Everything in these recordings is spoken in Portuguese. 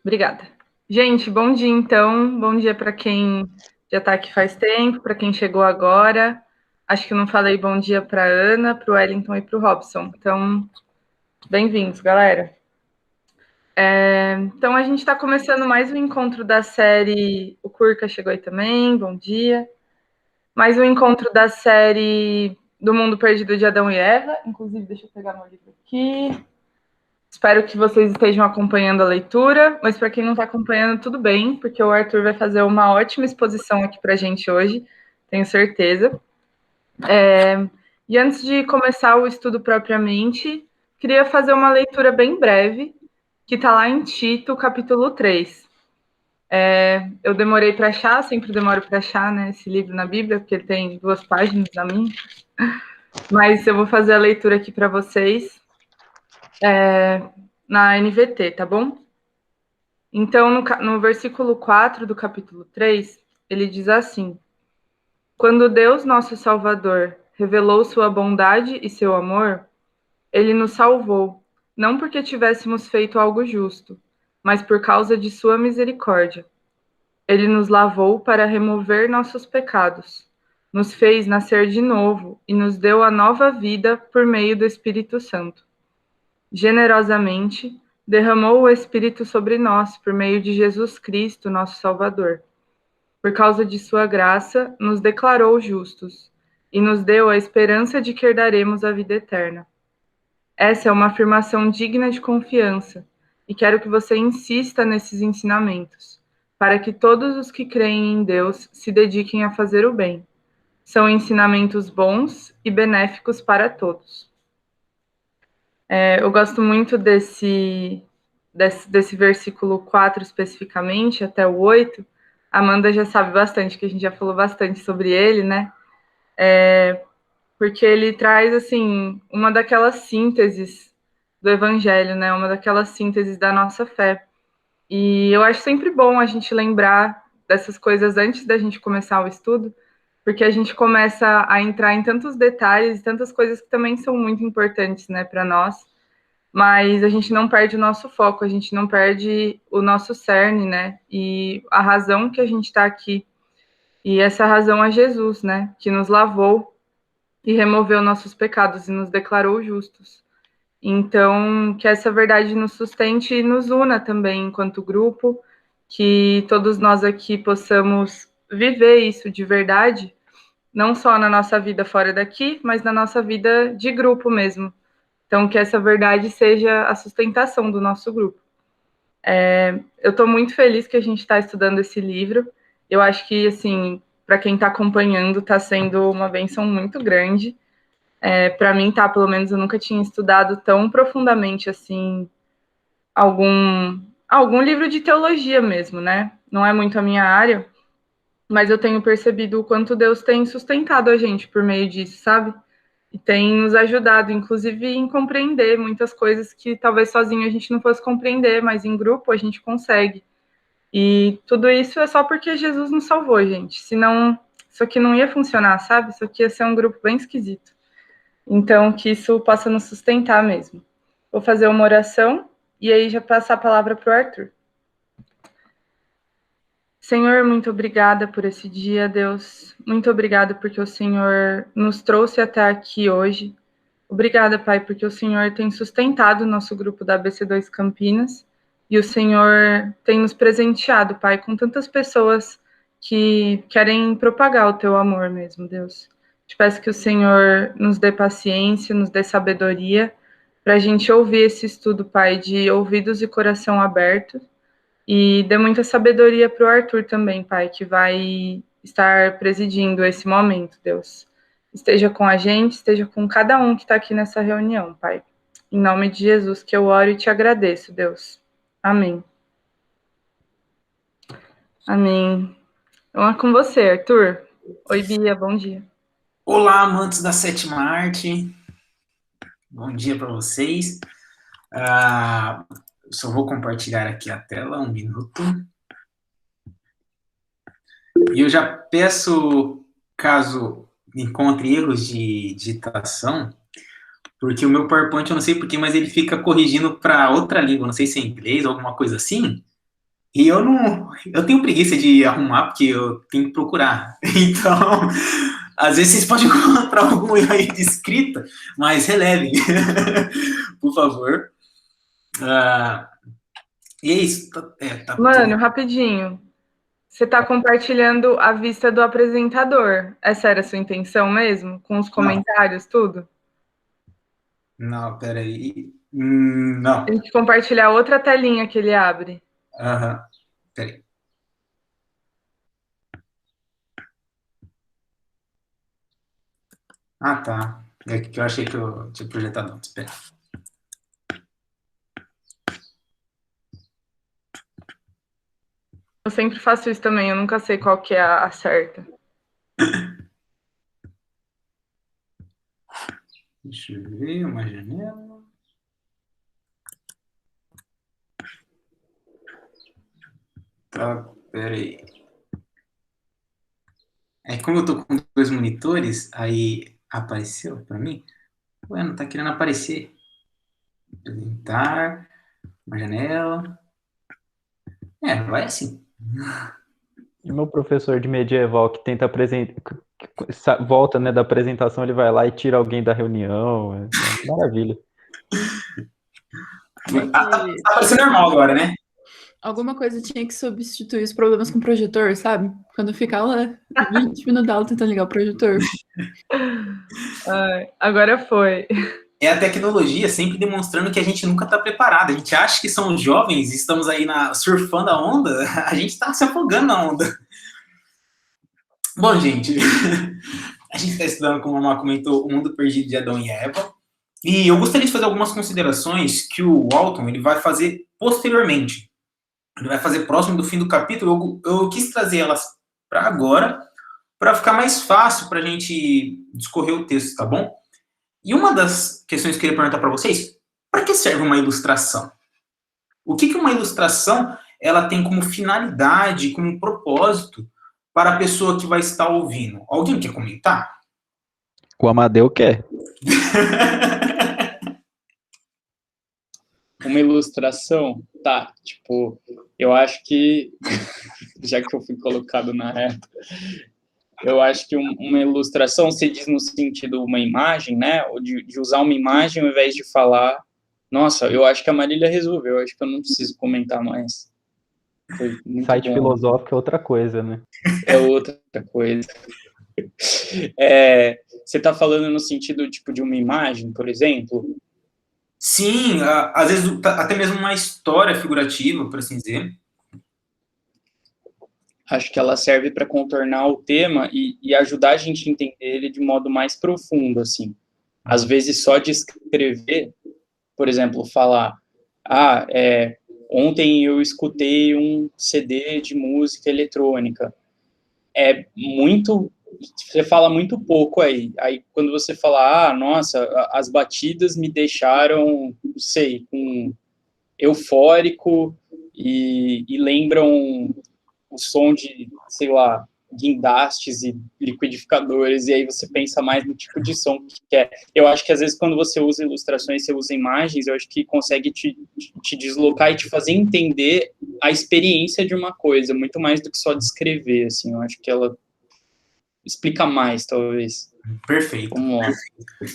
Obrigada. Gente, bom dia então. Bom dia para quem já está aqui faz tempo, para quem chegou agora. Acho que eu não falei bom dia para Ana, para o Wellington e para o Robson. Então, bem-vindos, galera. Então, a gente está começando mais um encontro da série. O Curca chegou aí também, bom dia. Mais um encontro da série do Mundo Perdido de Adão e Eva. Inclusive, deixa eu pegar meu livro aqui. Espero que vocês estejam acompanhando a leitura, mas para quem não está acompanhando, tudo bem, porque o Arthur vai fazer uma ótima exposição aqui para a gente hoje, tenho certeza. E antes de começar o estudo propriamente, queria fazer uma leitura bem breve, que está lá em Tito, capítulo 3. Eu demorei para achar, sempre demoro para achar, né, esse livro na Bíblia, porque tem 2 páginas na minha, mas eu vou fazer a leitura aqui para vocês na NVT, tá bom? Então, no versículo 4 do capítulo 3, ele diz assim: Quando Deus, nosso Salvador, revelou sua bondade e seu amor, ele nos salvou, não porque tivéssemos feito algo justo, mas por causa de sua misericórdia. Ele nos lavou para remover nossos pecados, nos fez nascer de novo e nos deu a nova vida por meio do Espírito Santo. Generosamente, derramou o Espírito sobre nós por meio de Jesus Cristo, nosso Salvador. Por causa de sua graça, nos declarou justos e nos deu a esperança de que herdaremos a vida eterna. Essa é uma afirmação digna de confiança e quero que você insista nesses ensinamentos, para que todos os que creem em Deus se dediquem a fazer o bem. São ensinamentos bons e benéficos para todos. Eu gosto muito desse versículo 4 especificamente, até o 8. A Amanda já sabe bastante, que a gente já falou bastante sobre ele, né? Porque ele traz, assim, uma daquelas sínteses do Evangelho, né? Uma daquelas sínteses da nossa fé. E eu acho sempre bom a gente lembrar dessas coisas antes da gente começar o estudo, porque a gente começa a entrar em tantos detalhes, tantas coisas que também são muito importantes, né, para nós, mas a gente não perde o nosso foco, a gente não perde o nosso cerne, né, e a razão que a gente está aqui. E essa razão é Jesus, né, que nos lavou e removeu nossos pecados e nos declarou justos. Então, que essa verdade nos sustente e nos una também enquanto grupo, que todos nós aqui possamos viver isso de verdade, não só na nossa vida fora daqui, mas na nossa vida de grupo mesmo. Então, que essa verdade seja a sustentação do nosso grupo. Eu estou muito feliz que a gente está estudando esse livro. Eu acho que, assim, para quem está acompanhando, está sendo uma benção muito grande. Para mim, tá, pelo menos eu nunca tinha estudado tão profundamente assim algum livro de teologia mesmo, né? Não é muito a minha área, mas eu tenho percebido o quanto Deus tem sustentado a gente por meio disso, sabe? E tem nos ajudado, inclusive, em compreender muitas coisas que talvez sozinho a gente não fosse compreender, mas em grupo a gente consegue. E tudo isso é só porque Jesus nos salvou, gente. Senão, isso aqui não ia funcionar, sabe? Isso aqui ia ser um grupo bem esquisito. Então, que isso possa nos sustentar mesmo. Vou fazer uma oração e aí já passar a palavra para o Arthur. Senhor, muito obrigada por esse dia, Deus. Muito obrigada porque o Senhor nos trouxe até aqui hoje. Obrigada, Pai, porque o Senhor tem sustentado o nosso grupo da ABC2 Campinas e o Senhor tem nos presenteado, Pai, com tantas pessoas que querem propagar o teu amor mesmo, Deus. Te peço que o Senhor nos dê paciência, nos dê sabedoria para a gente ouvir esse estudo, Pai, de ouvidos e coração aberto e dê muita sabedoria para o Arthur também, Pai, que vai estar presidindo esse momento, Deus. Esteja com a gente, esteja com cada um que está aqui nessa reunião, Pai. Em nome de Jesus que eu oro e te agradeço, Deus. Amém. Amém. Vamos com você, Arthur. Oi, Bia, bom dia. Olá, amantes da sétima arte. Bom dia para vocês. Só vou compartilhar aqui a tela, um minuto. E eu já peço, caso encontre erros de digitação, Porque o meu PowerPoint, eu não sei porquê, mas ele fica corrigindo para outra língua, não sei se é inglês ou alguma coisa assim. E eu não. Eu tenho preguiça de arrumar, porque eu tenho que procurar. Então, às vezes vocês podem encontrar algum erro aí de escrita, mas relevem, por favor. Ah, e é isso. Tá tudo. Mano, rapidinho. Você está compartilhando a vista do apresentador. Essa era a sua intenção mesmo? Com os Não, comentários, tudo? não, peraí. Não. Tem que compartilhar outra telinha que ele abre. Aham, peraí. Ah, tá. É que eu achei que eu tinha projetado antes. Espera. Eu sempre faço isso também, eu nunca sei qual que é a certa. Deixa eu ver, uma janela. Tá, peraí. É que como eu tô com dois monitores, aí apareceu pra mim. Ué, não tá querendo aparecer. Apresentar, uma janela. É, vai assim. E meu professor de medieval que tenta apresentar, volta, né, da apresentação, ele vai lá e tira alguém da reunião. É maravilha. Tá aparecendo normal agora, né? Alguma coisa tinha que substituir os problemas com o projetor, sabe? Quando ficar lá 20 minutos da aula tentando ligar o projetor. Agora foi. É a tecnologia sempre demonstrando que a gente nunca está preparado. A gente acha que somos jovens e estamos aí surfando a onda, a gente está se afogando na onda. Bom, gente, a gente está estudando, como a Má comentou, o mundo perdido de Adão e Eva. E eu gostaria de fazer algumas considerações que o Walton ele vai fazer posteriormente. Ele vai fazer próximo do fim do capítulo. Eu quis trazer elas para agora, para ficar mais fácil para a gente discorrer o texto, tá bom? E uma das questões que eu queria perguntar para vocês, para que serve uma ilustração? O que uma ilustração ela tem como finalidade, como propósito para a pessoa que vai estar ouvindo? Alguém quer comentar? O Amadeu quer. Uma ilustração, tá, tipo, eu acho que, já que eu fui colocado na reta, eu acho que uma ilustração se diz no sentido uma imagem, né, ou de usar uma imagem ao invés de falar, nossa, eu acho que a Marília resolveu, eu acho que eu não preciso comentar mais. Foi muito Site bom. filosófico é outra coisa, né? É outra coisa. Você está falando no sentido, tipo, de uma imagem, por exemplo? Sim, às vezes até mesmo uma história figurativa, por assim dizer. Acho que ela serve para contornar o tema e ajudar a gente a entender ele de modo mais profundo, assim. Às vezes, só de escrever, por exemplo, falar, ontem eu escutei um CD de música eletrônica. É muito... Você fala muito pouco aí. Aí, quando você fala, nossa, as batidas me deixaram, não sei, eufórico e lembram o som de, sei lá, guindastes e liquidificadores, e aí você pensa mais no tipo de som que é. Eu acho que, às vezes, quando você usa ilustrações, você usa imagens, eu acho que consegue te deslocar e te fazer entender a experiência de uma coisa, muito mais do que só descrever, assim. Eu acho que ela explica mais, talvez. Perfeito. Vamos lá.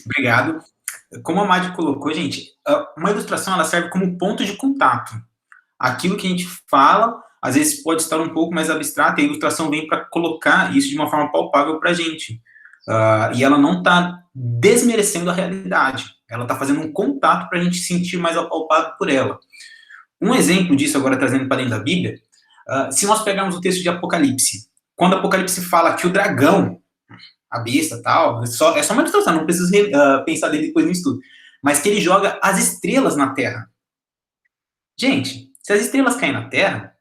Obrigado. Como a Madi colocou, gente, uma ilustração ela serve como ponto de contato. Aquilo que a gente fala, às vezes pode estar um pouco mais abstrato, e a ilustração vem para colocar isso de uma forma palpável para a gente. E ela não está desmerecendo a realidade. Ela está fazendo um contato para a gente sentir mais apalpado por ela. Um exemplo disso, agora trazendo para dentro da Bíblia, se nós pegarmos o texto de Apocalipse, quando Apocalipse fala que o dragão, a besta tal, é só uma ilustração, não preciso pensar dele depois no estudo, mas que ele joga as estrelas na Terra. Gente, se as estrelas caem na Terra,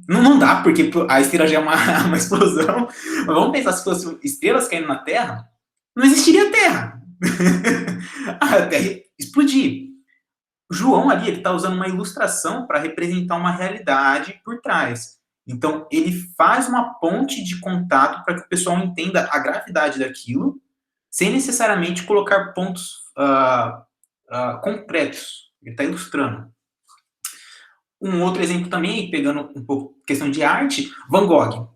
não dá, porque a estrela já é uma explosão, mas vamos pensar, se fossem estrelas caindo na Terra, não existiria Terra. A Terra ia explodir. João ali, ele está usando uma ilustração para representar uma realidade por trás. Então, ele faz uma ponte de contato para que o pessoal entenda a gravidade daquilo, sem necessariamente colocar pontos concretos. Ele está ilustrando. Um outro exemplo também, pegando um pouco questão de arte, Van Gogh.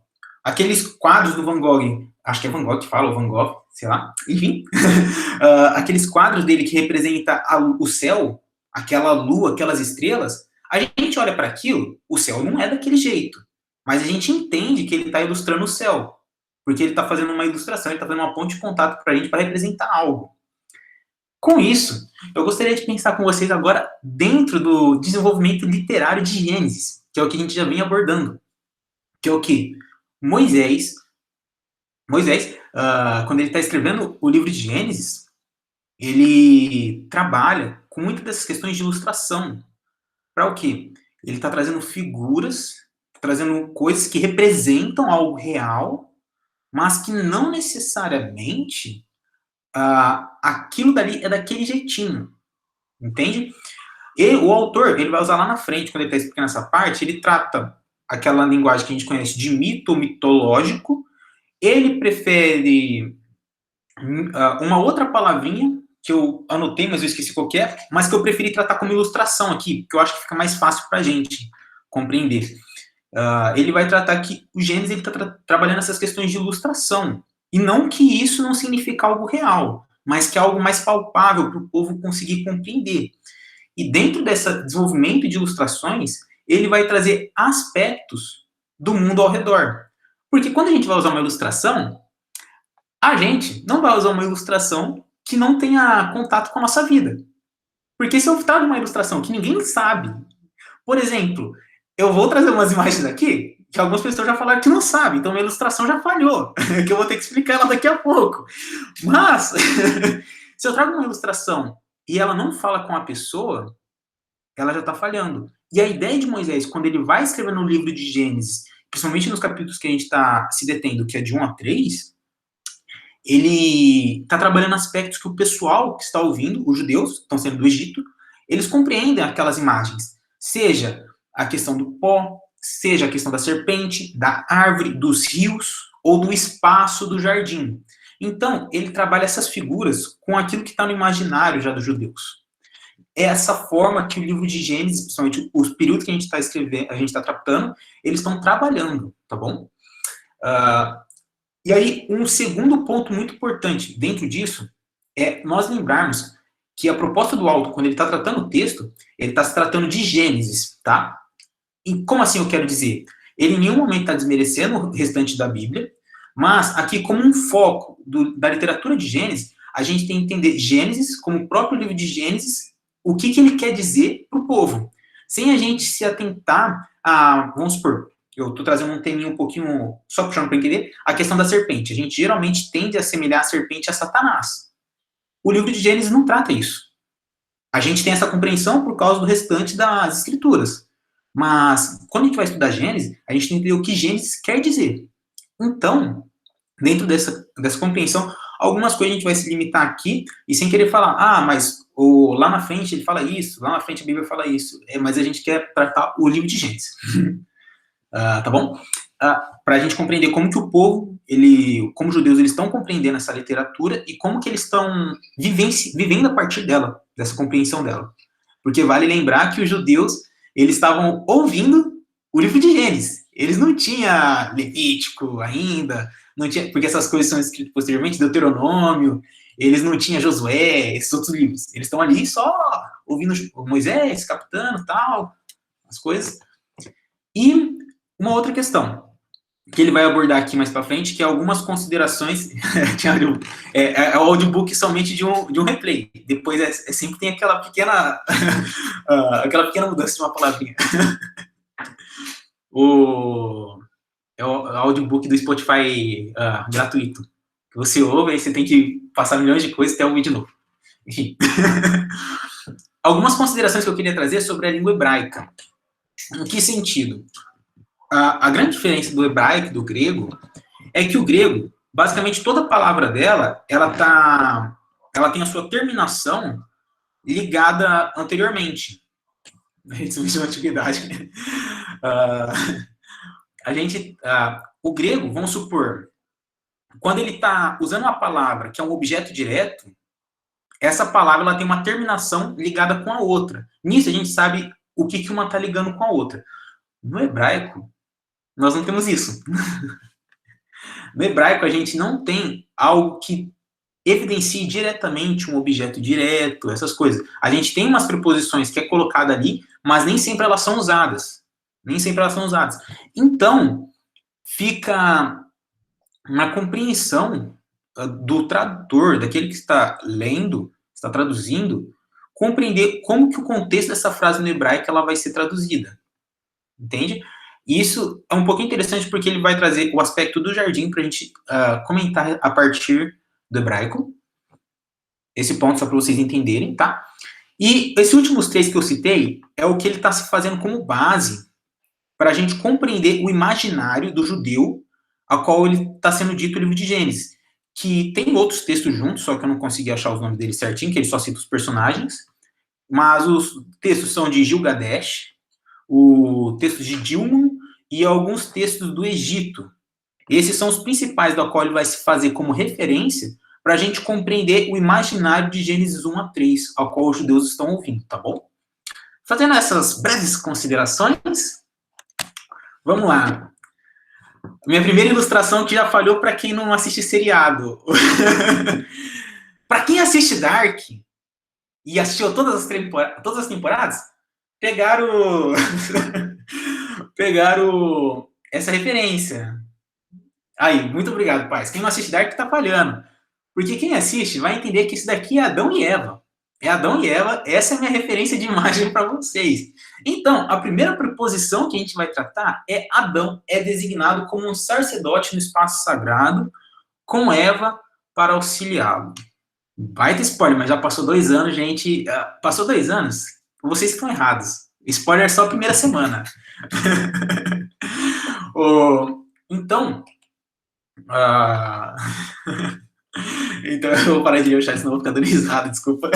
Aqueles quadros do Van Gogh, acho que é Van Gogh que fala, ou Van Gogh, sei lá, enfim. Aqueles quadros dele que representa o céu, aquela lua, aquelas estrelas, a gente olha para aquilo, o céu não é daquele jeito, mas a gente entende que ele está ilustrando o céu, porque ele está fazendo uma ilustração, ele está fazendo uma ponte de contato para a gente para representar algo. Com isso, eu gostaria de pensar com vocês agora dentro do desenvolvimento literário de Gênesis, que é o que a gente já vem abordando, que é o quê? Moisés, quando ele está escrevendo o livro de Gênesis, ele trabalha com muitas dessas questões de ilustração. Para o quê? Ele está trazendo figuras, trazendo coisas que representam algo real, mas que não necessariamente aquilo dali é daquele jeitinho. Entende? E o autor, ele vai usar lá na frente, quando ele está explicando essa parte, ele trata aquela linguagem que a gente conhece de mito, mitológico. Ele prefere uma outra palavrinha que eu anotei, mas eu esqueci qual que é, mas que eu preferi tratar como ilustração aqui, porque eu acho que fica mais fácil para a gente compreender. Ele vai tratar que o Gênesis está trabalhando essas questões de ilustração, e não que isso não significa algo real, mas que é algo mais palpável para o povo conseguir compreender. E dentro desse desenvolvimento de ilustrações, ele vai trazer aspectos do mundo ao redor. Porque quando a gente vai usar uma ilustração, a gente não vai usar uma ilustração que não tenha contato com a nossa vida. Porque se eu trago uma ilustração que ninguém sabe, por exemplo, eu vou trazer umas imagens aqui que algumas pessoas já falaram que não sabem, então a ilustração já falhou, que eu vou ter que explicar ela daqui a pouco. Mas, se eu trago uma ilustração e ela não fala com a pessoa, ela já está falhando. E a ideia de Moisés, quando ele vai escrever no livro de Gênesis, principalmente nos capítulos que a gente está se detendo, que é de 1 a 3, ele está trabalhando aspectos que o pessoal que está ouvindo, os judeus, que estão sendo do Egito, eles compreendem aquelas imagens. Seja a questão do pó, seja a questão da serpente, da árvore, dos rios, ou do espaço do jardim. Então, ele trabalha essas figuras com aquilo que está no imaginário já dos judeus. É essa forma que o livro de Gênesis, principalmente os períodos que a gente está escrevendo, a gente está tratando, eles estão trabalhando, tá bom? E aí, um segundo ponto muito importante dentro disso é nós lembrarmos que a proposta do autor, quando ele está tratando o texto, ele está se tratando de Gênesis, tá? E como assim eu quero dizer? Ele em nenhum momento está desmerecendo o restante da Bíblia, mas aqui, como um foco da literatura de Gênesis, a gente tem que entender Gênesis, como o próprio livro de Gênesis, o que ele quer dizer para o povo, sem a gente se atentar a, vamos supor, eu estou trazendo um teminho um pouquinho, só puxando para entender, a questão da serpente. A gente geralmente tende a assemelhar a serpente a Satanás. O livro de Gênesis não trata isso. A gente tem essa compreensão por causa do restante das escrituras. Mas, quando a gente vai estudar Gênesis, a gente tem que entender o que Gênesis quer dizer. Então, dentro dessa compreensão, algumas coisas a gente vai se limitar aqui, e sem querer falar, mas lá na frente ele fala isso, lá na frente a Bíblia fala isso. Mas a gente quer tratar o livro de Gênesis. Tá bom? Para a gente compreender como que o povo, como os judeus, eles estão compreendendo essa literatura e como que eles estão vivendo a partir dela, dessa compreensão dela. Porque vale lembrar que os judeus, eles estavam ouvindo o livro de Gênesis. Eles não tinham Levítico ainda, não tinha, porque essas coisas são escritas posteriormente, Deuteronômio, eles não tinham Josué, esses outros livros. Eles estão ali só ouvindo Moisés, capitano, tal, as coisas. E uma outra questão, que ele vai abordar aqui mais para frente, que é algumas considerações, é o audiobook somente de um replay, depois sempre tem aquela pequena mudança de uma palavrinha. É o audiobook do Spotify gratuito, que você ouve, aí você tem que passar milhões de coisas até ouvir de novo. Enfim. Algumas considerações que eu queria trazer sobre a língua hebraica. Em que sentido? A grande diferença do hebraico e do grego é que o grego, basicamente toda palavra dela, ela tem a sua terminação ligada anteriormente. Isso é uma antiguidade. O grego, vamos supor, quando ele está usando uma palavra que é um objeto direto, essa palavra ela tem uma terminação ligada com a outra. Nisso a gente sabe o que uma está ligando com a outra. No hebraico, nós não temos isso. No hebraico, a gente não tem algo que evidencie diretamente um objeto direto, essas coisas. A gente tem umas preposições que é colocada ali, mas nem sempre elas são usadas. Nem sempre elas são usadas. Então, fica uma compreensão do tradutor, daquele que está lendo, está traduzindo, compreender como que o contexto dessa frase no hebraico ela vai ser traduzida. Entende? E isso é um pouquinho interessante porque ele vai trazer o aspecto do jardim para a gente comentar a partir do hebraico. Esse ponto só para vocês entenderem, tá? E esses últimos três que eu citei é o que ele está se fazendo como base para a gente compreender o imaginário do judeu a qual ele está sendo dito o livro de Gênesis. Que tem outros textos juntos, só que eu não consegui achar os nomes deles certinho, que ele só cita os personagens. Mas os textos são de Gilgadesh, o texto de Dilmun e alguns textos do Egito. Esses são os principais da qual ele vai se fazer como referência para a gente compreender o imaginário de Gênesis 1 a 3, ao qual os judeus estão ouvindo, tá bom? Fazendo essas breves considerações, vamos lá. Minha primeira ilustração que já falhou para quem não assiste seriado. Para quem assiste Dark e assistiu todas as temporadas, pegaram essa referência. Aí, muito obrigado, pais. Quem não assiste Dark tá falhando. Porque quem assiste vai entender que isso daqui é Adão e Eva. É Adão e Eva, essa é a minha referência de imagem para vocês. Então, a primeira preposição que a gente vai tratar é Adão, é designado como um sacerdote no espaço sagrado, com Eva para auxiliá-lo. Vai ter spoiler, mas já passou 2 anos, gente. Passou 2 anos? Vocês estão errados. Spoiler só a primeira semana. Então, então, eu vou parar de ler o chat, senão eu vou ficar dando risada, desculpa.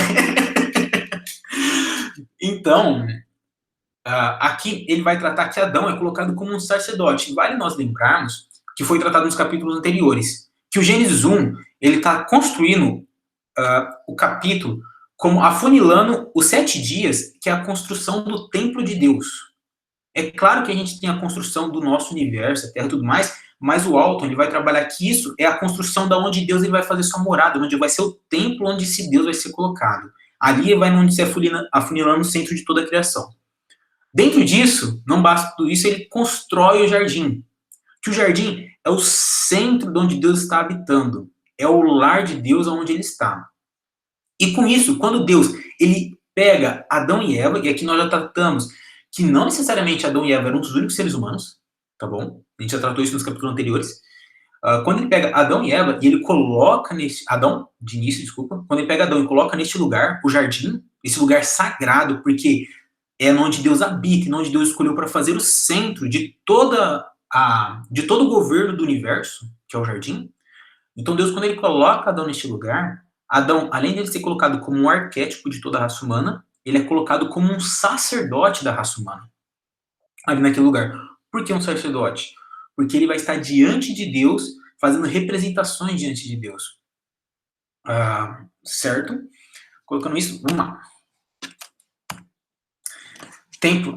Então, aqui ele vai tratar que Adão é colocado como um sacerdote. Vale nós lembrarmos que foi tratado nos capítulos anteriores, que o Gênesis 1, ele está construindo o capítulo como afunilando os 7 dias, que é a construção do templo de Deus. É claro que a gente tem a construção do nosso universo, a Terra e tudo mais, mas o Alton, ele vai trabalhar que isso é a construção da onde Deus ele vai fazer sua morada, onde vai ser o templo onde esse Deus vai ser colocado. Ali vai onde se afunilando o centro de toda a criação. Dentro disso, não basta tudo isso, ele constrói o jardim. Que o jardim é o centro de onde Deus está habitando. É o lar de Deus onde ele está. E com isso, quando Deus ele pega Adão e Eva, e aqui nós já tratamos que não necessariamente Adão e Eva eram os únicos seres humanos, tá bom? A gente já tratou isso nos capítulos anteriores. Quando ele pega Adão e Eva e ele coloca Adão, de início, desculpa. Quando ele pega Adão e coloca neste lugar, o jardim, esse lugar sagrado, porque é onde Deus habita, e onde Deus escolheu para fazer o centro de todo o governo do universo, que é o jardim. Então Deus, quando ele coloca Adão neste lugar, Adão, além de ele ser colocado como um arquétipo de toda a raça humana, ele é colocado como um sacerdote da raça humana, ali naquele lugar. Por que um sacerdote? Porque ele vai estar diante de Deus, fazendo representações diante de Deus. Certo? Colocando isso, vamos lá. Templo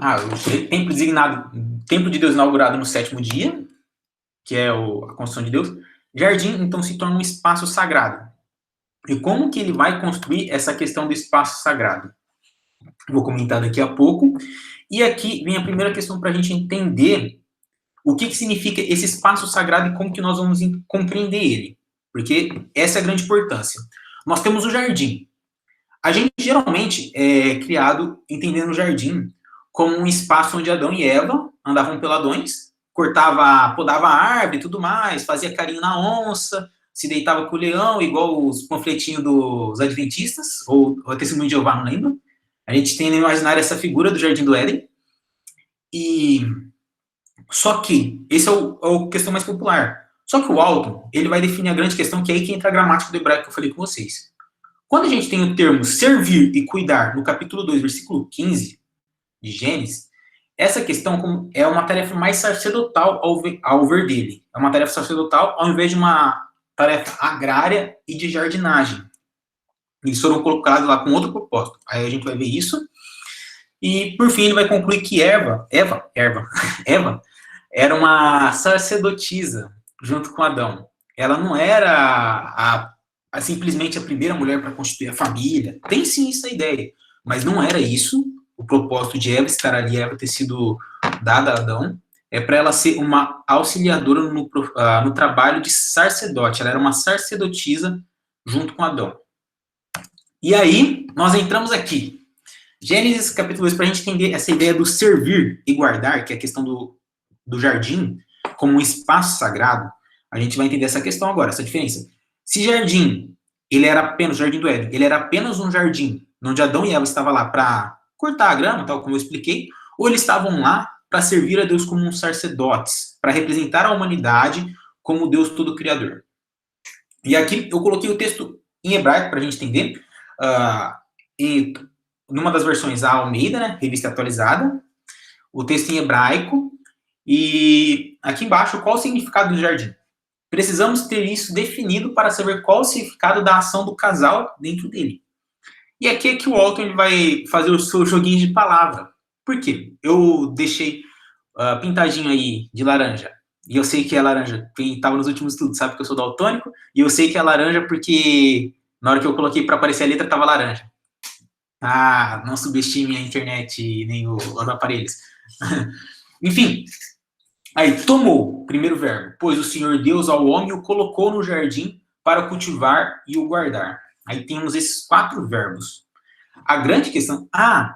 designado, templo de Deus inaugurado no 7º dia, que é a construção de Deus. Jardim, então, se torna um espaço sagrado. E como que ele vai construir essa questão do espaço sagrado? Vou comentar daqui a pouco. E aqui vem a primeira questão para a gente entender o que significa esse espaço sagrado e como que nós vamos compreender ele. Porque essa é a grande importância. Nós temos o jardim. A gente geralmente é criado entendendo o jardim como um espaço onde Adão e Eva andavam peladões, podava a árvore e tudo mais, fazia carinho na onça, se deitava com o leão, igual os panfletinhos dos adventistas, ou o Testemunho de Jeová, não lembro. A gente tem no imaginário essa figura do Jardim do Éden. Só que, esse é a questão mais popular. Só que o Alton, ele vai definir a grande questão, que é aí que entra a gramática do hebraico que eu falei com vocês. Quando a gente tem o termo servir e cuidar, no capítulo 2, versículo 15 de Gênesis, essa questão é uma tarefa mais sacerdotal ao ver dele. É uma tarefa sacerdotal ao invés de uma tarefa agrária e de jardinagem. Eles foram colocados lá com outro propósito. Aí a gente vai ver isso. E, por fim, ele vai concluir que Eva era uma sacerdotisa junto com Adão. Ela não era simplesmente a primeira mulher para constituir a família. Tem sim essa ideia, mas não era isso. O propósito de Eva estar ali, Eva ter sido dada a Adão, é para ela ser uma auxiliadora no trabalho de sacerdote. Ela era uma sacerdotisa junto com Adão. E aí, nós entramos aqui. Gênesis capítulo 2, para a gente entender essa ideia do servir e guardar, que é a questão do jardim, como um espaço sagrado, a gente vai entender essa questão agora, essa diferença. Se jardim, ele era apenas, o jardim do Éden, ele era apenas um jardim, onde Adão e Eva estavam lá para cortar a grama, tal como eu expliquei, ou eles estavam lá para servir a Deus como uns sacerdotes, para representar a humanidade como Deus todo-criador. E aqui eu coloquei o texto em hebraico para a gente entender, e numa das versões a Almeida, né, revista atualizada, o texto em hebraico, e aqui embaixo, qual o significado do jardim? Precisamos ter isso definido para saber qual o significado da ação do casal dentro dele. E aqui é que o Walton ele vai fazer o seu joguinho de palavra. Por quê? Eu deixei pintadinho aí de laranja. E eu sei que é laranja. Quem estava nos últimos estudos sabe que eu sou daltônico. E eu sei que é laranja porque na hora que eu coloquei para aparecer a letra estava laranja. Ah, não subestime a internet nem os aparelhos. Enfim. Aí, tomou, primeiro verbo. Pois o Senhor Deus ao homem o colocou no jardim para cultivar e o guardar. Aí temos esses 4 verbos. A grande questão...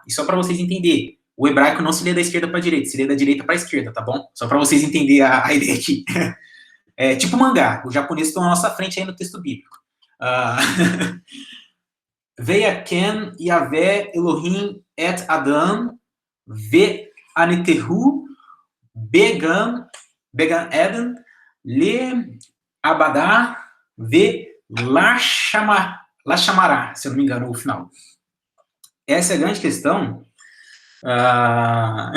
e só para vocês entenderem, o hebraico não se lê da esquerda para a direita, se lê da direita para a esquerda, tá bom? Só para vocês entenderem a ideia aqui. É tipo mangá, os japoneses estão à nossa frente aí no texto bíblico. Veia Ken Yahvé Elohim et Adam ve anetehu Began Eden le Abadá ve Lachamará, se eu não me engano, o final. Essa é a grande questão. A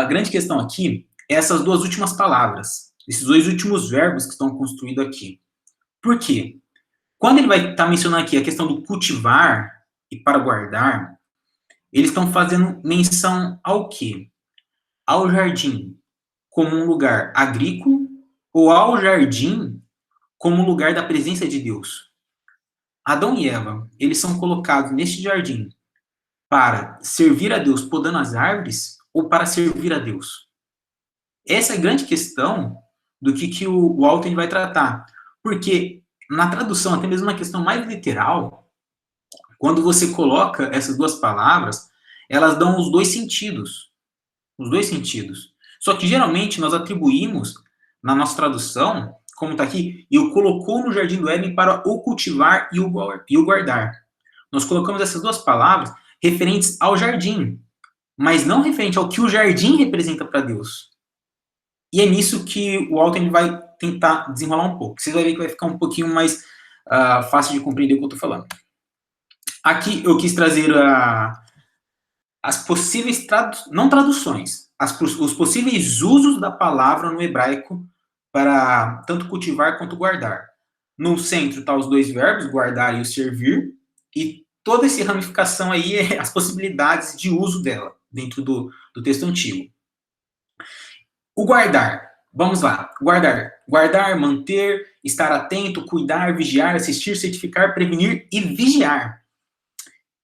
grande questão aqui é essas 2 últimas palavras, esses 2 últimos verbos que estão construídos aqui. Por quê? Quando ele vai estar mencionando aqui a questão do cultivar e para guardar, eles estão fazendo menção ao quê? Ao jardim como um lugar agrícola ou ao jardim como um lugar da presença de Deus. Adão e Eva, eles são colocados neste jardim para servir a Deus podando as árvores ou para servir a Deus? Essa é a grande questão do que o Walton vai tratar. Porque na tradução, até mesmo na questão mais literal, quando você coloca essas 2 palavras, elas dão os 2 sentidos. Os 2 sentidos. Só que, geralmente, nós atribuímos, na nossa tradução, como está aqui, e o colocou no jardim do Éden para o cultivar e o guardar. Nós colocamos essas 2 palavras referentes ao jardim, mas não referente ao que o jardim representa para Deus. E é nisso que o Walton vai tentar desenrolar um pouco. Vocês vão ver que vai ficar um pouquinho mais fácil de compreender o que eu estou falando. Aqui eu quis trazer as possíveis não traduções, os possíveis usos da palavra no hebraico para tanto cultivar quanto guardar. No centro estão os 2 verbos, guardar e o servir, e toda essa ramificação aí é as possibilidades de uso dela dentro do texto antigo. O guardar, vamos lá, guardar, manter, estar atento, cuidar, vigiar, assistir, certificar, prevenir e vigiar.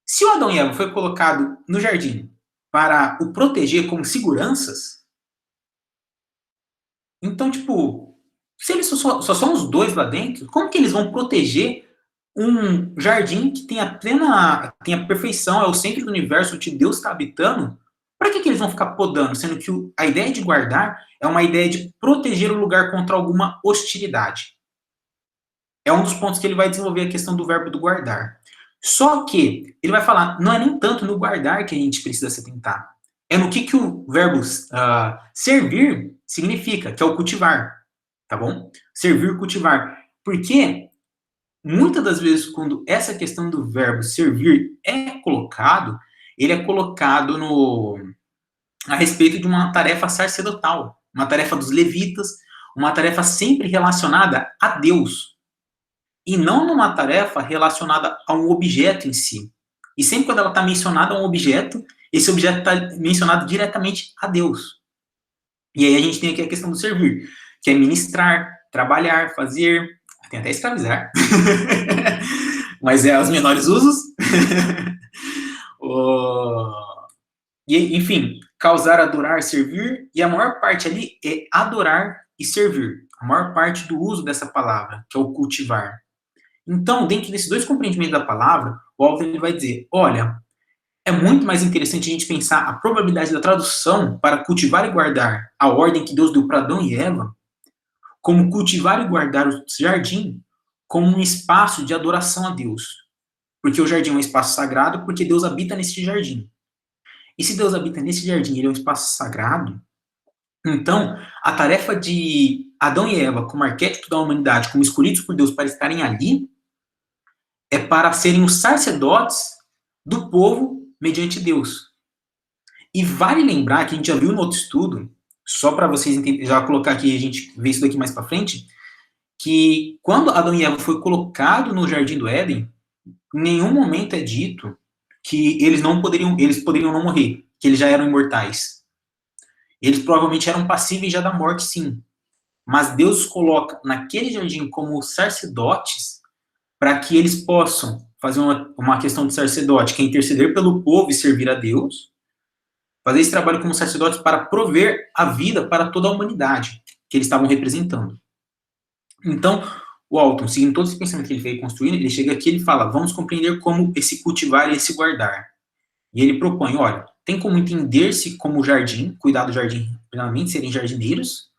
Se o Adão e Eva foi colocado no jardim para o proteger como seguranças, então, se eles só são os 2 lá dentro, como que eles vão proteger um jardim que tem a perfeição, é o centro do universo onde Deus está habitando? Para que eles vão ficar podando? Sendo que a ideia de guardar é uma ideia de proteger o lugar contra alguma hostilidade. É um dos pontos que ele vai desenvolver a questão do verbo do guardar. Só que ele vai falar, não é nem tanto no guardar que a gente precisa se atentar. É no que o verbo servir significa, que é o cultivar. Tá bom? Servir, cultivar. Porque muitas das vezes, quando essa questão do verbo servir é colocado, ele é colocado a respeito de uma tarefa sacerdotal, uma tarefa dos levitas, uma tarefa sempre relacionada a Deus. e não numa tarefa relacionada a um objeto em si. E sempre quando ela está mencionada a um objeto, esse objeto está mencionado diretamente a Deus. E aí a gente tem aqui a questão do servir, que é ministrar, trabalhar, fazer, tem até escravizar, mas é os menores usos. E, enfim, causar, adorar, servir, e a maior parte ali é adorar e servir. A maior parte do uso dessa palavra, que é o cultivar. Então, dentro desses dois compreendimentos da palavra, o autor ele vai dizer, olha, é muito mais interessante a gente pensar a probabilidade da tradução para cultivar e guardar a ordem que Deus deu para Adão e Eva, como cultivar e guardar o jardim como um espaço de adoração a Deus. Porque o jardim é um espaço sagrado, porque Deus habita nesse jardim. E se Deus habita nesse jardim, ele é um espaço sagrado, então a tarefa de Adão e Eva, como arquétipo da humanidade, como escolhidos por Deus para estarem ali, é para serem os sacerdotes do povo mediante Deus. E vale lembrar, que a gente já viu no outro estudo, só para vocês entenderem, já colocar aqui, a gente vê isso daqui mais para frente, que quando Adão e Eva foi colocado no Jardim do Éden, em nenhum momento é dito que eles poderiam não morrer, que eles já eram imortais. Eles provavelmente eram passíveis já da morte, sim. Mas Deus os coloca naquele jardim como sacerdotes para que eles possam fazer uma questão de sacerdote, que é interceder pelo povo e servir a Deus, fazer esse trabalho como sacerdotes para prover a vida para toda a humanidade que eles estavam representando. Então, o Alton, seguindo todo esse pensamento que ele veio construindo, ele chega aqui e ele fala, vamos compreender como esse cultivar e esse guardar. E ele propõe, olha, tem como entender-se como jardim, cuidar do jardim, plenamente, serem jardineiros,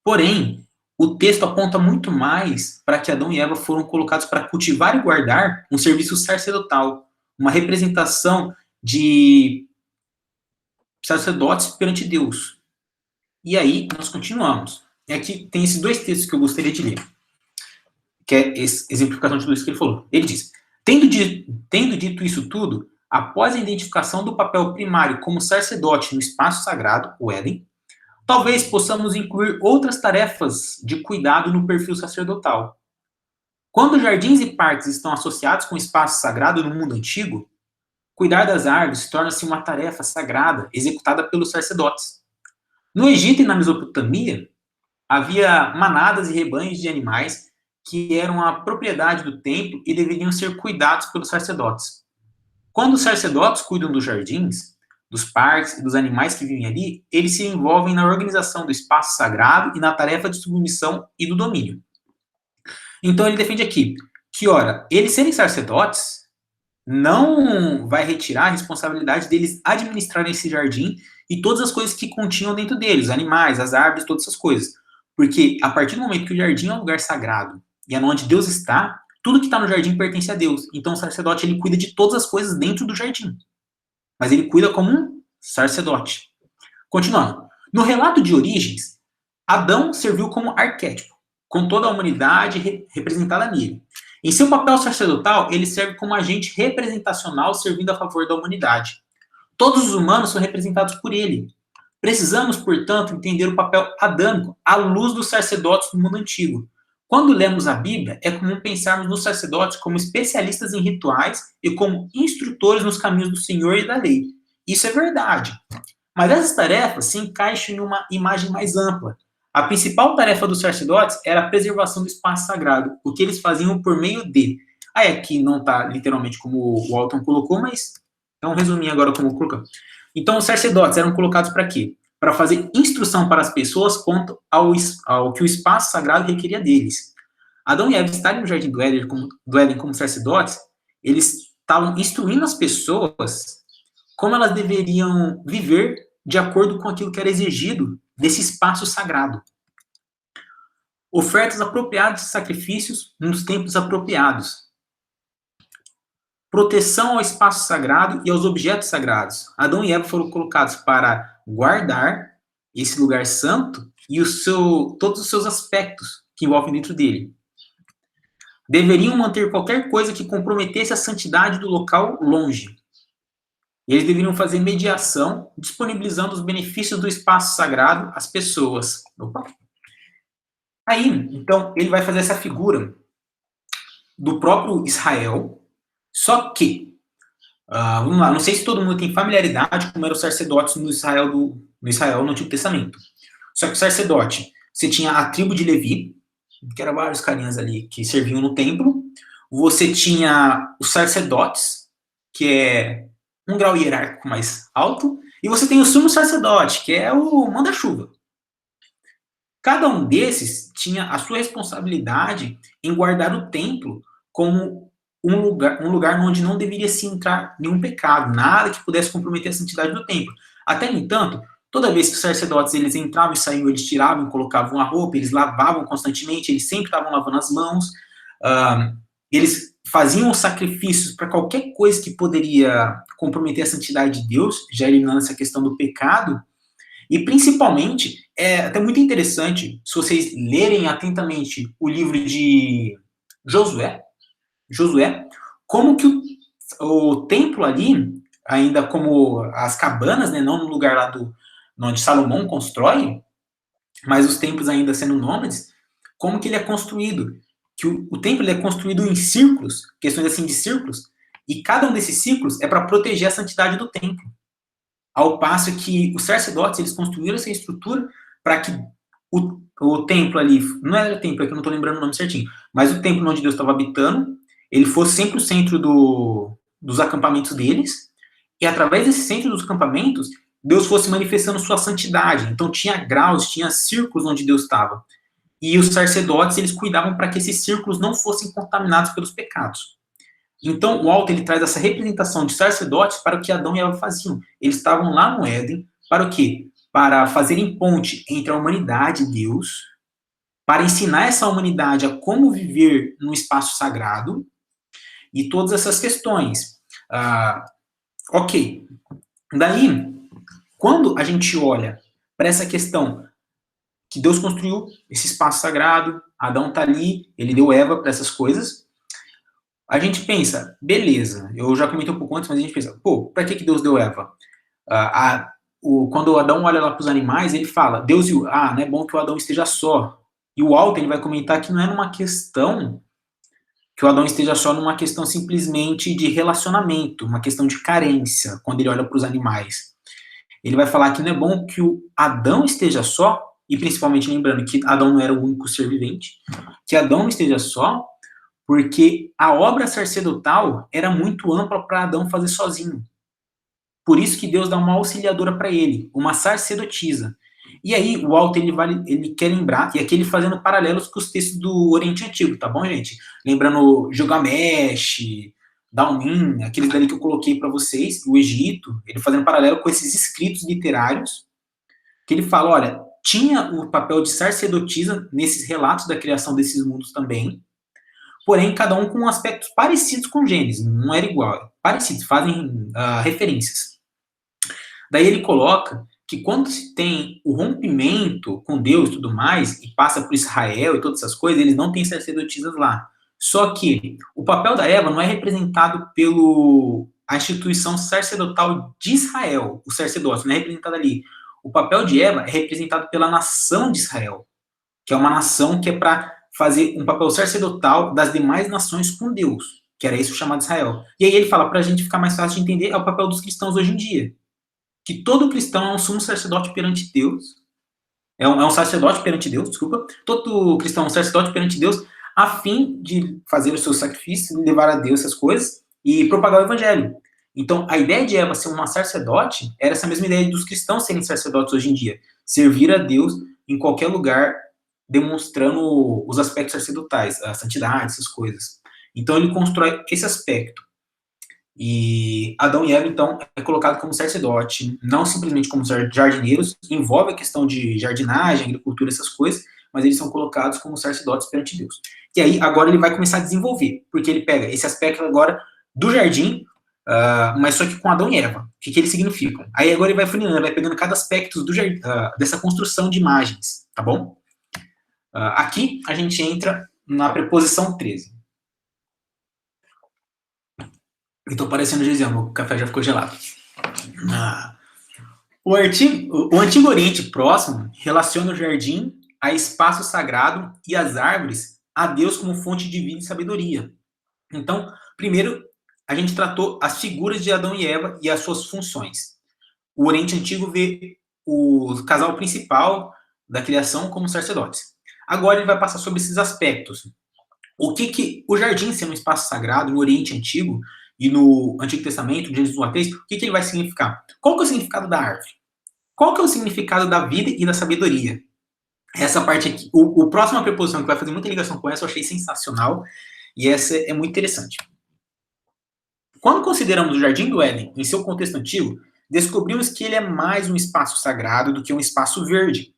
porém, o texto aponta muito mais para que Adão e Eva foram colocados para cultivar e guardar um serviço sacerdotal, uma representação de sacerdotes perante Deus. E aí, nós continuamos. E aqui tem esses dois textos que eu gostaria de ler, que é essa exemplificação de tudo isso que ele falou. Ele diz, tendo dito isso tudo, após a identificação do papel primário como sacerdote no espaço sagrado, o Éden, talvez possamos incluir outras tarefas de cuidado no perfil sacerdotal. Quando jardins e parques estão associados com o espaço sagrado no mundo antigo, cuidar das árvores torna-se uma tarefa sagrada executada pelos sacerdotes. No Egito e na Mesopotâmia, havia manadas e rebanhos de animais que eram a propriedade do templo e deveriam ser cuidados pelos sacerdotes. Quando os sacerdotes cuidam dos jardins, dos parques e dos animais que vivem ali, eles se envolvem na organização do espaço sagrado e na tarefa de submissão e do domínio. Então ele defende aqui que, ora, eles serem sacerdotes não vai retirar a responsabilidade deles administrarem esse jardim e todas as coisas que continham dentro deles, os animais, as árvores, todas essas coisas. Porque a partir do momento que o jardim é um lugar sagrado e é onde Deus está, tudo que está no jardim pertence a Deus. Então o sacerdote ele cuida de todas as coisas dentro do jardim. Mas ele cuida como um sacerdote. Continuando. No relato de Origens, Adão serviu como arquétipo, com toda a humanidade representada nele. Em seu papel sacerdotal, ele serve como agente representacional servindo a favor da humanidade. Todos os humanos são representados por ele. Precisamos, portanto, entender o papel adâmico à luz dos sacerdotes do mundo antigo. Quando lemos a Bíblia, é comum pensarmos nos sacerdotes como especialistas em rituais e como instrutores nos caminhos do Senhor e da lei. Isso é verdade. Mas essas tarefas se encaixam em uma imagem mais ampla. A principal tarefa dos sacerdotes era a preservação do espaço sagrado, o que eles faziam por meio de... Aí aqui não está literalmente como o Alton colocou, mas é um resuminho agora como colocou. Então os sacerdotes eram colocados para quê? Para fazer instrução para as pessoas quanto ao que o espaço sagrado requeria deles. Adão e Eva estarem no jardim do Éden como sacerdotes, eles estavam instruindo as pessoas como elas deveriam viver de acordo com aquilo que era exigido desse espaço sagrado. Ofertas apropriadas de sacrifícios nos tempos apropriados. Proteção ao espaço sagrado e aos objetos sagrados. Adão e Eva foram colocados para guardar esse lugar santo e todos os seus aspectos que envolvem dentro dele. Deveriam manter qualquer coisa que comprometesse a santidade do local longe. Eles deveriam fazer mediação, disponibilizando os benefícios do espaço sagrado às pessoas. Opa. Aí, então, ele vai fazer essa figura. do próprio Israel, só que, vamos lá, não sei se todo mundo tem familiaridade como eram os sacerdotes no Israel no Antigo Testamento. Só que o sacerdote, você tinha a tribo de Levi, que eram vários carinhas ali que serviam no templo. Você tinha os sacerdotes, que é um grau hierárquico mais alto, e você tem o sumo sacerdote, que é o manda-chuva. Cada um desses tinha a sua responsabilidade em guardar o templo como um lugar onde não deveria se entrar nenhum pecado, nada que pudesse comprometer a santidade do templo. Até, no entanto, toda vez que os sacerdotes eles entravam e saíam, eles tiravam e colocavam a roupa, eles lavavam constantemente, eles sempre estavam lavando as mãos, eles faziam os sacrifícios para qualquer coisa que poderia comprometer a santidade de Deus, já eliminando essa questão do pecado. E, principalmente, é até muito interessante, se vocês lerem atentamente o livro de Josué, como que o templo ali, ainda como as cabanas, né, não no lugar lá onde Salomão constrói, mas os templos ainda sendo nômades, como que ele é construído. Que o templo ele é construído em círculos, questões assim de círculos, e cada um desses círculos é para proteger a santidade do templo. Ao passo que os sacerdotes, eles construíram essa estrutura para que o templo ali, não era o templo, é que eu não estou lembrando o nome certinho, mas o templo onde Deus estava habitando, ele fosse sempre o centro dos acampamentos deles, e através desse centro dos acampamentos, Deus fosse manifestando sua santidade. Então tinha graus, tinha círculos onde Deus estava. E os sacerdotes, eles cuidavam para que esses círculos não fossem contaminados pelos pecados. Então, o alto, ele traz essa representação de sacerdotes para o que Adão e Eva faziam. Eles estavam lá no Éden, para o quê? Para fazerem ponte entre a humanidade e Deus, para ensinar essa humanidade a como viver no espaço sagrado, e todas essas questões. Ok. Daí, quando a gente olha para essa questão que Deus construiu esse espaço sagrado, Adão está ali, ele deu Eva para essas coisas, a gente pensa, beleza, eu já comentei um pouco antes, mas a gente pensa, para que Deus deu Eva? Quando o Adão olha lá para os animais, ele fala, Deus viu, não é bom que o Adão esteja só. E o Alto, ele vai comentar que não é numa questão, que o Adão esteja só numa questão simplesmente de relacionamento, uma questão de carência, quando ele olha para os animais. Ele vai falar que não é bom que o Adão esteja só, e principalmente lembrando que Adão não era o único ser vivente, que Adão não esteja só, porque a obra sacerdotal era muito ampla para Adão fazer sozinho. Por isso que Deus dá uma auxiliadora para ele, uma sacerdotisa. E aí o Alto ele quer lembrar, e aqui ele fazendo paralelos com os textos do Oriente Antigo, tá bom, gente? Lembrando Gilgamesh, Daumin, aqueles dali que eu coloquei para vocês, o Egito, ele fazendo paralelo com esses escritos literários, que ele fala, olha, tinha o papel de sacerdotisa nesses relatos da criação desses mundos também, porém, cada um com aspectos parecidos com Gênesis, não era igual, parecidos, fazem referências. Daí ele coloca que quando se tem o rompimento com Deus e tudo mais, e passa por Israel e todas essas coisas, eles não têm sacerdotisas lá. Só que o papel da Eva não é representado a instituição sacerdotal de Israel, o sacerdócio, não é representado ali. O papel de Eva é representado pela nação de Israel, que é uma nação que é para fazer um papel sacerdotal das demais nações com Deus, que era isso chamado Israel. E aí ele fala, para a gente ficar mais fácil de entender, é o papel dos cristãos hoje em dia. Que todo cristão é um sumo sacerdote perante Deus, é um sacerdote perante Deus, desculpa, todo cristão é um sacerdote perante Deus, a fim de fazer os seus sacrifícios, levar a Deus essas coisas e propagar o evangelho. Então, a ideia de Eva ser uma sacerdote era essa mesma ideia dos cristãos serem sacerdotes hoje em dia, servir a Deus em qualquer lugar, demonstrando os aspectos sacerdotais, a santidade, essas coisas. Então, ele constrói esse aspecto. E Adão e Eva, então, é colocado como sacerdote, não simplesmente como jardineiros, envolve a questão de jardinagem, agricultura, essas coisas, mas eles são colocados como sacerdotes perante Deus. E aí, agora ele vai começar a desenvolver, porque ele pega esse aspecto agora do jardim, mas só que com Adão e Eva. O que eles significam? Aí agora ele vai funilando, vai pegando cada aspecto dessa construção de imagens, tá bom? Aqui a gente entra na preposição 13. Eu tô parecendo Gisele, o café já ficou gelado. O Antigo Oriente Próximo relaciona o jardim a espaço sagrado e as árvores a Deus como fonte de vida e sabedoria. Então, primeiro, a gente tratou as figuras de Adão e Eva e as suas funções. O Oriente Antigo vê o casal principal da criação como sacerdotes. Agora ele vai passar sobre esses aspectos. O que o jardim sendo um espaço sagrado no Oriente Antigo e no Antigo Testamento, Gênesis 1 a 3, o que ele vai significar? Qual que é o significado da árvore? Qual que é o significado da vida e da sabedoria? Essa parte aqui, o próxima preposição que vai fazer muita ligação com essa, eu achei sensacional, e essa é muito interessante. Quando consideramos o Jardim do Éden em seu contexto antigo, descobrimos que ele é mais um espaço sagrado do que um espaço verde.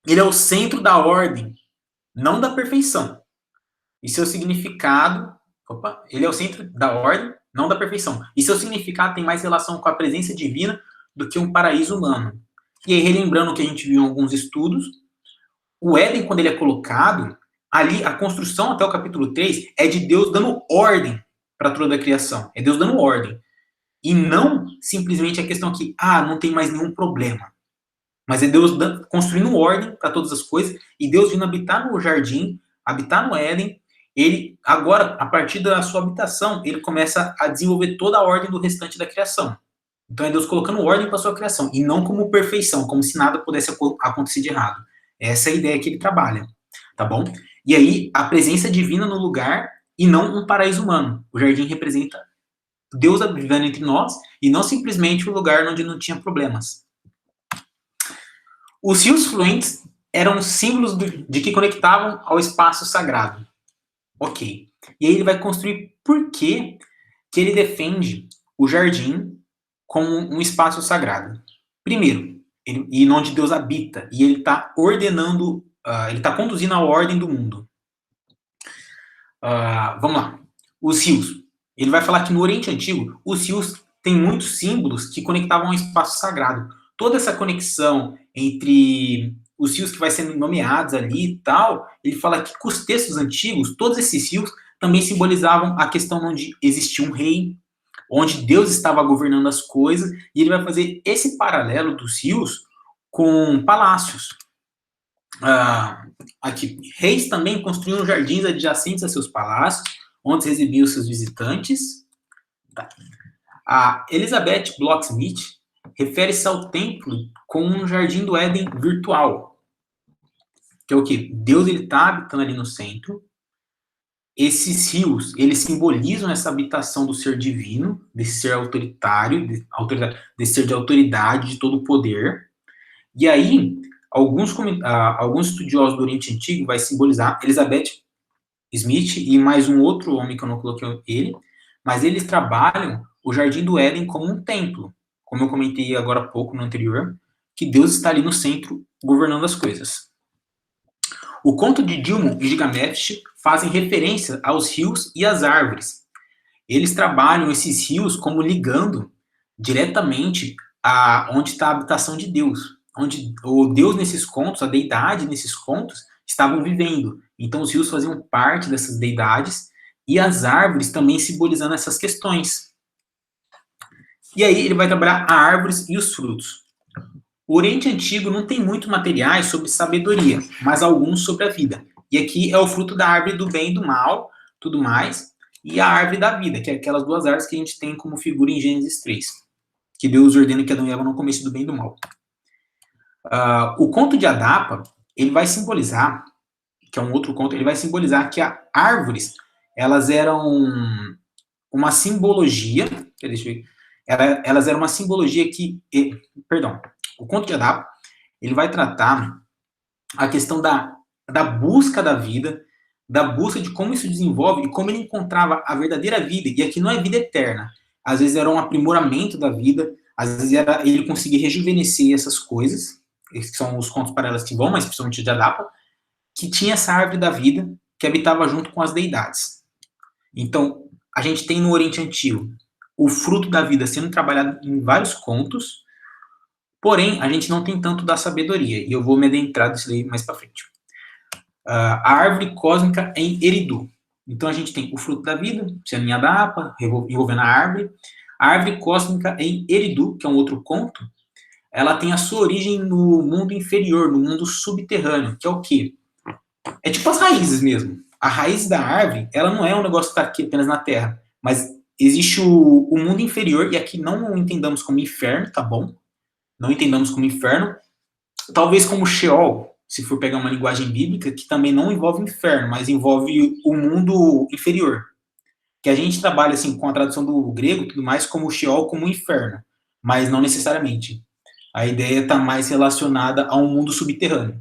Ele é o centro da ordem, não da perfeição. E seu significado... ele é o centro da ordem, não da perfeição. E seu significado tem mais relação com a presença divina do que um paraíso humano. E aí, relembrando o que a gente viu em alguns estudos, o Éden, quando ele é colocado, ali a construção até o capítulo 3 é de Deus dando ordem para toda a criação. É Deus dando ordem. E não simplesmente a questão que, não tem mais nenhum problema. Mas é Deus construindo ordem para todas as coisas, e Deus vindo habitar no jardim, habitar no Éden. Ele, agora, a partir da sua habitação, ele começa a desenvolver toda a ordem do restante da criação. Então é Deus colocando ordem para a sua criação, e não como perfeição, como se nada pudesse acontecer de errado. Essa é a ideia que ele trabalha, tá bom? E aí, a presença divina no lugar, e não um paraíso humano. O jardim representa Deus vivendo entre nós, e não simplesmente um lugar onde não tinha problemas. Os rios fluentes eram símbolos de que conectavam ao espaço sagrado. Ok. E aí ele vai construir por que ele defende o jardim como um espaço sagrado. Primeiro, e onde Deus habita, e ele está ordenando, ele está conduzindo a ordem do mundo. Vamos lá. Os rios. Ele vai falar que no Oriente Antigo, os rios têm muitos símbolos que conectavam ao espaço sagrado. Toda essa conexão entre os rios que vai sendo nomeados ali e tal, ele fala que com os textos antigos, todos esses rios também simbolizavam a questão onde existia um rei, onde Deus estava governando as coisas, e ele vai fazer esse paralelo dos rios com palácios. Aqui, reis também construíam jardins adjacentes a seus palácios, onde recebiam seus visitantes. Tá. A Elizabeth Block-Smith refere-se ao templo como um jardim do Éden virtual. Que é o quê? Deus está habitando ali no centro. Esses rios, eles simbolizam essa habitação do ser divino, desse ser autoritário, desse ser de autoridade, de todo o poder. E aí, alguns estudiosos do Oriente Antigo vai simbolizar Elizabeth Smith e mais um outro homem que eu não coloquei ele, mas eles trabalham o Jardim do Éden como um templo, como eu comentei agora há pouco no anterior, que Deus está ali no centro governando as coisas. O conto de Dilmun e Gilgamesh fazem referência aos rios e às árvores. Eles trabalham esses rios como ligando diretamente a onde está a habitação de Deus, onde o Deus nesses contos, a deidade nesses contos, estavam vivendo. Então os rios faziam parte dessas deidades e as árvores também simbolizando essas questões. E aí ele vai trabalhar as árvores e os frutos. O Oriente Antigo não tem muito materiais sobre sabedoria, mas alguns sobre a vida. E aqui é o fruto da árvore do bem e do mal, tudo mais, e a árvore da vida, que é aquelas duas árvores que a gente tem como figura em Gênesis 3, que Deus ordena que Adão e Eva não comessem do bem e do mal. O conto de Adapa, ele vai simbolizar, que é um outro conto, ele vai simbolizar que as árvores, elas eram uma simbologia, elas eram uma simbologia que, o conto de Adapa, ele vai tratar a questão da busca da vida, da busca de como isso desenvolve e como ele encontrava a verdadeira vida. E aqui não é vida eterna. Às vezes era um aprimoramento da vida, às vezes era ele conseguir rejuvenescer essas coisas, esses são os contos paralelos que vão, mas principalmente de Adapa, que tinha essa árvore da vida que habitava junto com as deidades. Então, a gente tem no Oriente Antigo o fruto da vida sendo trabalhado em vários contos, porém, a gente não tem tanto da sabedoria, e eu vou me adentrar disso daí mais para frente. A árvore cósmica em Eridu. Então, a gente tem o fruto da vida, sendo em Adapa, envolvendo a árvore cósmica em Eridu, que é um outro conto, ela tem a sua origem no mundo inferior, no mundo subterrâneo, que é o quê? É tipo as raízes mesmo. a raiz da árvore, ela não é um negócio que está aqui apenas na Terra, mas existe o mundo inferior, e aqui não entendamos como inferno, tá bom? Não entendamos como inferno, talvez como Sheol, se for pegar uma linguagem bíblica, que também não envolve inferno, mas envolve o mundo inferior. Que a gente trabalha assim com a tradução do grego e tudo mais como Sheol, como inferno, mas não necessariamente. A ideia está mais relacionada a um mundo subterrâneo.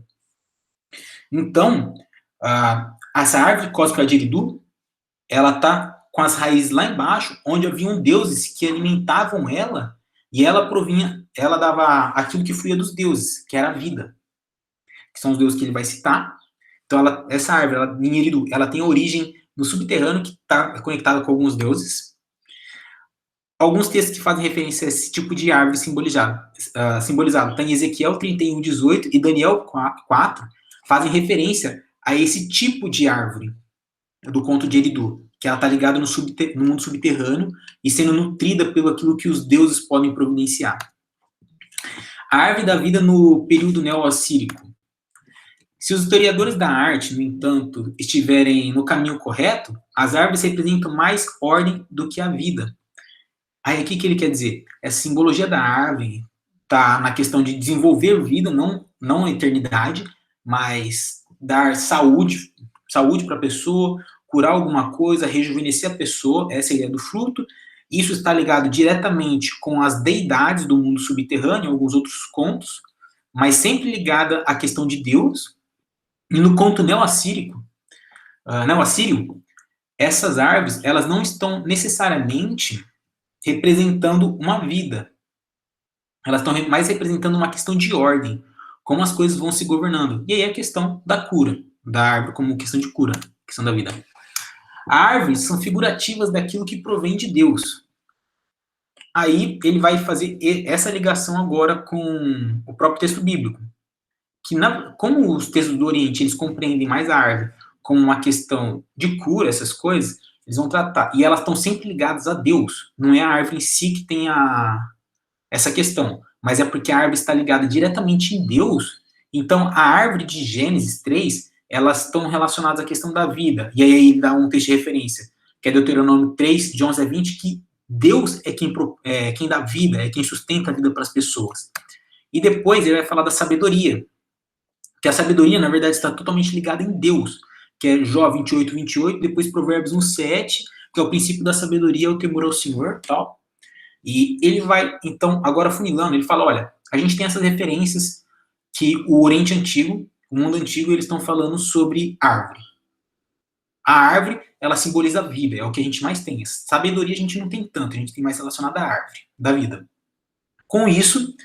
Então, essa árvore cósmica de Eridu, ela está com as raízes lá embaixo, onde haviam deuses que alimentavam ela, e ela dava aquilo que fluía dos deuses, que era a vida, que são os deuses que ele vai citar. Então, essa árvore, em Eridu, ela tem origem no subterrâneo, que está conectada com alguns deuses. Alguns textos que fazem referência a esse tipo de árvore simbolizado. Está em Ezequiel 31:18 e Daniel 4, fazem referência a esse tipo de árvore do conto de Eridu, que ela está ligada no mundo subterrâneo e sendo nutrida pelo aquilo que os deuses podem providenciar. A árvore da vida no período neo-assírico. Se os historiadores da arte, no entanto, estiverem no caminho correto, as árvores representam mais ordem do que a vida. Aí, o que ele quer dizer? Essa simbologia da árvore está na questão de desenvolver vida, não a eternidade, mas dar saúde para a pessoa, curar alguma coisa, rejuvenescer a pessoa, essa é a ideia do fruto. Isso está ligado diretamente com as deidades do mundo subterrâneo, alguns outros contos, mas sempre ligada à questão de Deus. E no conto neo-assírio, essas árvores, elas não estão necessariamente representando uma vida. Elas estão mais representando uma questão de ordem, como as coisas vão se governando. E aí a questão da cura, da árvore como questão de cura, questão da vida. Árvores são figurativas daquilo que provém de Deus. Aí ele vai fazer essa ligação agora com o próprio texto bíblico. Que como os textos do Oriente, eles compreendem mais a árvore como uma questão de cura, essas coisas, eles vão tratar. E elas estão sempre ligadas a Deus. Não é a árvore em si que tem essa questão, mas é porque a árvore está ligada diretamente em Deus. Então, a árvore de Gênesis 3, elas estão relacionadas à questão da vida. E aí dá um texto de referência, que é Deuteronômio 3, de 11 a 20, que Deus é quem dá vida, é quem sustenta a vida para as pessoas. E depois ele vai falar da sabedoria, que a sabedoria, na verdade, está totalmente ligada em Deus, que é Jó 28:28, depois Provérbios 1:7, que é o princípio da sabedoria, o temor ao Senhor, tal. E ele vai, então, agora funilando, ele fala, olha, a gente tem essas referências que o Oriente Antigo, o mundo antigo, eles estão falando sobre árvore. A árvore, ela simboliza a vida, é o que a gente mais tem. Sabedoria a gente não tem tanto, a gente tem mais relacionada à árvore, da vida. Com isso,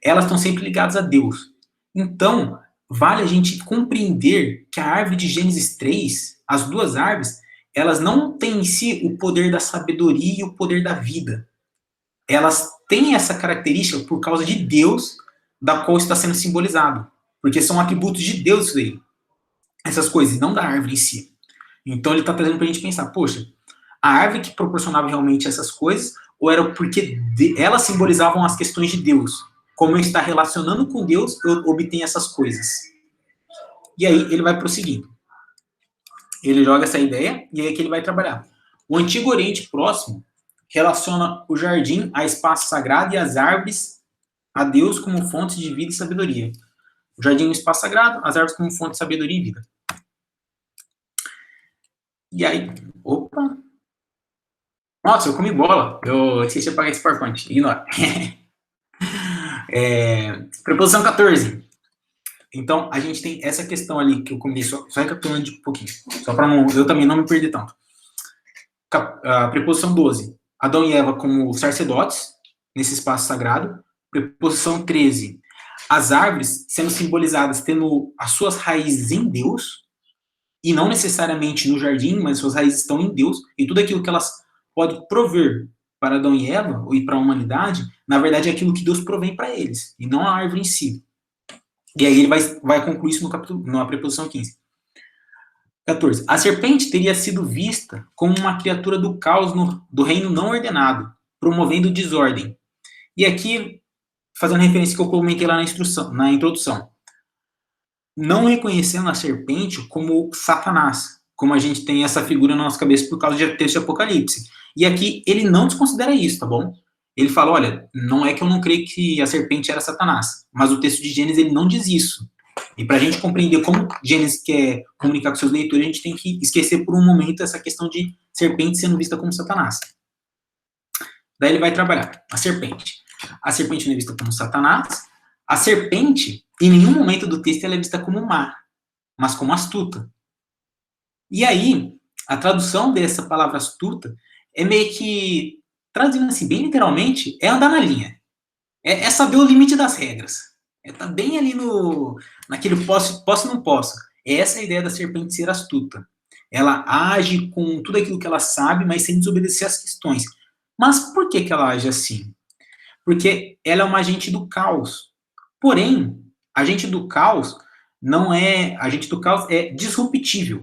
elas estão sempre ligadas a Deus. Então, vale a gente compreender que a árvore de Gênesis 3, as duas árvores, elas não têm em si o poder da sabedoria e o poder da vida. Elas têm essa característica por causa de Deus, da qual está sendo simbolizado. Porque são atributos de Deus isso aí. Essas coisas, não da árvore em si. Então ele está trazendo para a gente pensar, poxa, a árvore que proporcionava realmente essas coisas, ou era porque elas simbolizavam as questões de Deus? Como eu estou relacionando com Deus, eu obtenho essas coisas. E aí ele vai prosseguindo. Ele joga essa ideia e aí é que ele vai trabalhar. O Antigo Oriente Próximo relaciona o jardim a espaço sagrado e as árvores a Deus como fonte de vida e sabedoria. O jardim é um espaço sagrado, as árvores como fonte de sabedoria e vida. E aí, opa! Nossa, eu comi bola. Eu esqueci de apagar esse PowerPoint. Ignora. Preposição 14. Então, a gente tem essa questão ali que eu comi, só recapitulando de um pouquinho. Só para eu também não me perder tanto. A preposição 12. Adão e Eva como sacerdotes, nesse espaço sagrado. Preposição 13. As árvores sendo simbolizadas tendo as suas raízes em Deus, e não necessariamente no jardim, mas suas raízes estão em Deus, e tudo aquilo que elas podem prover para Adão e Eva, e para a humanidade, na verdade é aquilo que Deus provém para eles, e não a árvore em si. E aí ele vai concluir isso na preposição 15. 14. A serpente teria sido vista como uma criatura do caos do reino não ordenado, promovendo desordem. E aqui, fazendo referência que eu comentei lá na introdução, não reconhecendo a serpente como Satanás, como a gente tem essa figura na nossa cabeça por causa de texto de Apocalipse. E aqui ele não desconsidera isso, tá bom? Ele fala, olha, não é que eu não creio que a serpente era Satanás, mas o texto de Gênesis ele não diz isso. E para a gente compreender como Gênesis quer comunicar com seus leitores, a gente tem que esquecer por um momento essa questão de serpente sendo vista como Satanás. Daí ele vai trabalhar a serpente. A serpente não é vista como Satanás. A serpente, em nenhum momento do texto, ela é vista como má, mas como astuta. E aí, a tradução dessa palavra astuta é meio que, traduzindo assim, bem literalmente, é andar na linha. É saber o limite das regras. Tá bem ali naquele posso e não posso. Essa é a ideia da serpente ser astuta. Ela age com tudo aquilo que ela sabe, mas sem desobedecer às questões. Mas por que ela age assim? Porque ela é uma agente do caos. Porém, agente do caos agente do caos é disruptível.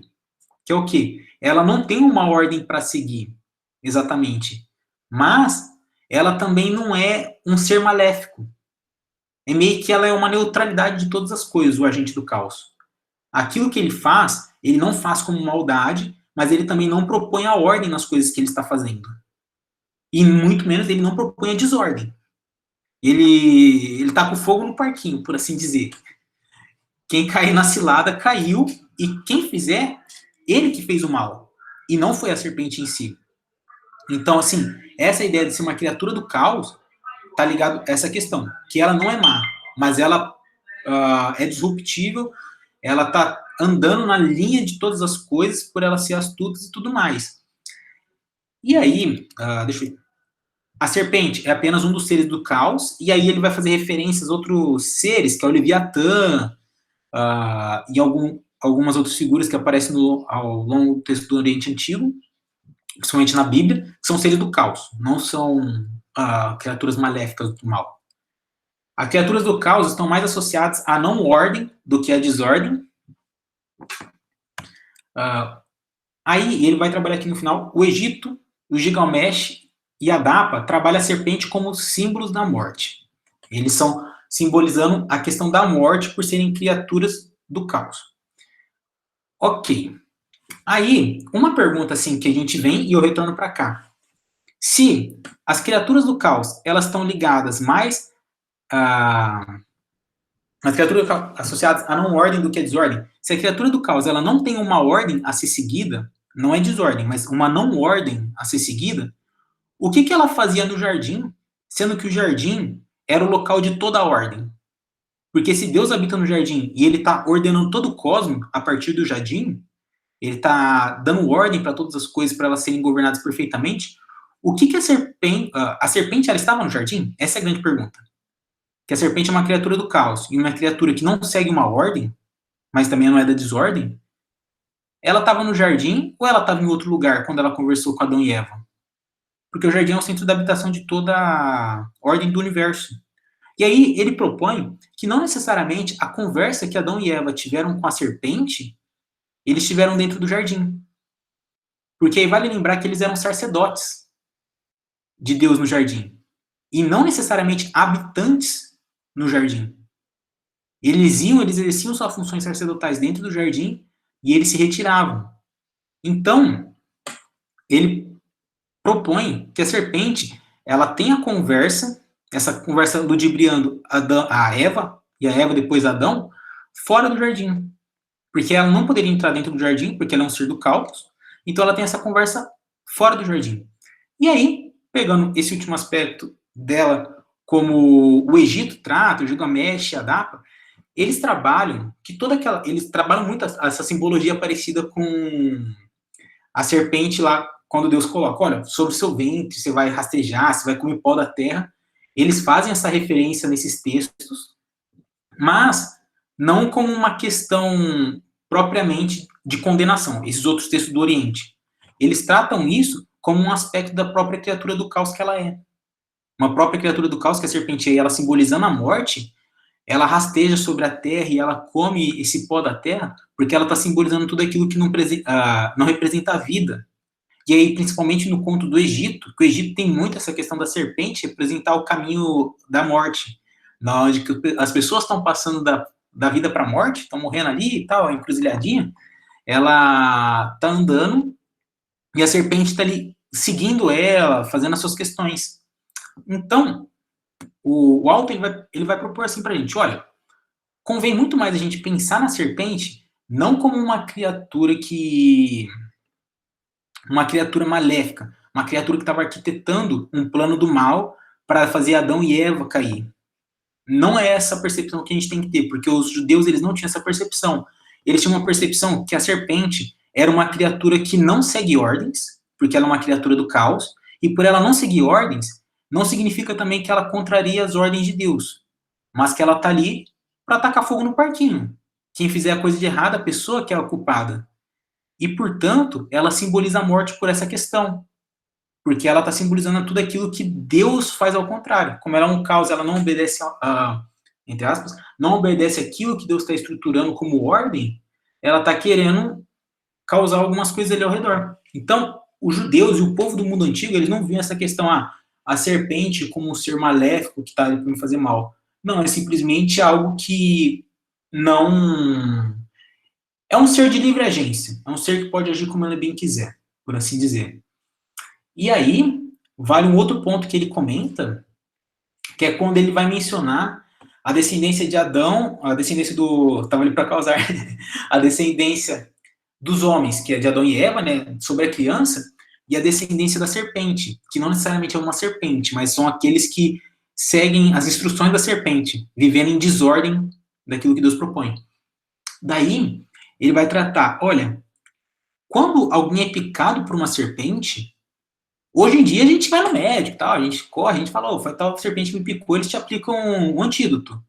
Que é o quê? Ela não tem uma ordem para seguir, exatamente. Mas ela também não é um ser maléfico. É meio que ela é uma neutralidade de todas as coisas, o agente do caos. Aquilo que ele não faz como maldade, mas ele também não propõe a ordem nas coisas que ele está fazendo. E muito menos ele não propõe a desordem. Ele tá com fogo no parquinho, por assim dizer. Quem cair na cilada, caiu, e quem fizer, ele que fez o mal, e não foi a serpente em si. Então, assim, essa ideia de ser uma criatura do caos tá ligado a essa questão, que ela não é má, mas ela é disruptível, ela tá andando na linha de todas as coisas por ela ser astuta e tudo mais. E aí, deixa eu ver. A serpente é apenas um dos seres do caos, e aí ele vai fazer referências a outros seres, que é o Leviatã, e algumas outras figuras que aparecem ao longo do texto do Oriente Antigo, principalmente na Bíblia, que são seres do caos, não são criaturas maléficas do mal. As criaturas do caos estão mais associadas à não ordem do que à desordem. Aí ele vai trabalhar aqui no final, o Egito, o Gilgamesh e a Dapa trabalham a serpente como símbolos da morte. Eles são simbolizando a questão da morte por serem criaturas do caos. Ok. Aí, uma pergunta assim que a gente vem e eu retorno para cá. Se as criaturas do caos, elas estão ligadas mais as criaturas associadas à não ordem do que a desordem, se a criatura do caos ela não tem uma ordem a ser seguida, não é desordem, mas uma não ordem a ser seguida, o que ela fazia no jardim, sendo que o jardim era o local de toda a ordem? Porque se Deus habita no jardim e ele está ordenando todo o cosmos a partir do jardim, ele está dando ordem para todas as coisas para elas serem governadas perfeitamente, o que a serpente ela estava no jardim? Essa é a grande pergunta. Que a serpente é uma criatura do caos e uma criatura que não segue uma ordem, mas também não é da desordem, ela estava no jardim ou ela estava em outro lugar quando ela conversou com Adão e Eva? Porque o jardim é o centro da habitação de toda a ordem do universo. E aí ele propõe que não necessariamente a conversa que Adão e Eva tiveram com a serpente, eles tiveram dentro do jardim. Porque aí vale lembrar que eles eram sacerdotes de Deus no jardim. E não necessariamente habitantes no jardim. Eles exerciam suas funções sacerdotais dentro do jardim e eles se retiravam. Então, ele propõe que a serpente ela tenha conversa, essa conversa ludibriando a Eva, e a Eva depois Adão, fora do jardim. Porque ela não poderia entrar dentro do jardim, porque ela é um ser do caos, então ela tem essa conversa fora do jardim. E aí, pegando esse último aspecto dela, como o Egito trata, o Gilgamesh, a Dapa, eles trabalham muito essa simbologia parecida com a serpente lá, quando Deus coloca, olha, sobre o seu ventre, você vai rastejar, você vai comer pó da terra. Eles fazem essa referência nesses textos, mas não como uma questão propriamente de condenação, esses outros textos do Oriente. Eles tratam isso como um aspecto da própria criatura do caos que ela é. Uma própria criatura do caos, que a serpente é, ela simbolizando a morte, ela rasteja sobre a terra e ela come esse pó da terra, porque ela está simbolizando tudo aquilo que não representa a vida. E aí, principalmente no conto do Egito, que o Egito tem muito essa questão da serpente representar o caminho da morte. Na hora de que as pessoas estão passando da vida para a morte, estão morrendo ali e tal, encruzilhadinha, ela tá andando e a serpente tá ali seguindo ela, fazendo as suas questões. Então, o Walter ele vai propor assim pra gente, olha, convém muito mais a gente pensar na serpente não como uma criatura maléfica, uma criatura que estava arquitetando um plano do mal para fazer Adão e Eva cair. Não é essa a percepção que a gente tem que ter, porque os judeus eles não tinham essa percepção. Eles tinham uma percepção que a serpente era uma criatura que não segue ordens, porque ela é uma criatura do caos, e por ela não seguir ordens, não significa também que ela contraria as ordens de Deus, mas que ela está ali para tacar fogo no parquinho. Quem fizer a coisa de errado, a pessoa que é a culpada. E, portanto, ela simboliza a morte por essa questão. Porque ela está simbolizando tudo aquilo que Deus faz ao contrário. Como ela é um caos, ela não obedece, entre aspas, não obedece aquilo que Deus está estruturando como ordem, ela está querendo causar algumas coisas ali ao redor. Então, os judeus e o povo do mundo antigo, eles não viam essa questão, a serpente como um ser maléfico que está ali para me fazer mal. Não, é simplesmente algo que não... É um ser de livre agência. É um ser que pode agir como ele bem quiser, por assim dizer. E aí, vale um outro ponto que ele comenta, que é quando ele vai mencionar a descendência de Adão, a descendência do... Estava ali para causar a descendência dos homens, que é de Adão e Eva, né, sobre a criança, e a descendência da serpente, que não necessariamente é uma serpente, mas são aqueles que seguem as instruções da serpente, vivendo em desordem daquilo que Deus propõe. Daí, ele vai tratar, olha, quando alguém é picado por uma serpente, hoje em dia a gente vai no médico, tal, a gente corre, a gente fala, foi tal serpente me picou, eles te aplicam um antídoto.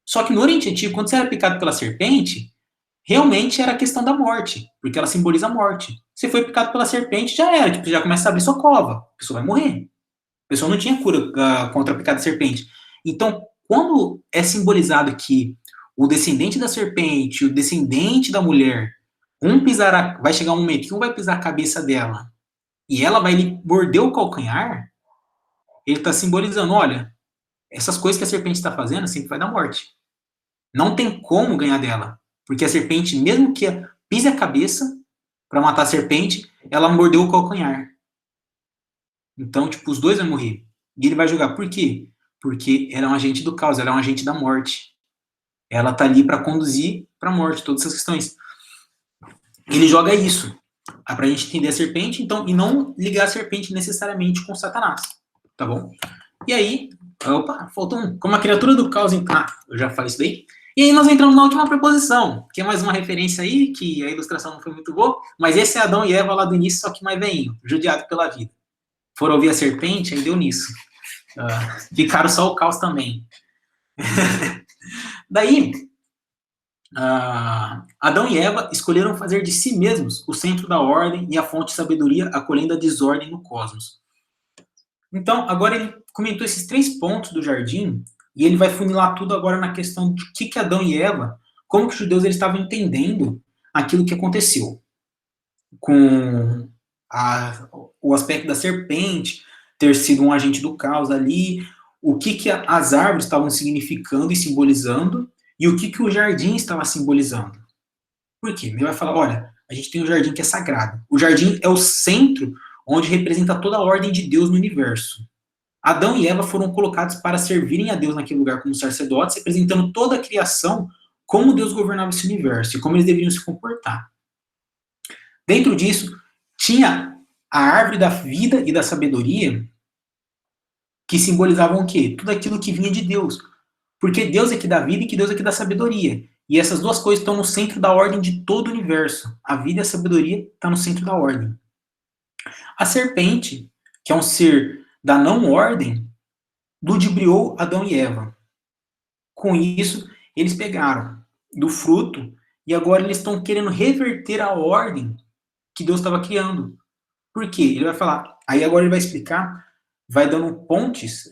Só que no Oriente Antigo, quando você era picado pela serpente, realmente era a questão da morte, porque ela simboliza a morte. Você foi picado pela serpente, já era, tipo, já começa a abrir sua cova, a pessoa vai morrer. A pessoa não tinha cura contra a picada de serpente. Então, quando é simbolizado que o descendente da serpente, o descendente da mulher, vai chegar um momento que um vai pisar a cabeça dela e ela vai lhe morder o calcanhar, ele está simbolizando, olha, essas coisas que a serpente está fazendo sempre vai dar morte. Não tem como ganhar dela, porque a serpente, mesmo que pise a cabeça para matar a serpente, ela mordeu o calcanhar. Então, tipo, os dois vão morrer. E ele vai julgar. Por quê? Porque ela é um agente do caos, ela é um agente da morte. Ela tá ali para conduzir para a morte, todas essas questões. Ele joga isso, pra gente entender a serpente, então, e não ligar a serpente necessariamente com Satanás, tá bom? E aí, opa, faltou um. Como a criatura do caos, eu já falei isso daí. E aí nós entramos na última preposição, que é mais uma referência aí, que a ilustração não foi muito boa, mas esse é Adão e Eva lá do início, só que mais veinho, judiado pela vida. Foram ouvir a serpente, aí deu nisso. Ficaram só o caos também. Daí, Adão e Eva escolheram fazer de si mesmos o centro da ordem e a fonte de sabedoria, acolhendo a desordem no cosmos. Então, agora ele comentou esses 3 pontos do jardim, e ele vai funilar tudo agora na questão de que Adão e Eva, como que os judeus eles estavam entendendo aquilo que aconteceu. Com o aspecto da serpente ter sido um agente do caos ali, o que as árvores estavam significando e simbolizando, e o que o jardim estava simbolizando. Por quê? Ele vai falar, olha, a gente tem um jardim que é sagrado. O jardim é o centro onde representa toda a ordem de Deus no universo. Adão e Eva foram colocados para servirem a Deus naquele lugar como sacerdotes, representando toda a criação, como Deus governava esse universo e como eles deveriam se comportar. Dentro disso, tinha a árvore da vida e da sabedoria, que simbolizavam o quê? Tudo aquilo que vinha de Deus. Porque Deus é que dá vida e que Deus é que dá sabedoria. E essas duas coisas estão no centro da ordem de todo o universo. A vida e a sabedoria estão no centro da ordem. A serpente, que é um ser da não-ordem, ludibriou Adão e Eva. Com isso, eles pegaram do fruto e agora eles estão querendo reverter a ordem que Deus estava criando. Por quê? Ele vai falar, aí agora ele vai explicar, vai dando pontes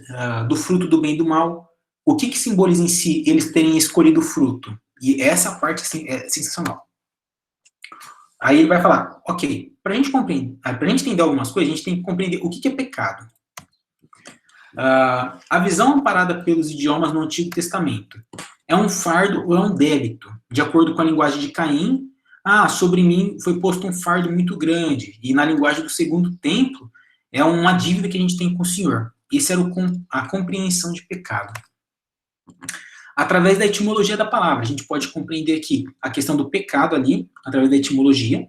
do fruto do bem e do mal. O que simboliza em si eles terem escolhido o fruto? E essa parte assim, é sensacional. Aí ele vai falar, ok, para a gente compreender, para a gente entender algumas coisas, a gente tem que compreender o que é pecado. A visão amparada pelos idiomas no Antigo Testamento é um fardo ou é um débito, de acordo com a linguagem de Caim, sobre mim foi posto um fardo muito grande. E na linguagem do segundo templo, é uma dívida que a gente tem com o Senhor. Essa era a compreensão de pecado. Através da etimologia da palavra, a gente pode compreender aqui a questão do pecado ali, através da etimologia,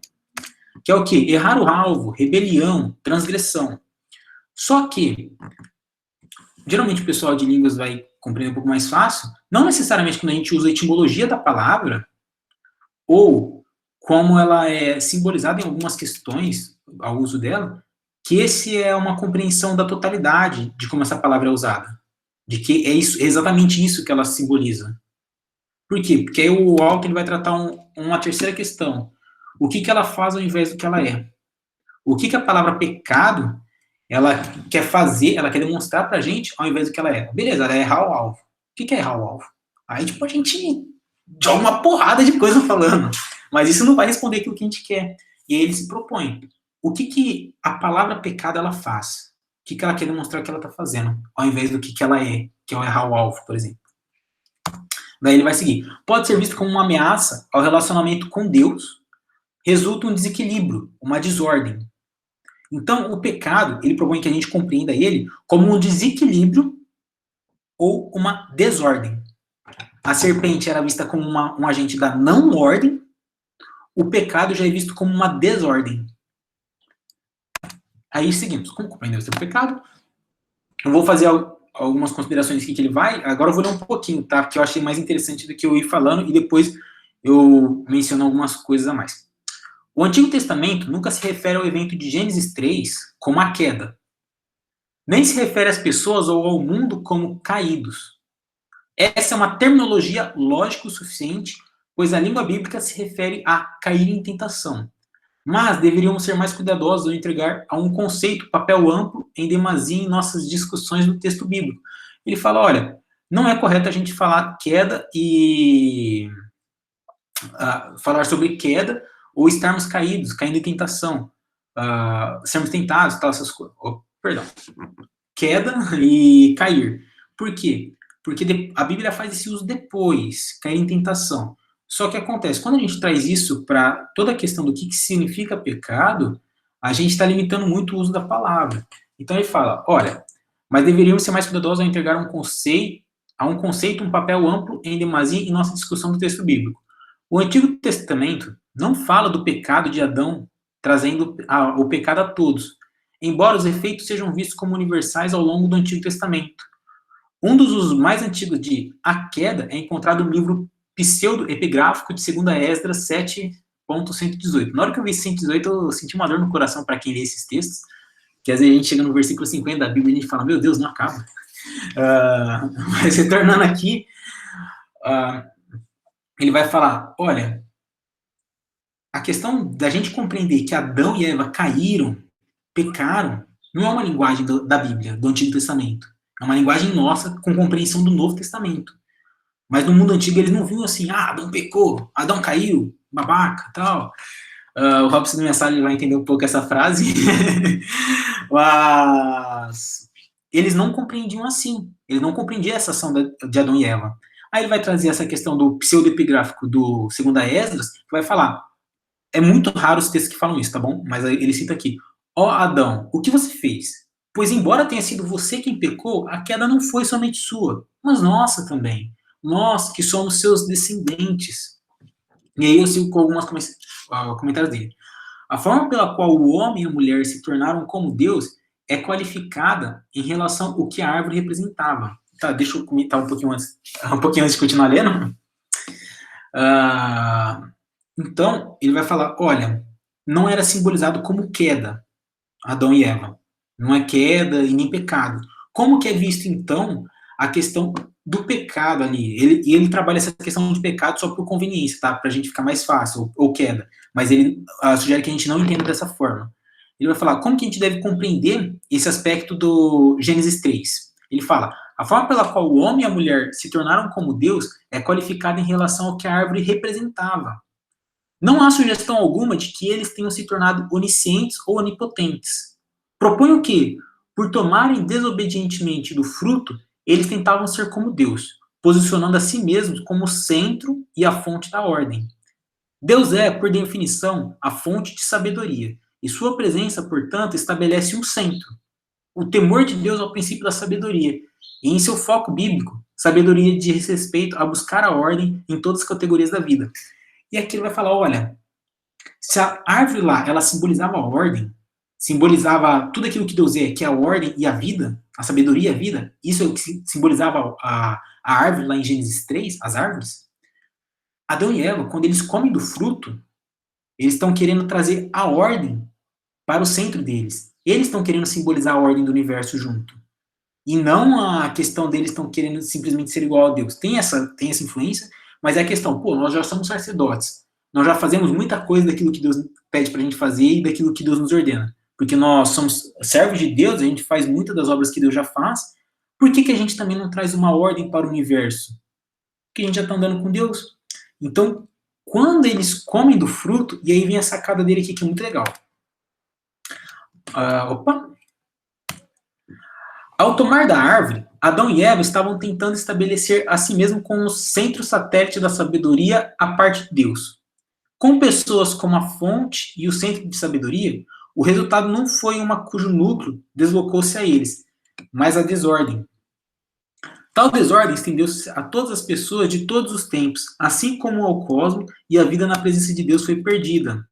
que é o quê? Errar o alvo, rebelião, transgressão. Só que, geralmente o pessoal de línguas vai compreender um pouco mais fácil, não necessariamente quando a gente usa a etimologia da palavra, ou como ela é simbolizada em algumas questões, ao uso dela, que esse é uma compreensão da totalidade de como essa palavra é usada. De que é exatamente isso que ela simboliza. Por quê? Porque aí o Walter ele vai tratar uma terceira questão. O que ela faz ao invés do que ela é? O que a palavra pecado, ela quer fazer, ela quer demonstrar pra gente ao invés do que ela é? Beleza, ela é errar o alvo. O que é errar o alvo? Aí, tipo, a gente joga uma porrada de coisa falando. Mas isso não vai responder aquilo que a gente quer. E aí ele se propõe. O que a palavra pecado, ela faz? O que ela quer demonstrar que ela está fazendo, ao invés do que ela é, que é o errar o alvo, por exemplo. Daí ele vai seguir. Pode ser visto como uma ameaça ao relacionamento com Deus, resulta um desequilíbrio, uma desordem. Então, o pecado, ele propõe que a gente compreenda ele como um desequilíbrio ou uma desordem. A serpente era vista como um agente da não-ordem, o pecado já é visto como uma desordem. Aí seguimos. Como compreender o seu pecado? Eu vou fazer algumas considerações aqui que ele vai. Agora eu vou ler um pouquinho, tá? Porque eu achei mais interessante do que eu ir falando e depois eu menciono algumas coisas a mais. O Antigo Testamento nunca se refere ao evento de Gênesis 3 como a queda. Nem se refere às pessoas ou ao mundo como caídos. Essa é uma terminologia lógica o suficiente, pois a língua bíblica se refere a cair em tentação. Mas deveríamos ser mais cuidadosos ao entregar a um conceito papel amplo em demasia em nossas discussões do texto bíblico. Ele fala, olha, não é correto a gente falar queda e falar sobre queda ou estarmos caídos, caindo em tentação, sermos tentados, tal, essas coisas. Perdão. Queda e cair. Por quê? Porque a Bíblia faz esse uso depois, cair em tentação. Só que acontece, quando a gente traz isso para toda a questão do que significa pecado, a gente está limitando muito o uso da palavra. Então ele fala, olha, mas deveríamos ser mais cuidadosos ao entregar a um conceito, um papel amplo em demasia em nossa discussão do texto bíblico. O Antigo Testamento não fala do pecado de Adão, trazendo o pecado a todos, embora os efeitos sejam vistos como universais ao longo do Antigo Testamento. Um dos usos mais antigos de a queda é encontrado no livro pseudo-epigráfico de 2 Esdras 7.118. Na hora que eu vi 118, eu senti uma dor no coração para quem lê esses textos, que às vezes a gente chega no versículo 50 da Bíblia e a gente fala, meu Deus, não acaba. Mas retornando aqui, ele vai falar, olha, a questão da gente compreender que Adão e Eva caíram, pecaram, não é uma linguagem da Bíblia, do Antigo Testamento. É uma linguagem nossa com compreensão do Novo Testamento. Mas no mundo antigo eles não viam assim, Adão pecou, Adão caiu, babaca, tal. O Robson do Mensagem vai entender um pouco essa frase. Mas eles não compreendiam assim. Eles não compreendiam essa ação de Adão e Eva. Aí ele vai trazer essa questão do pseudo-epigráfico do 2 Esdras, que vai falar, é muito raro os textos que falam isso, tá bom? Mas ele cita aqui, Adão, o que você fez? Pois embora tenha sido você quem pecou, a queda não foi somente sua, mas nossa também. Nós que somos seus descendentes. E aí eu sigo com alguns comentários dele. A forma pela qual o homem e a mulher se tornaram como Deus é qualificada em relação ao que a árvore representava. Tá, deixa eu comentar um pouquinho antes de continuar lendo. Então, ele vai falar, olha, não era simbolizado como queda, Adão e Eva. Não é queda e nem pecado. Como que é visto, então, a questão do pecado ali? Ele trabalha essa questão de pecado só por conveniência, tá? Pra gente ficar mais fácil, ou queda. Mas ele sugere que a gente não entenda dessa forma. Ele vai falar, como que a gente deve compreender esse aspecto do Gênesis 3? Ele fala, a forma pela qual o homem e a mulher se tornaram como Deus é qualificada em relação ao que a árvore representava. Não há sugestão alguma de que eles tenham se tornado oniscientes ou onipotentes. Propõe o que, por tomarem desobedientemente do fruto, eles tentavam ser como Deus, posicionando a si mesmos como o centro e a fonte da ordem. Deus é, por definição, a fonte de sabedoria, e sua presença, portanto, estabelece um centro. O temor de Deus é o princípio da sabedoria, e em seu foco bíblico, sabedoria diz respeito a buscar a ordem em todas as categorias da vida. E aqui ele vai falar, olha, se a árvore lá, ela simbolizava a ordem, simbolizava tudo aquilo que Deus é, que é a ordem e a vida, a sabedoria e a vida, isso é o que simbolizava a árvore lá em Gênesis 3, as árvores. Adão e Eva, quando eles comem do fruto, eles estão querendo trazer a ordem para o centro deles. Eles estão querendo simbolizar a ordem do universo junto. E não a questão deles estão querendo simplesmente ser igual a Deus. Tem essa influência, mas é a questão, pô, nós já somos sacerdotes. Nós já fazemos muita coisa daquilo que Deus pede para a gente fazer e daquilo que Deus nos ordena. Porque nós somos servos de Deus, a gente faz muitas das obras que Deus já faz. Por que a gente também não traz uma ordem para o universo? Porque a gente já está andando com Deus. Então, quando eles comem do fruto, e aí vem a sacada dele aqui, que é muito legal. Ao tomar da árvore, Adão e Eva estavam tentando estabelecer a si mesmo como o centro satélite da sabedoria a parte de Deus. Com pessoas como a fonte e o centro de sabedoria, o resultado não foi uma cujo núcleo deslocou-se a eles, mas a desordem. Tal desordem estendeu-se a todas as pessoas de todos os tempos, assim como ao cosmos, e a vida na presença de Deus foi perdida.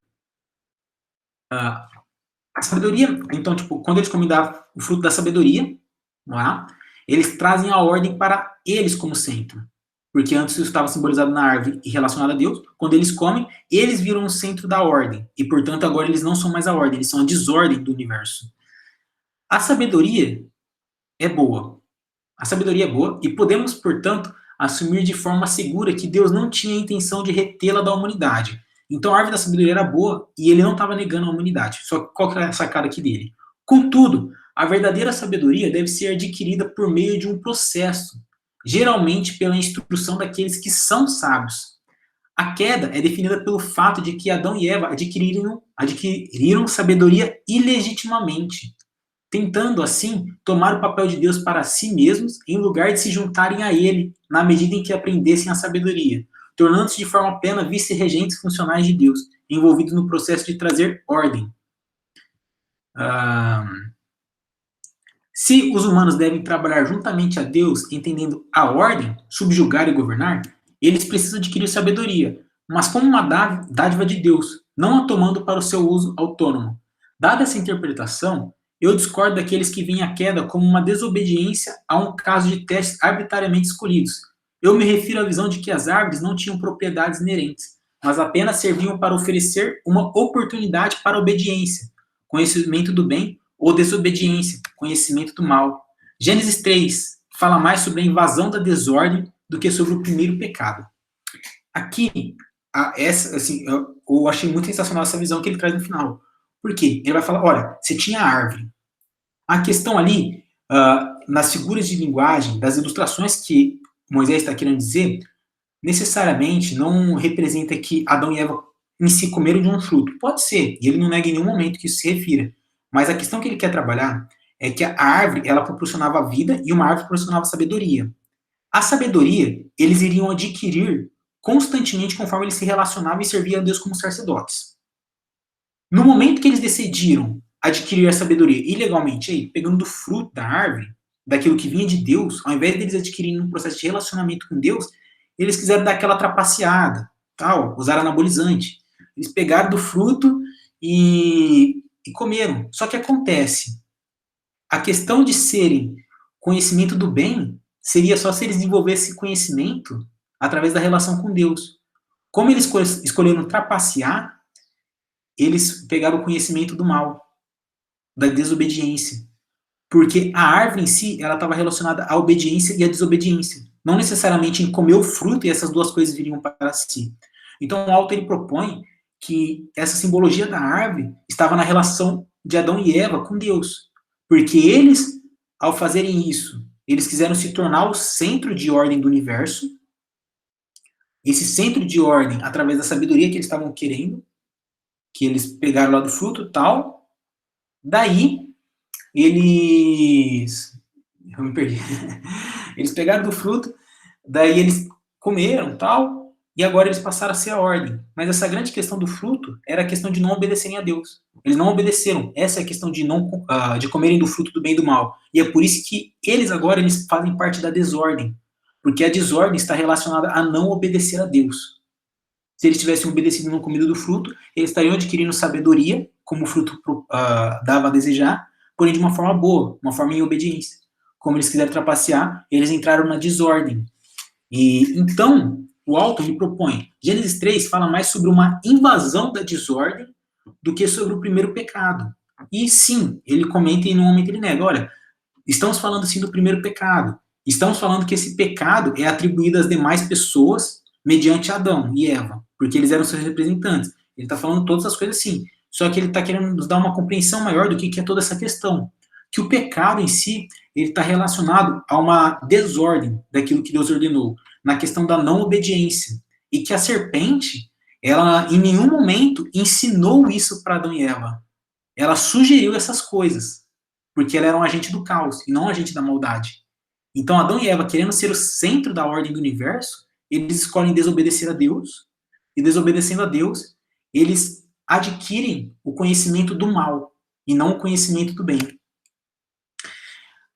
A sabedoria, então, quando eles comem o fruto da sabedoria, lá, eles trazem a ordem para eles como centro. Porque antes isso estava simbolizado na árvore e relacionado a Deus. Quando eles comem, eles viram o centro da ordem. E, portanto, agora eles não são mais a ordem, eles são a desordem do universo. A sabedoria é boa. A sabedoria é boa e podemos, portanto, assumir de forma segura que Deus não tinha a intenção de retê-la da humanidade. Então a árvore da sabedoria era boa e ele não estava negando a humanidade. Só que qual que é a sacada aqui dele? Contudo, a verdadeira sabedoria deve ser adquirida por meio de um processo, geralmente pela instrução daqueles que são sábios. A queda é definida pelo fato de que Adão e Eva adquiriram sabedoria ilegitimamente, tentando, assim, tomar o papel de Deus para si mesmos, em lugar de se juntarem a ele, na medida em que aprendessem a sabedoria, tornando-se de forma plena vice-regentes funcionais de Deus, envolvidos no processo de trazer ordem. Se os humanos devem trabalhar juntamente a Deus, entendendo a ordem, subjugar e governar, eles precisam adquirir sabedoria, mas como uma dádiva de Deus, não a tomando para o seu uso autônomo. Dada essa interpretação, eu discordo daqueles que veem a queda como uma desobediência a um caso de testes arbitrariamente escolhidos. Eu me refiro à visão de que as árvores não tinham propriedades inerentes, mas apenas serviam para oferecer uma oportunidade para a obediência, conhecimento do bem, ou desobediência, conhecimento do mal. Gênesis 3 fala mais sobre a invasão da desordem do que sobre o primeiro pecado. Aqui, eu achei muito sensacional essa visão que ele traz no final. Por quê? Ele vai falar, olha, você tinha a árvore. A questão ali, nas figuras de linguagem, das ilustrações que Moisés está querendo dizer, necessariamente não representa que Adão e Eva em si comeram de um fruto. Pode ser, e ele não nega em nenhum momento que isso se refira. Mas a questão que ele quer trabalhar é que a árvore, ela proporcionava vida e uma árvore proporcionava sabedoria. A sabedoria, eles iriam adquirir constantemente conforme eles se relacionavam e serviam a Deus como sacerdotes. No momento que eles decidiram adquirir a sabedoria ilegalmente, aí, pegando do fruto da árvore, daquilo que vinha de Deus, ao invés deles adquirirem um processo de relacionamento com Deus, eles quiseram dar aquela trapaceada, tal, usar anabolizante. Eles pegaram do fruto e comeram. Só que acontece, a questão de serem conhecimento do bem seria só se eles desenvolvessem conhecimento através da relação com Deus. Como eles escolheram trapacear, eles pegaram o conhecimento do mal, da desobediência. Porque a árvore em si, ela estava relacionada à obediência e à desobediência. Não necessariamente em comer o fruto e essas duas coisas viriam para si. Então o autor ele propõe que essa simbologia da árvore estava na relação de Adão e Eva com Deus. Porque eles, ao fazerem isso, eles quiseram se tornar o centro de ordem do universo. Esse centro de ordem, através da sabedoria que eles estavam querendo, que eles pegaram lá do fruto e tal. Daí, eu me perdi. Eles pegaram do fruto, daí eles comeram tal, e agora eles passaram a ser a ordem. Mas essa grande questão do fruto era a questão de não obedecerem a Deus. Eles não obedeceram. Essa é a questão de comerem do fruto do bem e do mal. E é por isso que eles agora eles fazem parte da desordem. Porque a desordem está relacionada a não obedecer a Deus. Se eles tivessem obedecido e não comido do fruto, eles estariam adquirindo sabedoria, como o fruto dava a desejar, porém de uma forma boa, uma forma em obediência. Como eles quiseram trapacear, eles entraram na desordem. E então, o Alton me propõe, Gênesis 3 fala mais sobre uma invasão da desordem do que sobre o primeiro pecado. E sim, ele comenta e no momento ele nega, olha, estamos falando sim do primeiro pecado, estamos falando que esse pecado é atribuído às demais pessoas mediante Adão e Eva, porque eles eram seus representantes. Ele está falando todas as coisas sim, só que ele está querendo nos dar uma compreensão maior do que é toda essa questão. Que o pecado em si, ele está relacionado a uma desordem daquilo que Deus ordenou, na questão da não obediência. E que a serpente, ela em nenhum momento ensinou isso para Adão e Eva. Ela sugeriu essas coisas, porque ela era um agente do caos e não um agente da maldade. Então Adão e Eva, querendo ser o centro da ordem do universo, eles escolhem desobedecer a Deus, e desobedecendo a Deus, eles adquirem o conhecimento do mal, e não o conhecimento do bem.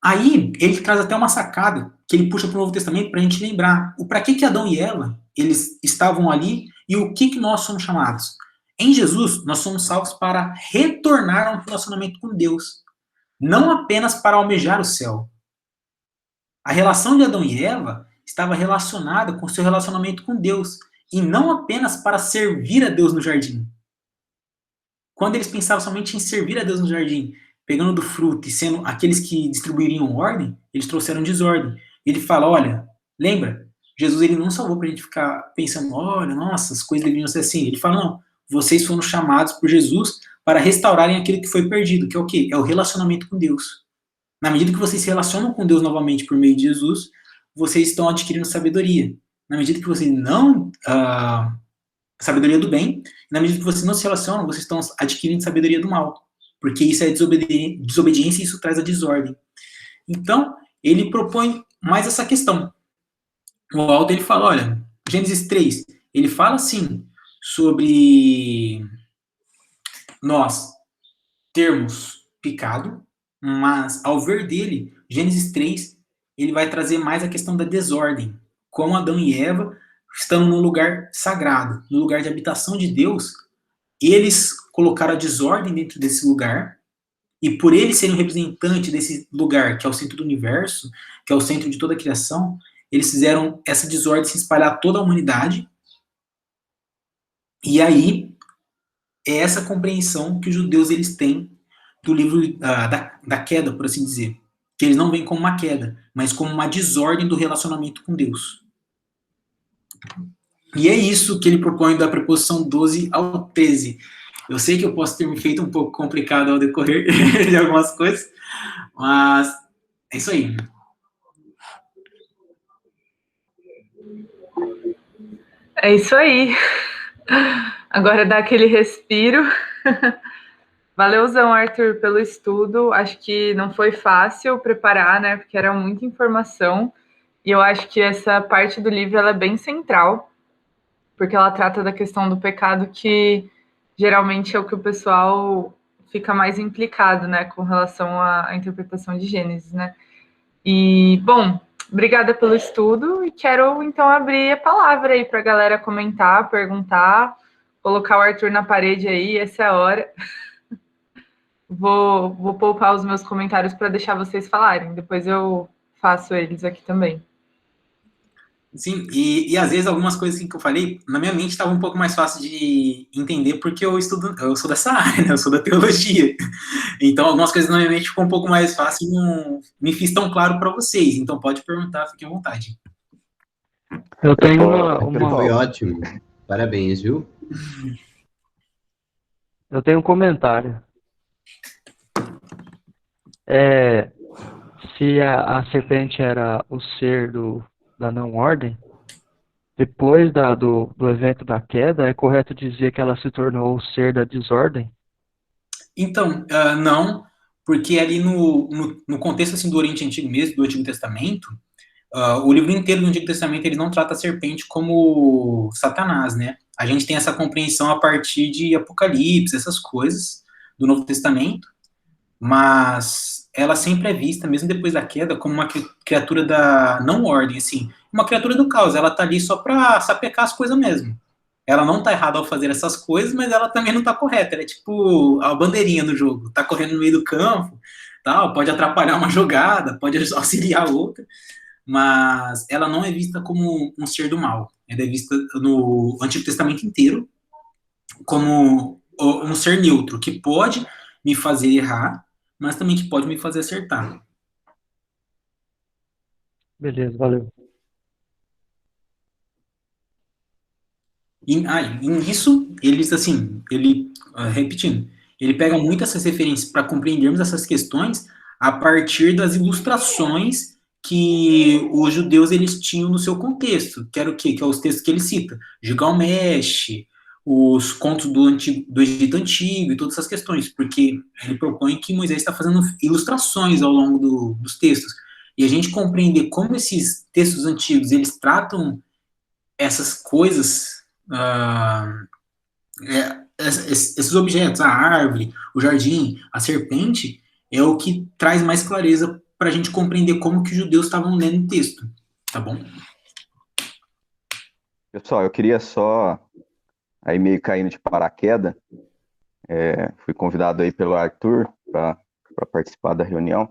Aí, ele traz até uma sacada, que ele puxa para o Novo Testamento para a gente lembrar o para que Adão e Eva, eles estavam ali, e o que nós somos chamados. Em Jesus, nós somos salvos para retornar a um relacionamento com Deus, não apenas para almejar o céu. A relação de Adão e Eva estava relacionada com o seu relacionamento com Deus, e não apenas para servir a Deus no jardim. Quando eles pensavam somente em servir a Deus no jardim, pegando do fruto e sendo aqueles que distribuiriam ordem, eles trouxeram desordem. Ele fala, olha, lembra? Jesus ele não salvou para a gente ficar pensando, olha, nossa, as coisas deveriam ser assim. Ele fala, não, vocês foram chamados por Jesus para restaurarem aquilo que foi perdido, que é o quê? É o relacionamento com Deus. Na medida que vocês se relacionam com Deus novamente por meio de Jesus, vocês estão adquirindo sabedoria. Na medida que vocês não... sabedoria do bem, na medida que vocês não se relacionam, vocês estão adquirindo sabedoria do mal. Porque isso é desobediência e isso traz a desordem. Então, ele propõe mais essa questão. O Alto, ele fala, olha, Gênesis 3, ele fala, sim, sobre nós termos pecado, mas, ao ver dele, Gênesis 3, ele vai trazer mais a questão da desordem. Como Adão e Eva estão no lugar sagrado, no lugar de habitação de Deus, eles colocaram a desordem dentro desse lugar, e por eles serem um representante desse lugar, que é o centro do universo, que é o centro de toda a criação, eles fizeram essa desordem se espalhar a toda a humanidade, e aí é essa compreensão que os judeus eles têm do livro da queda, por assim dizer, que eles não veem como uma queda, mas como uma desordem do relacionamento com Deus. E é isso que ele propõe da preposição 12 ao 13. Eu sei que eu posso ter me feito um pouco complicado ao decorrer de algumas coisas, mas é isso aí. É isso aí. Agora dá aquele respiro. Valeuzão, Arthur, pelo estudo. Acho que não foi fácil preparar, né? Porque era muita informação. E eu acho que essa parte do livro ela é bem central, porque ela trata da questão do pecado, que geralmente é o que o pessoal fica mais implicado, né? Com relação à interpretação de Gênesis, né? E, bom, obrigada pelo estudo. E quero, então, abrir a palavra aí para a galera comentar, perguntar, colocar o Arthur na parede aí, essa é a hora. Vou poupar os meus comentários para deixar vocês falarem. Depois eu faço eles aqui também. Sim, e às vezes algumas coisas assim que eu falei, na minha mente estava um pouco mais fácil de entender, porque eu sou dessa área, né? Eu sou da teologia. Então algumas coisas na minha mente ficou um pouco mais fácil e não me fiz tão claro para vocês. Então pode perguntar, fiquem à vontade. Eu tenho Foi ótimo. Parabéns, viu? Eu tenho um comentário. Se a serpente era o ser da não-ordem, depois do evento da queda, é correto dizer que ela se tornou o ser da desordem? Então, não, porque ali no contexto assim, do Oriente Antigo mesmo, do Antigo Testamento, o livro inteiro do Antigo Testamento ele não trata a serpente como Satanás, né? A gente tem essa compreensão a partir de Apocalipse, essas coisas do Novo Testamento, mas ela sempre é vista, mesmo depois da queda, como uma criatura da não ordem, assim, uma criatura do caos. Ela tá ali só para sapecar as coisas mesmo. Ela não tá errada ao fazer essas coisas, mas ela também não tá correta. Ela é tipo a bandeirinha do jogo. Tá correndo no meio do campo, tal, pode atrapalhar uma jogada, pode auxiliar outra, mas ela não é vista como um ser do mal. Ela é vista no Antigo Testamento inteiro como um ser neutro, que pode me fazer errar, mas também que pode me fazer acertar. Beleza, valeu. E isso, eles, assim, repetindo, ele pega muito essas referências para compreendermos essas questões a partir das ilustrações que os judeus eles tinham no seu contexto, que era o quê? Que é os textos que ele cita, Gilgamesh, os contos do Egito Antigo e todas essas questões, porque ele propõe que Moisés está fazendo ilustrações ao longo dos textos. E a gente compreender como esses textos antigos eles tratam essas coisas, esses objetos, a árvore, o jardim, a serpente, é o que traz mais clareza para a gente compreender como que os judeus estavam lendo o texto, tá bom? Pessoal, eu queria só, aí meio caindo de paraquedas, fui convidado aí pelo Arthur para participar da reunião.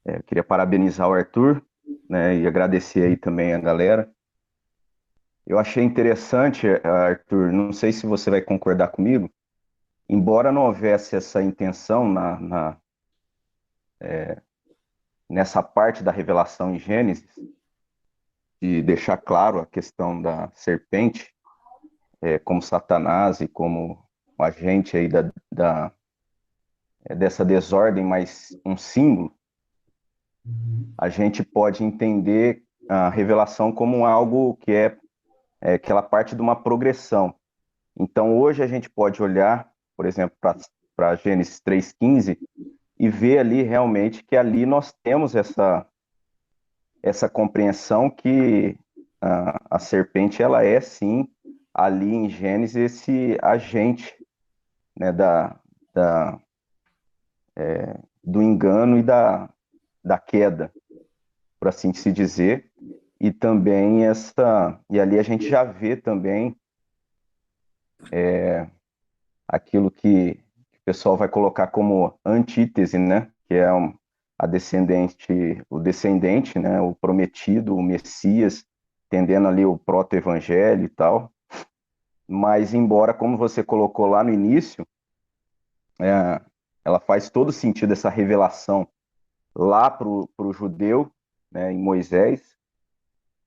Eu queria parabenizar o Arthur, né, e agradecer aí também a galera. Eu achei interessante, Arthur, não sei se você vai concordar comigo, embora não houvesse essa intenção nessa parte da revelação em Gênesis, de deixar claro a questão da serpente, como Satanás e como o agente aí dessa desordem, mas um símbolo, a gente pode entender a revelação como algo que é aquela parte de uma progressão. Então, hoje a gente pode olhar, por exemplo, para Gênesis 3,15 e ver ali realmente que ali nós temos essa compreensão que a serpente, ela é sim, ali em Gênesis, esse agente, né, do engano e da queda, por assim se dizer, e também e ali a gente já vê também aquilo que o pessoal vai colocar como antítese, né, que é o descendente, né, o prometido, o Messias, entendendo ali o proto-evangelho e tal, mas embora, como você colocou lá no início, ela faz todo sentido, essa revelação lá para o judeu, né, em Moisés,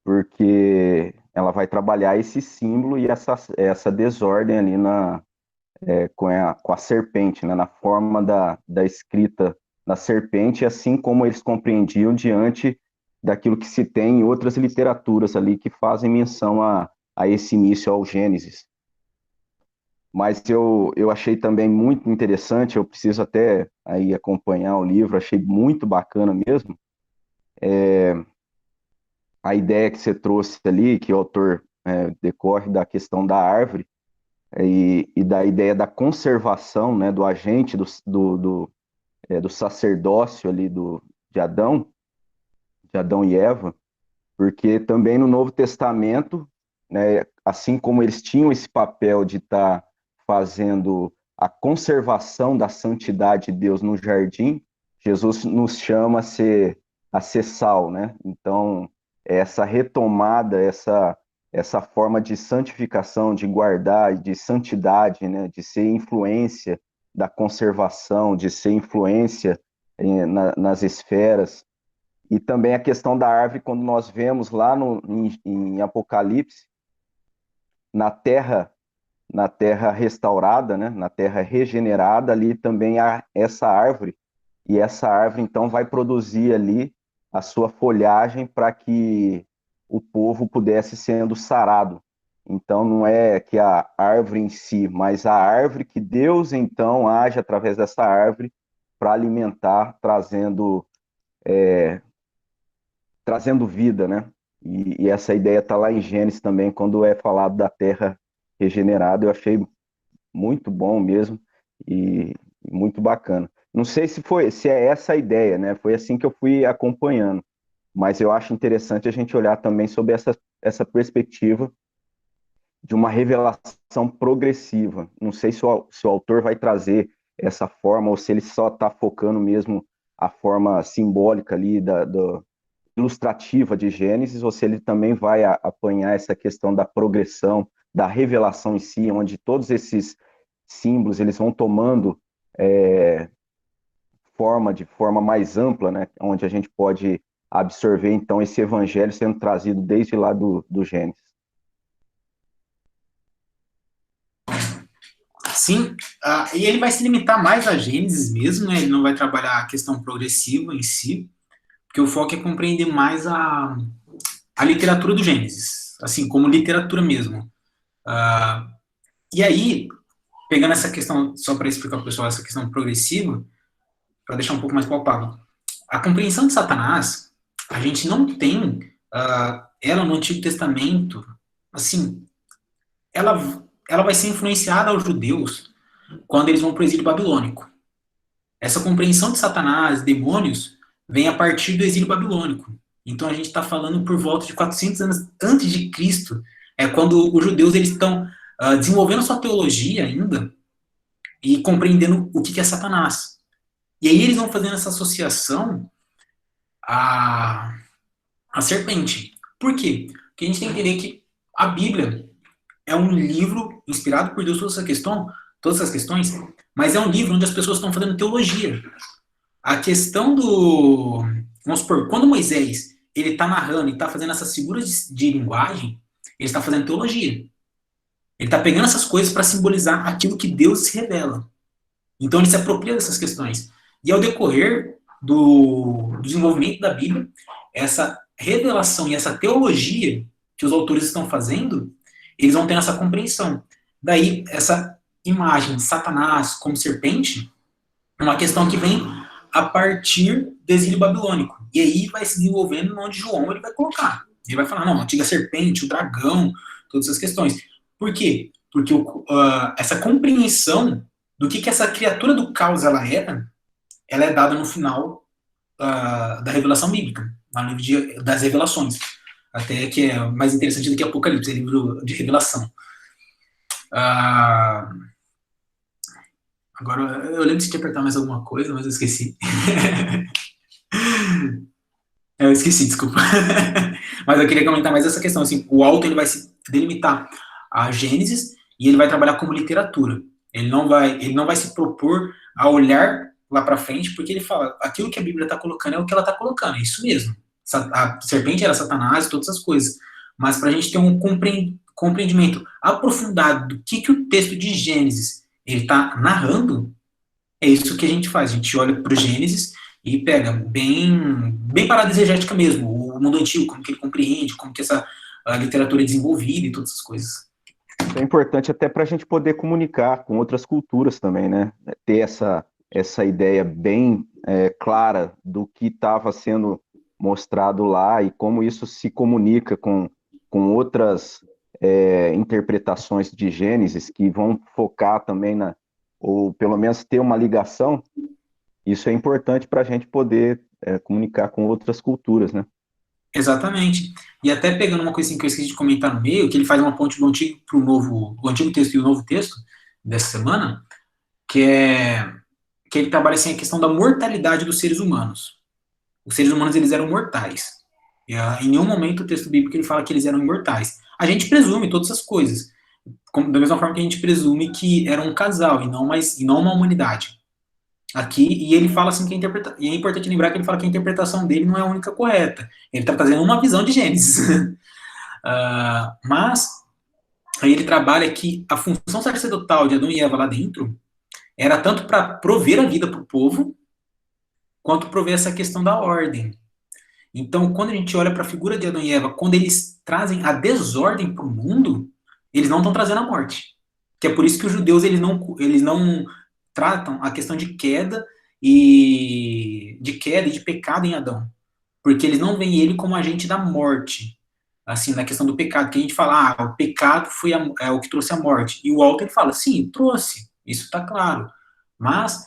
porque ela vai trabalhar esse símbolo e essa desordem ali com a serpente, né, na forma da escrita da serpente, assim como eles compreendiam diante daquilo que se tem em outras literaturas ali que fazem menção a esse início ao Gênesis. Mas eu achei também muito interessante, eu preciso até aí acompanhar o livro, achei muito bacana mesmo, a ideia que você trouxe ali, que o autor decorre da questão da árvore, e da ideia da conservação, né, do agente, do sacerdócio ali de Adão e Eva, porque também no Novo Testamento, né, assim como eles tinham esse papel de estar fazendo a conservação da santidade de Deus no jardim, Jesus nos chama a ser sal, né? Então, essa retomada, essa forma de santificação, de guardar, de santidade, né, de ser influência da conservação, de ser influência nas esferas, e também a questão da árvore, quando nós vemos lá em Apocalipse, na terra restaurada, né, na terra regenerada, ali também há essa árvore, e essa árvore então vai produzir ali a sua folhagem para que o povo pudesse sendo sarado. Então não é que a árvore em si, mas a árvore que Deus então age através dessa árvore para alimentar, trazendo trazendo vida, né? E essa ideia está lá em Gênesis também, quando é falado da terra regenerada. Eu achei muito bom mesmo e muito bacana. Não sei se é essa a ideia, né? Foi assim que eu fui acompanhando, mas eu acho interessante a gente olhar também sobre essa perspectiva de uma revelação progressiva. Não sei se o autor vai trazer essa forma ou se ele só está focando mesmo a forma simbólica ali ilustrativa de Gênesis, ou se ele também vai apanhar essa questão da progressão, da revelação em si, onde todos esses símbolos eles vão tomando de forma mais ampla, né? Onde a gente pode absorver então esse evangelho sendo trazido desde lá do Gênesis. Sim, e ele vai se limitar mais a Gênesis mesmo, né? Ele não vai trabalhar a questão progressiva em si, porque o foco é compreender mais a literatura do Gênesis, assim, como literatura mesmo. E aí, pegando essa questão, só para explicar para o pessoal essa questão progressiva, para deixar um pouco mais palpável, a compreensão de Satanás, a gente não tem ela no Antigo Testamento, assim, ela vai ser influenciada aos judeus quando eles vão para o exílio babilônico. Essa compreensão de Satanás, demônios, vem a partir do exílio babilônico. Então a gente está falando por volta de 400 anos antes de Cristo, quando os judeus eles estão desenvolvendo sua teologia ainda e compreendendo o que é Satanás. E aí eles vão fazendo essa associação à serpente. Por quê? Porque a gente tem que entender que a Bíblia é um livro inspirado por Deus, todas essas questões, mas é um livro onde as pessoas estão fazendo teologia. A questão vamos supor, quando Moisés ele está narrando e está fazendo essas figuras de linguagem, ele está fazendo teologia. Ele está pegando essas coisas para simbolizar aquilo que Deus se revela. Então ele se apropria dessas questões. E ao decorrer do desenvolvimento da Bíblia, essa revelação e essa teologia que os autores estão fazendo, eles vão ter essa compreensão. Daí, essa imagem de Satanás como serpente é uma questão que vem a partir do exílio babilônico. E aí vai se desenvolvendo onde João ele vai colocar. Ele vai falar, não, a antiga serpente, o dragão, todas essas questões. Por quê? Porque essa compreensão do que essa criatura do caos ela é dada no final da revelação bíblica, no livro das revelações. Até que é mais interessante do que Apocalipse, é livro de revelação. Agora, eu lembro de te apertar mais alguma coisa, mas eu esqueci. Eu esqueci, desculpa. Mas eu queria comentar mais essa questão. Assim, o autor ele vai se delimitar a Gênesis e ele vai trabalhar como literatura. Ele não vai se propor a olhar lá para frente, porque ele fala, aquilo que a Bíblia está colocando é o que ela está colocando, é isso mesmo. A serpente era Satanás e todas essas coisas. Mas para a gente ter um compreendimento aprofundado do que o texto de Gênesis ele está narrando, é isso que a gente faz. A gente olha para o Gênesis e pega bem paradisegética mesmo, o mundo antigo, como que ele compreende, como que essa literatura é desenvolvida e todas essas coisas. É importante até para a gente poder comunicar com outras culturas também, né? Ter essa ideia bem clara do que estava sendo mostrado lá e como isso se comunica com outras interpretações de Gênesis que vão focar também ou pelo menos ter uma ligação. Isso é importante para a gente poder comunicar com outras culturas, né? Exatamente. E até pegando uma coisinha que eu esqueci de comentar no meio, que ele faz uma ponte do antigo para o antigo texto e o novo texto dessa semana, que ele trabalha assim a questão da mortalidade dos seres humanos. Os seres humanos eles eram mortais. E, em nenhum momento o texto bíblico ele fala que eles eram imortais. A gente presume todas essas coisas, da mesma forma que a gente presume que era um casal e não uma humanidade. Aqui, e ele fala assim que e é importante lembrar que ele fala que a interpretação dele não é a única correta. Ele está trazendo uma visão de Gênesis. Mas aí ele trabalha que a função sacerdotal de Adão e Eva lá dentro era tanto para prover a vida para o povo, quanto prover essa questão da ordem. Então, quando a gente olha para a figura de Adão e Eva, quando eles trazem a desordem para o mundo, eles não estão trazendo a morte. Que é por isso que os judeus eles não tratam a questão de queda e de pecado em Adão. porque eles não veem ele como agente da morte, assim, na questão do pecado, que a gente fala, o pecado foi o que trouxe a morte, e o Walter fala, sim, trouxe, isso está claro, mas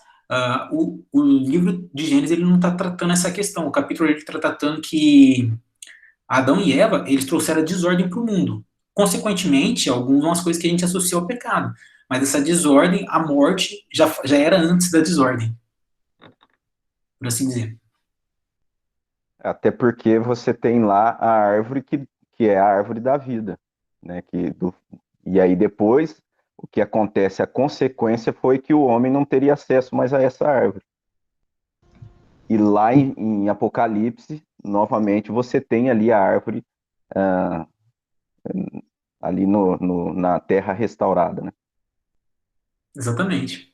o livro de Gênesis, ele não está tratando essa questão, o capítulo ele está tratando que Adão e Eva, eles trouxeram a desordem para o mundo, consequentemente, algumas coisas que a gente associa ao pecado, mas essa desordem, a morte, já era antes da desordem, por assim dizer. Até porque você tem lá a árvore que é a árvore da vida, né? E aí depois, o que acontece, a consequência foi que o homem não teria acesso mais a essa árvore. E lá em Apocalipse, novamente, você tem ali a árvore ali na terra restaurada, né? Exatamente.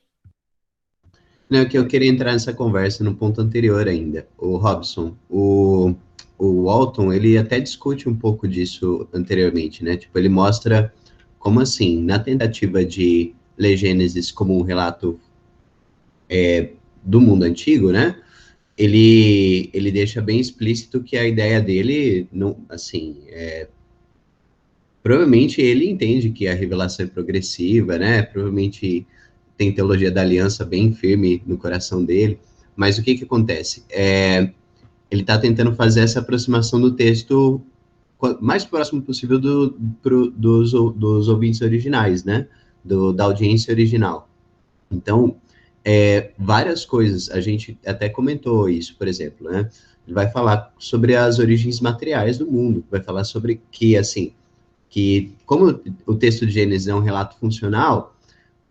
Não, que eu queria entrar nessa conversa no ponto anterior ainda. O Robson, o Walton, ele até discute um pouco disso anteriormente, né? Tipo, ele mostra como assim, na tentativa de ler Gênesis como um relato do mundo antigo, né? Ele deixa bem explícito que a ideia dele, não, assim, provavelmente ele entende que a revelação é progressiva, né? Provavelmente tem teologia da aliança bem firme no coração dele, mas o que acontece? Ele está tentando fazer essa aproximação do texto mais próximo possível dos ouvintes originais, né? Da audiência original. Então, várias coisas, a gente até comentou isso, por exemplo, né? Ele vai falar sobre as origens materiais do mundo, vai falar sobre que, assim, que como o texto de Gênesis é um relato funcional,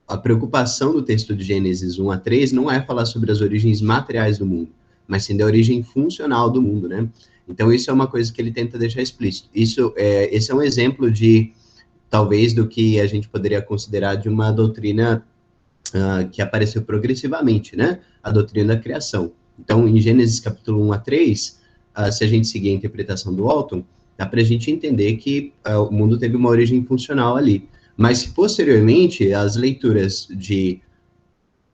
a preocupação do texto de Gênesis 1 a 3 não é falar sobre as origens materiais do mundo, mas sim da origem funcional do mundo, né? Então, isso é uma coisa que ele tenta deixar explícito. Esse é um exemplo talvez, do que a gente poderia considerar de uma doutrina que apareceu progressivamente, né? A doutrina da criação. Então, em Gênesis capítulo 1 a 3, se a gente seguir a interpretação do Walton, dá para a gente entender que o mundo teve uma origem funcional ali. Mas, posteriormente, as leituras de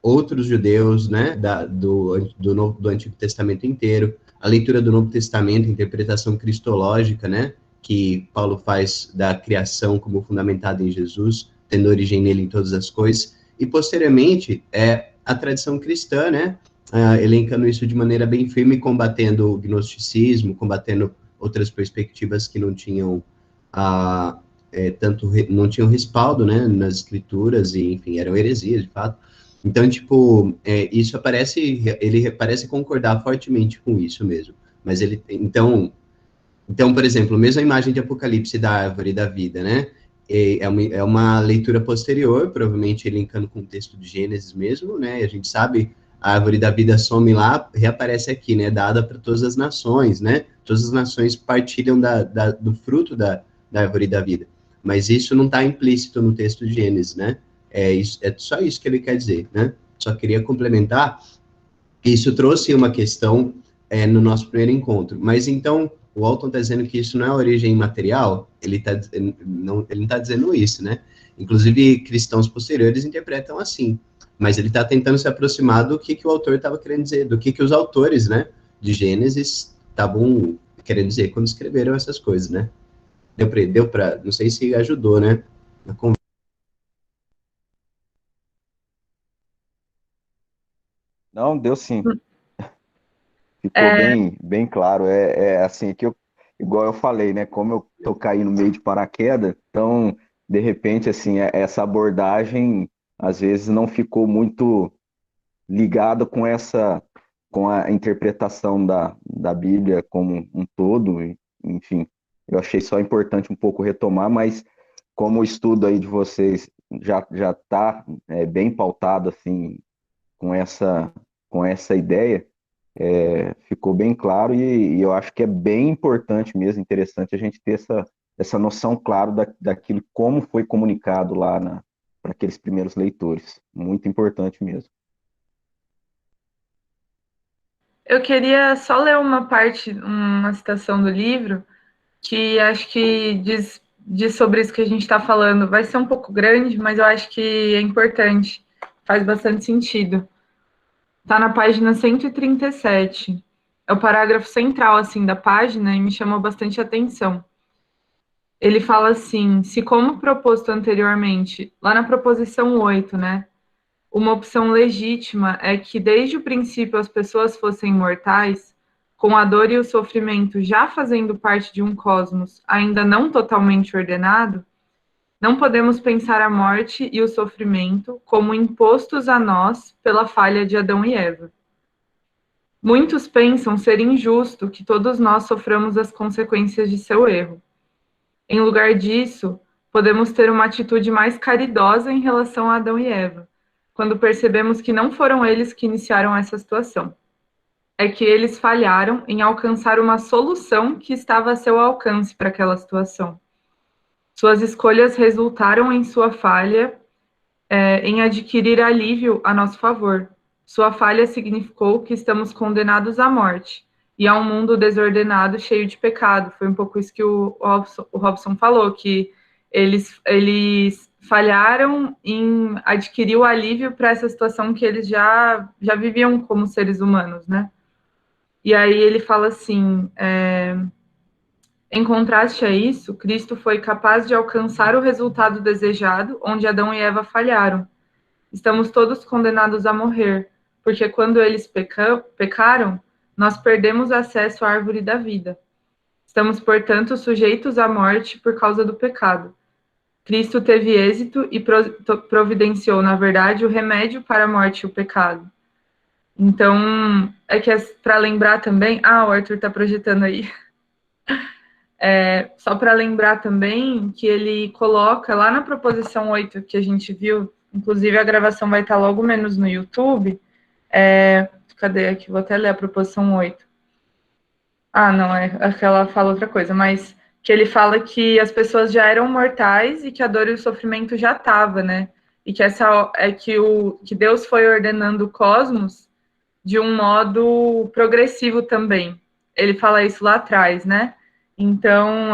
outros judeus, né, do Antigo Testamento inteiro, a leitura do Novo Testamento, interpretação cristológica, né, que Paulo faz da criação como fundamentada em Jesus, tendo origem nele em todas as coisas, e, posteriormente, a tradição cristã, né, elencando isso de maneira bem firme, combatendo o gnosticismo, combatendo outras perspectivas que não tinham não tinham respaldo, né, nas escrituras, e, enfim, eram heresias, de fato. Então, tipo, ele parece concordar fortemente com isso mesmo. Mas então, por exemplo, mesmo a imagem de Apocalipse da árvore da vida, né, é uma leitura posterior, provavelmente elencando com o texto de Gênesis mesmo, né, a gente sabe, a árvore da vida some lá, reaparece aqui, né, dada para todas as nações, né, todas as nações partilham do fruto da árvore da vida. Mas isso não está implícito no texto de Gênesis, né? É só isso que ele quer dizer, né? Só queria complementar. Isso trouxe uma questão no nosso primeiro encontro. Mas então, o Walton está dizendo que isso não é origem material? Ele não está dizendo isso, né? Inclusive, cristãos posteriores interpretam assim. Mas ele está tentando se aproximar do que o autor estava querendo dizer, do que os autores, né, de Gênesis estavam querendo dizer quando escreveram essas coisas, né? Deu para, não sei se ajudou, né? Não, deu sim. Ficou bem claro. Assim, igual eu falei, né? Como eu tô caindo no meio de paraquedas, então, de repente, assim, essa abordagem, às vezes, não ficou muito ligada com a interpretação da Bíblia como um todo, enfim. Eu achei só importante um pouco retomar, mas como o estudo aí de vocês já está bem pautado, assim, com essa ideia, ficou bem claro e eu acho que é bem importante mesmo, interessante a gente ter essa noção clara daquilo, como foi comunicado lá para aqueles primeiros leitores. Muito importante mesmo. Eu queria só ler uma citação do livro, que acho que diz sobre isso que a gente está falando. Vai ser um pouco grande, mas eu acho que é importante, faz bastante sentido. Está na página 137. é o parágrafo central, assim, da página e me chamou bastante atenção. Ele fala assim, se como proposto anteriormente, lá na proposição 8, né, uma opção legítima é que desde o princípio as pessoas fossem mortais, com a dor e o sofrimento já fazendo parte de um cosmos ainda não totalmente ordenado, não podemos pensar a morte e o sofrimento como impostos a nós pela falha de Adão e Eva. Muitos pensam ser injusto que todos nós soframos as consequências de seu erro. Em lugar disso, podemos ter uma atitude mais caridosa em relação a Adão e Eva, quando percebemos que não foram eles que iniciaram essa situação. É que eles falharam em alcançar uma solução que estava a seu alcance para aquela situação. Suas escolhas resultaram em sua falha, em adquirir alívio a nosso favor. Sua falha significou que estamos condenados à morte e a um mundo desordenado, cheio de pecado. Foi um pouco isso que o Robson falou, que eles falharam em adquirir o alívio para essa situação que eles já viviam como seres humanos, né? E aí ele fala assim, em contraste a isso, Cristo foi capaz de alcançar o resultado desejado, onde Adão e Eva falharam. Estamos todos condenados a morrer, porque quando eles pecaram, nós perdemos acesso à árvore da vida. Estamos, portanto, sujeitos à morte por causa do pecado. Cristo teve êxito e providenciou, na verdade, o remédio para a morte e o pecado. Então, é que para lembrar também... Ah, o Arthur está projetando aí. Só para lembrar também que ele coloca lá na proposição 8 que a gente viu, inclusive a gravação vai estar logo menos no YouTube. Cadê aqui? Vou até ler a proposição 8. Ah, não, é que ela fala outra coisa, mas que ele fala que as pessoas já eram mortais e que a dor e o sofrimento já estavam, né? E que que Deus foi ordenando o cosmos de um modo progressivo também. Ele fala isso lá atrás, né? Então,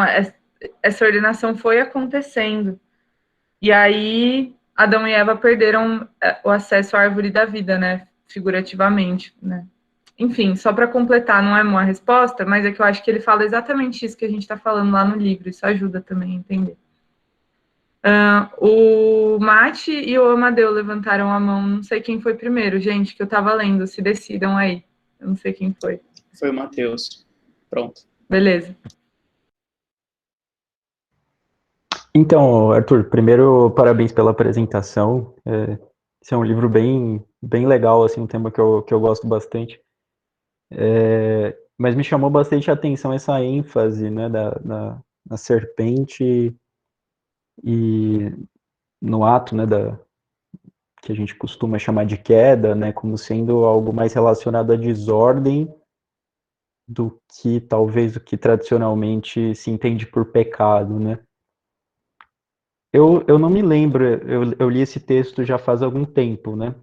essa ordenação foi acontecendo. E aí, Adão e Eva perderam o acesso à árvore da vida, né? Figurativamente, né? Enfim, só para completar, não é uma resposta, mas é que eu acho que ele fala exatamente isso que a gente está falando lá no livro. Isso ajuda também a entender. O Mate e o Amadeu levantaram a mão. Não sei quem foi primeiro, gente, que eu estava lendo. Se decidam aí. Eu não sei quem foi. Foi o Matheus. Pronto. Beleza. Então, Arthur, primeiro, parabéns pela apresentação. Esse é um livro bem legal, assim, um tema que eu gosto bastante. Mas me chamou bastante a atenção essa ênfase, né, na serpente e no ato, né, que a gente costuma chamar de queda, né, como sendo algo mais relacionado à desordem do que talvez o que tradicionalmente se entende por pecado, né? Eu não me lembro, eu li esse texto já faz algum tempo, né?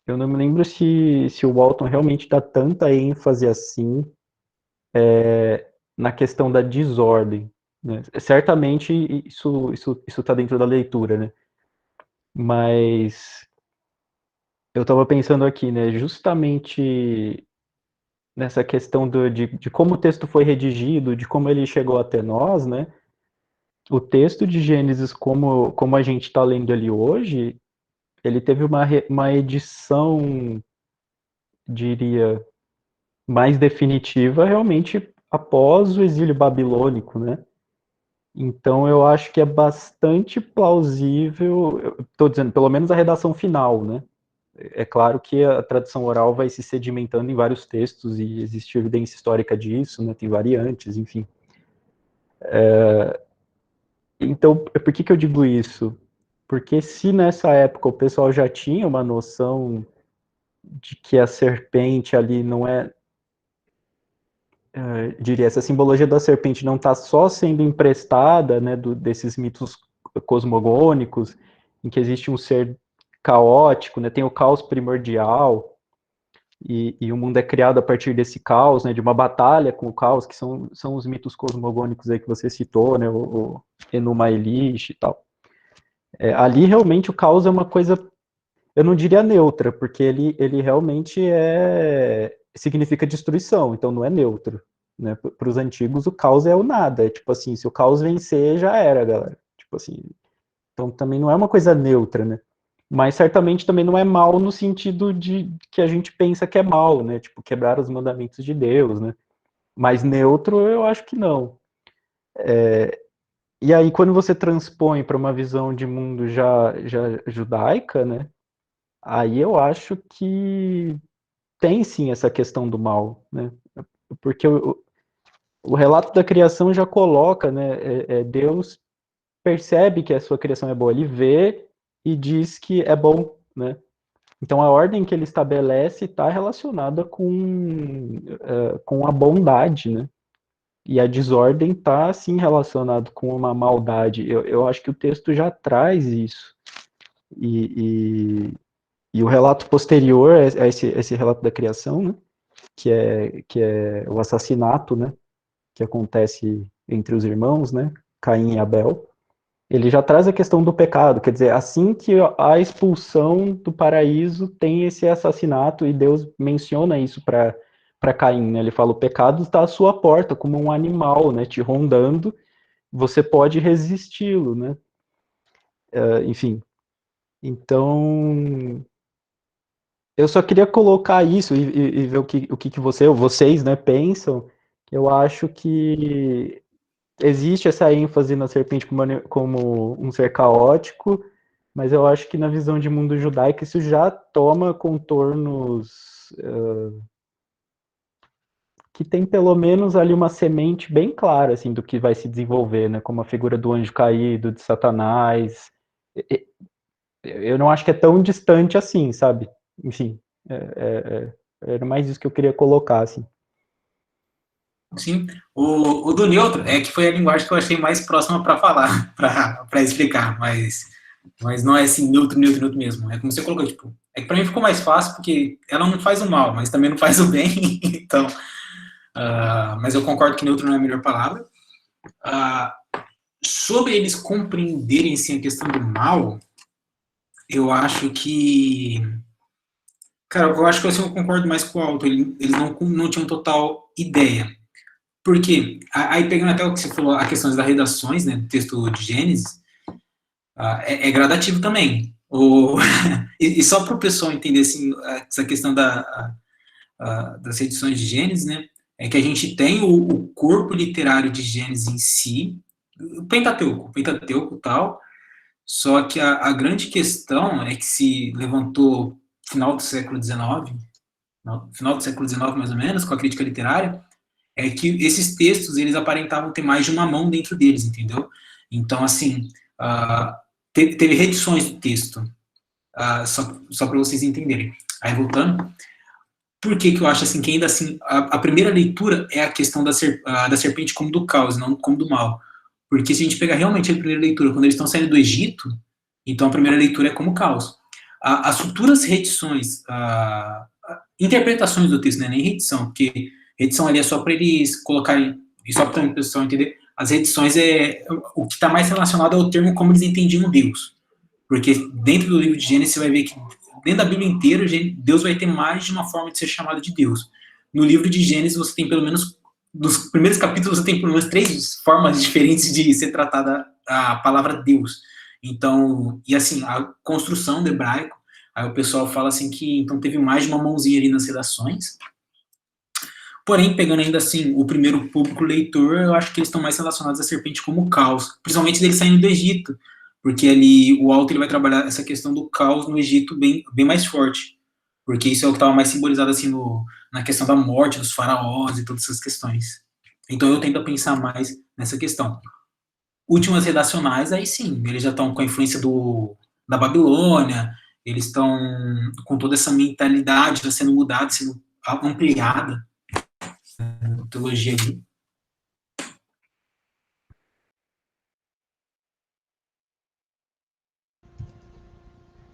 Eu não me lembro se o Walton realmente dá tanta ênfase assim na questão da desordem, né? Certamente isso está dentro da leitura, né? Mas eu estava pensando aqui, né? Justamente nessa questão de como o texto foi redigido, de como ele chegou até nós, né? O texto de Gênesis, como a gente está lendo ali hoje, ele teve uma edição, diria, mais definitiva realmente após o exílio babilônico, né? Então eu acho que é bastante plausível, estou dizendo, pelo menos a redação final, né? É claro que a tradição oral vai se sedimentando em vários textos e existe evidência histórica disso, né? Tem variantes, enfim. Então, por que eu digo isso? Porque se nessa época o pessoal já tinha uma noção de que a serpente ali não diria, essa simbologia da serpente não está só sendo emprestada, né, desses mitos cosmogônicos, em que existe um ser caótico, né, tem o caos primordial, e o mundo é criado a partir desse caos, né, de uma batalha com o caos, que são os mitos cosmogônicos aí que você citou, né, o Enuma Elish e tal. Ali realmente o caos é uma coisa, eu não diria neutra, porque ele realmente significa destruição, então não é neutro, né? Para os antigos, o caos é o nada, é tipo assim, se o caos vencer, já era, galera. Tipo assim, então também não é uma coisa neutra, né? Mas certamente também não é mal no sentido de que a gente pensa que é mal, né? Tipo, quebrar os mandamentos de Deus, né? Mas neutro, eu acho que não. E aí, quando você transpõe para uma visão de mundo já judaica, né? Aí eu acho que tem sim essa questão do mal, né? Porque o relato da criação já coloca, né? Deus percebe que a sua criação é boa, ele vê e diz que é bom, né? Então a ordem que ele estabelece está relacionada com a bondade, né? E a desordem está, sim, relacionado com uma maldade. Eu acho que o texto já traz isso. E o relato posterior a esse relato da criação, né? Que é o assassinato, né? Que acontece entre os irmãos, né? Caim e Abel. Ele já traz a questão do pecado, quer dizer, assim que a expulsão do paraíso tem esse assassinato, e Deus menciona isso para Caim, né? Ele fala, o pecado está à sua porta, como um animal, né? Te rondando, você pode resisti-lo, né? Enfim, então, eu só queria colocar isso e ver o que vocês, né, pensam, que eu acho que existe essa ênfase na serpente como um ser caótico, mas eu acho que na visão de mundo judaico isso já toma contornos que tem pelo menos ali uma semente bem clara, assim, do que vai se desenvolver, né, como a figura do anjo caído, de Satanás. Eu não acho que é tão distante assim, sabe? Enfim, era mais isso que eu queria colocar, assim. Sim, o do neutro é que foi a linguagem que eu achei mais próxima para falar, para explicar, mas não é assim, neutro mesmo. É como você colocou, tipo, é que para mim ficou mais fácil porque ela não faz o mal, mas também não faz o bem, então, mas eu concordo que neutro não é a melhor palavra. Sobre eles compreenderem, sim, a questão do mal, eu acho que, cara, eu acho que assim, eu concordo mais com o Alto, eles não tinham total ideia. Por quê? Aí pegando até o que você falou, a questão das redações, né, do texto de Gênesis, é gradativo também. E só para o pessoal entender assim, essa questão das edições de Gênesis, né, é que a gente tem o corpo literário de Gênesis em si, o Pentateuco e tal, só que a grande questão é que se levantou final do século XIX, mais ou menos, com a crítica literária, é que esses textos, eles aparentavam ter mais de uma mão dentro deles, entendeu? Então, assim, teve reedições do texto, só para vocês entenderem. Aí, voltando, por que eu acho, assim, que ainda assim, a primeira leitura é a questão da serpente como do caos, não como do mal. Porque se a gente pegar realmente a primeira leitura, quando eles estão saindo do Egito, então a primeira leitura é como caos. As futuras reedições, interpretações do texto, não é nem reedição, porque edição ali é só para eles colocarem, e só para o pessoal entender, as edições o que está mais relacionado ao termo como eles entendiam Deus. Porque dentro do livro de Gênesis você vai ver que dentro da Bíblia inteira, Deus vai ter mais de uma forma de ser chamado de Deus. No livro de Gênesis você tem pelo menos, nos primeiros capítulos você tem pelo menos 3 formas diferentes de ser tratada a palavra Deus. Então, e assim, a construção do hebraico, aí o pessoal fala assim que então teve mais de uma mãozinha ali nas redações. Porém, pegando ainda assim o primeiro público leitor, eu acho que eles estão mais relacionados à serpente como caos, principalmente dele saindo do Egito, porque ali o Alto ele vai trabalhar essa questão do caos no Egito bem mais forte, porque isso é o que estava mais simbolizado assim na questão da morte dos faraós e todas essas questões. Então eu tendo a pensar mais nessa questão. Últimas redacionais, aí sim, eles já estão com a influência da Babilônia, eles estão com toda essa mentalidade já sendo mudada, sendo ampliada. Teologia aqui.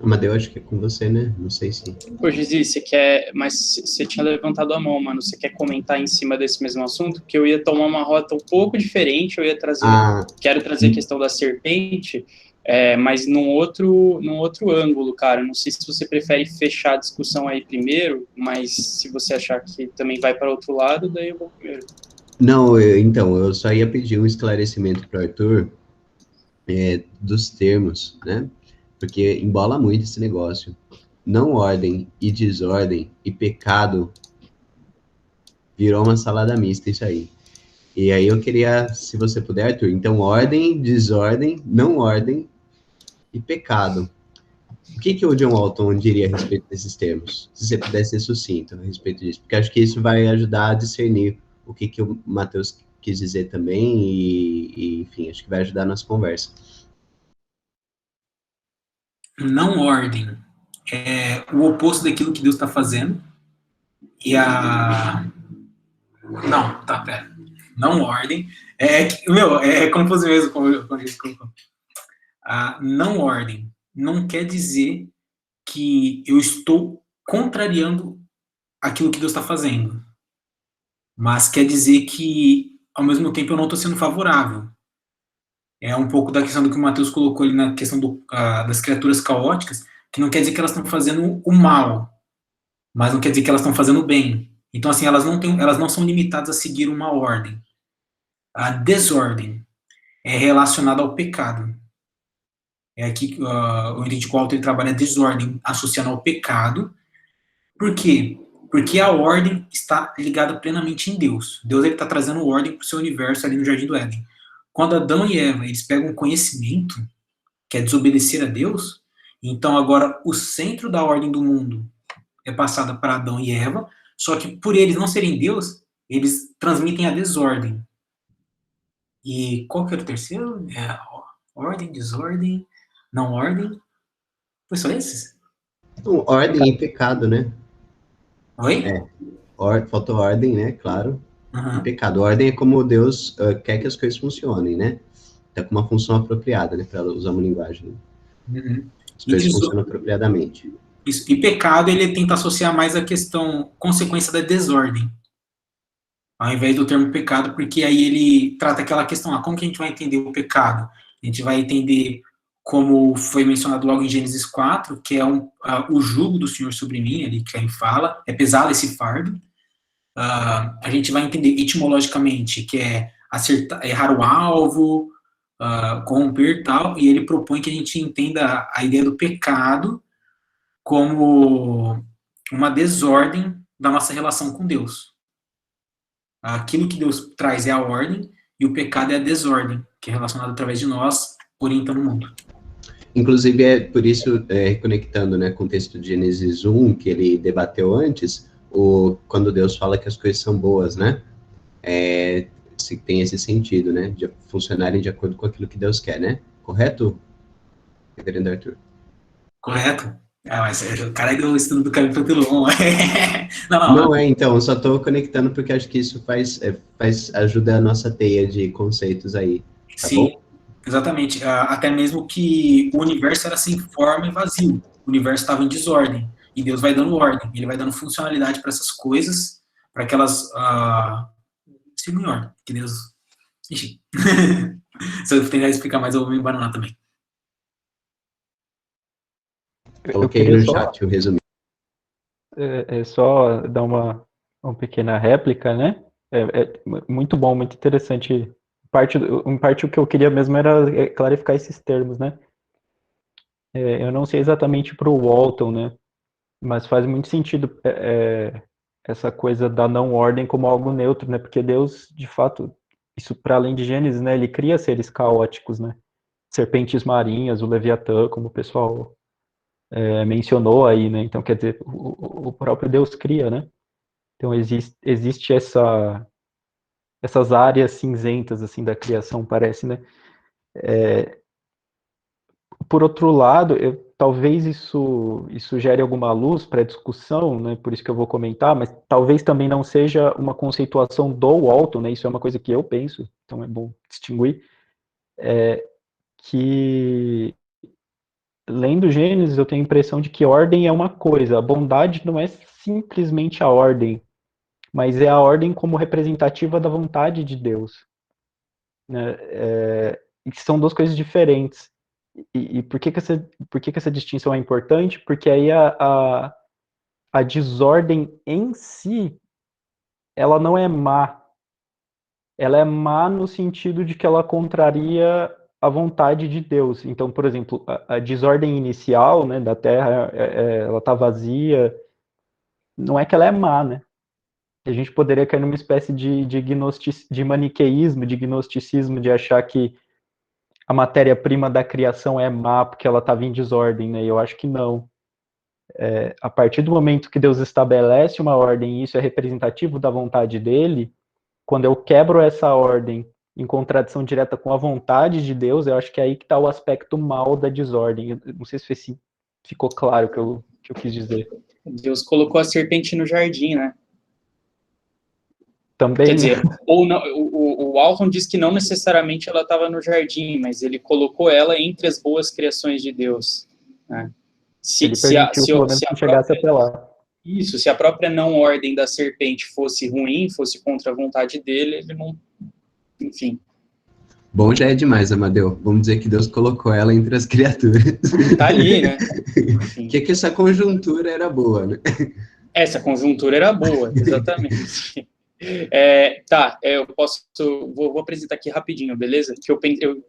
Amadeu, acho que é com você, né? Não sei se... Ô, Gizi, você quer... Mas você tinha levantado a mão, mano. Você quer comentar em cima desse mesmo assunto? Porque eu ia tomar uma rota um pouco diferente, eu ia trazer... Quero trazer a questão da serpente, Mas num outro ângulo, cara. Não sei se você prefere fechar a discussão aí primeiro, mas se você achar que também vai para outro lado, daí eu vou primeiro. Não, então, eu só ia pedir um esclarecimento para o Arthur dos termos, né? Porque embola muito esse negócio. Não ordem e desordem e pecado virou uma salada mista isso aí. E aí eu queria, se você puder, Arthur, então ordem, desordem, não ordem e pecado. O que o John Walton diria a respeito desses termos? Se você pudesse ser sucinto a respeito disso, porque acho que isso vai ajudar a discernir o que o Mateus quis dizer também e, enfim, acho que vai ajudar a nossa conversa. Não ordem é o oposto daquilo que Deus está fazendo. E a... Não, tá, pera. Não ordem. É confuso mesmo, como eu disse. Não ordem não quer dizer que eu estou contrariando aquilo que Deus está fazendo. Mas quer dizer que, ao mesmo tempo, eu não estou sendo favorável. É um pouco da questão do que o Mateus colocou ali na questão das criaturas caóticas, que não quer dizer que elas estão fazendo o mal, mas não quer dizer que elas estão fazendo o bem. Então, assim, elas não são limitadas a seguir uma ordem. A desordem é relacionada ao pecado. É aqui que o Henrique Walter trabalha a desordem, associando ao pecado. Por quê? Porque a ordem está ligada plenamente em Deus. Deus está trazendo ordem para o seu universo ali no Jardim do Éden. Quando Adão e Eva eles pegam conhecimento, que é desobedecer a Deus, então agora o centro da ordem do mundo é passada para Adão e Eva, só que por eles não serem Deus, eles transmitem a desordem. E qual que era o terceiro? Ordem, desordem, não ordem. Foi só esses? Então, ordem e pecado, né? Oi? Faltou ordem, né? Claro. Uhum. E pecado. Ordem é como Deus quer que as coisas funcionem, né? Tá com uma função apropriada, né? Para usar uma linguagem. Né? Uhum. As coisas funcionam apropriadamente. Isso. E pecado, ele tenta associar mais a questão, consequência da desordem, ao invés do termo pecado, porque aí ele trata aquela questão, como que a gente vai entender o pecado? A gente vai entender, como foi mencionado logo em Gênesis 4, que é o jugo do Senhor sobre mim, ali que ele fala, é pesado esse fardo. A gente vai entender etimologicamente, que é errar o alvo, corromper e tal, e ele propõe que a gente entenda a ideia do pecado como uma desordem da nossa relação com Deus. Aquilo que Deus traz é a ordem, e o pecado é a desordem, que é relacionado através de nós, orientando o mundo. Inclusive, é por isso, conectando, né, com o texto de Gênesis 1, que ele debateu antes, quando Deus fala que as coisas são boas, né? Se tem esse sentido, né? De funcionarem de acordo com aquilo que Deus quer, né? Correto, reverendo Arthur? Correto? Mas o cara do estudo do capítulo 1. Não, então, só estou conectando porque acho que isso ajuda a nossa teia de conceitos aí. Tá Sim, bom? Exatamente. Até mesmo que o universo era sem forma e vazio. O universo estava em desordem. E Deus vai dando ordem. Ele vai dando funcionalidade para essas coisas, para que elas sigam em ordem. Que Deus... Enfim. Se eu tentar explicar mais, eu vou me embananar também. Coloquei no chat o resumo. Só dar uma pequena réplica, né? Muito bom, muito interessante. Em parte o que eu queria mesmo era clarificar esses termos, né? Eu não sei exatamente para o Walton, né? Mas faz muito sentido essa coisa da não ordem como algo neutro, né? Porque Deus, de fato, isso para além de Gênesis, né? Ele cria seres caóticos, né? Serpentes marinhas, o Leviatã, como o pessoal mencionou aí, né? Então, quer dizer, o próprio Deus cria, né? Então, existe essas áreas cinzentas, assim, da criação, parece, né? Por outro lado, talvez isso gere alguma luz para a discussão, né? Por isso que eu vou comentar, mas talvez também não seja uma conceituação do Walton, né? Isso é uma coisa que eu penso, então é bom distinguir, que lendo Gênesis, eu tenho a impressão de que ordem é uma coisa, a bondade não é simplesmente a ordem, mas é a ordem como representativa da vontade de Deus, né? E que são duas coisas diferentes. E por que que essa distinção é importante? Porque aí a desordem em si, ela não é má. Ela é má no sentido de que ela contraria a vontade de Deus. Então, por exemplo, a desordem inicial, né, da Terra, ela está vazia. Não é que ela é má, né? A gente poderia cair numa espécie de maniqueísmo, de gnosticismo, de achar que a matéria-prima da criação é má porque ela estava em desordem, né? E eu acho que não. A partir do momento que Deus estabelece uma ordem e isso é representativo da vontade dele, quando eu quebro essa ordem em contradição direta com a vontade de Deus, eu acho que é aí que está o aspecto mal da desordem. Eu não sei se ficou claro o que eu quis dizer. Deus colocou a serpente no jardim, né? Também, Quer dizer, ou não, o Alton diz que não necessariamente ela estava no jardim, mas ele colocou ela entre as boas criações de Deus, né? ele permitiu pelo menos que chegasse até lá. Isso, se a própria não ordem da serpente fosse ruim, fosse contra a vontade dele, ele não... Enfim. Bom já é demais, Amadeu. Vamos dizer que Deus colocou ela entre as criaturas. Tá ali, né? Que essa conjuntura era boa, né? Essa conjuntura era boa, exatamente. Eu vou apresentar aqui rapidinho, beleza? Que eu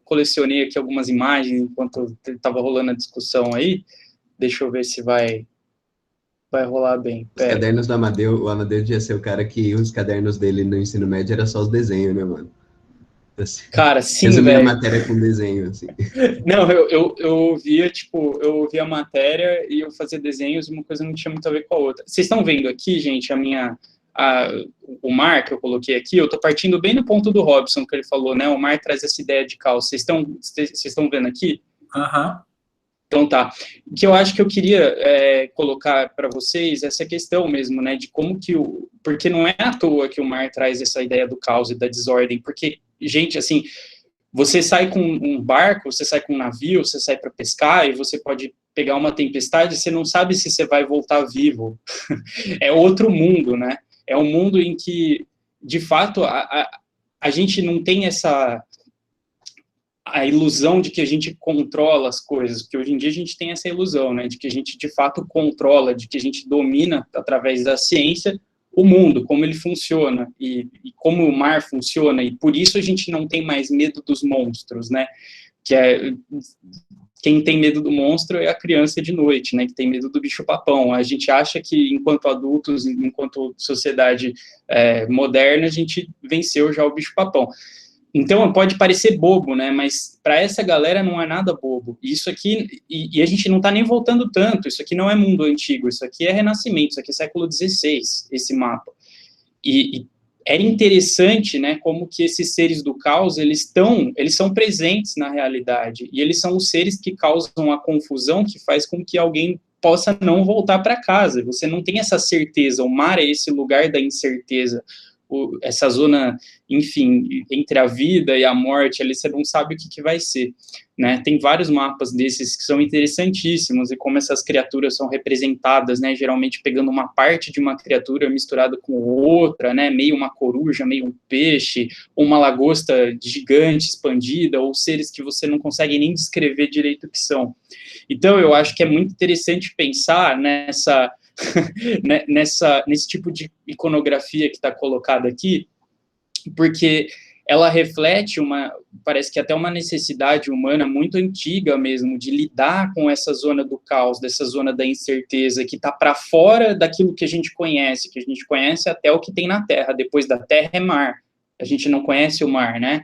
colecionei aqui algumas imagens enquanto estava rolando a discussão aí. Deixa eu ver se vai rolar bem. Os cadernos do Amadeu, o Amadeu devia ser o cara que os cadernos dele no ensino médio era só os desenhos, né, mano? Assim, cara, sim, resumir velho. a matéria com desenho, assim. Não, eu ouvia a matéria e eu fazia desenhos e uma coisa não tinha muito a ver com a outra. Vocês estão vendo aqui, gente, o mar que eu coloquei aqui, eu tô partindo bem do ponto do Robson, que ele falou, né? O mar traz essa ideia de caos. Vocês estão vendo aqui? Aham. Então tá. O que eu acho que eu queria colocar para vocês essa questão mesmo, né? De como que porque não é à toa que o mar traz essa ideia do caos e da desordem, porque, gente, assim, você sai com um barco, você sai com um navio, você sai para pescar e você pode pegar uma tempestade, você não sabe se você vai voltar vivo. É outro mundo, né? É um mundo em que, de fato, a gente não tem a ilusão de que a gente controla as coisas, porque hoje em dia a gente tem essa ilusão, né, de que a gente de fato controla, de que a gente domina através da ciência o mundo, como ele funciona e como o mar funciona, e por isso a gente não tem mais medo dos monstros, né, quem tem medo do monstro é a criança de noite, né, que tem medo do bicho-papão. A gente acha que, enquanto adultos, enquanto sociedade moderna, a gente venceu já o bicho-papão. Então, pode parecer bobo, né, mas para essa galera não é nada bobo. Isso aqui, e a gente não está nem voltando tanto, isso aqui não é mundo antigo, isso aqui é Renascimento, isso aqui é século XVI, esse mapa. E era interessante, né, como que esses seres do caos, eles são presentes na realidade, e eles são os seres que causam a confusão que faz com que alguém possa não voltar para casa. Você não tem essa certeza, o mar é esse lugar da incerteza, essa zona, enfim, entre a vida e a morte, ali você não sabe o que vai ser, né? Tem vários mapas desses que são interessantíssimos, e como essas criaturas são representadas, né, geralmente pegando uma parte de uma criatura misturada com outra, né, meio uma coruja, meio um peixe, ou uma lagosta gigante, expandida, ou seres que você não consegue nem descrever direito o que são. Então, eu acho que é muito interessante pensar nesse tipo de iconografia que está colocada aqui, porque ela reflete parece que até uma necessidade humana muito antiga mesmo, de lidar com essa zona do caos, dessa zona da incerteza, que está para fora daquilo que a gente conhece até o que tem na Terra, depois da Terra é mar, a gente não conhece o mar, né?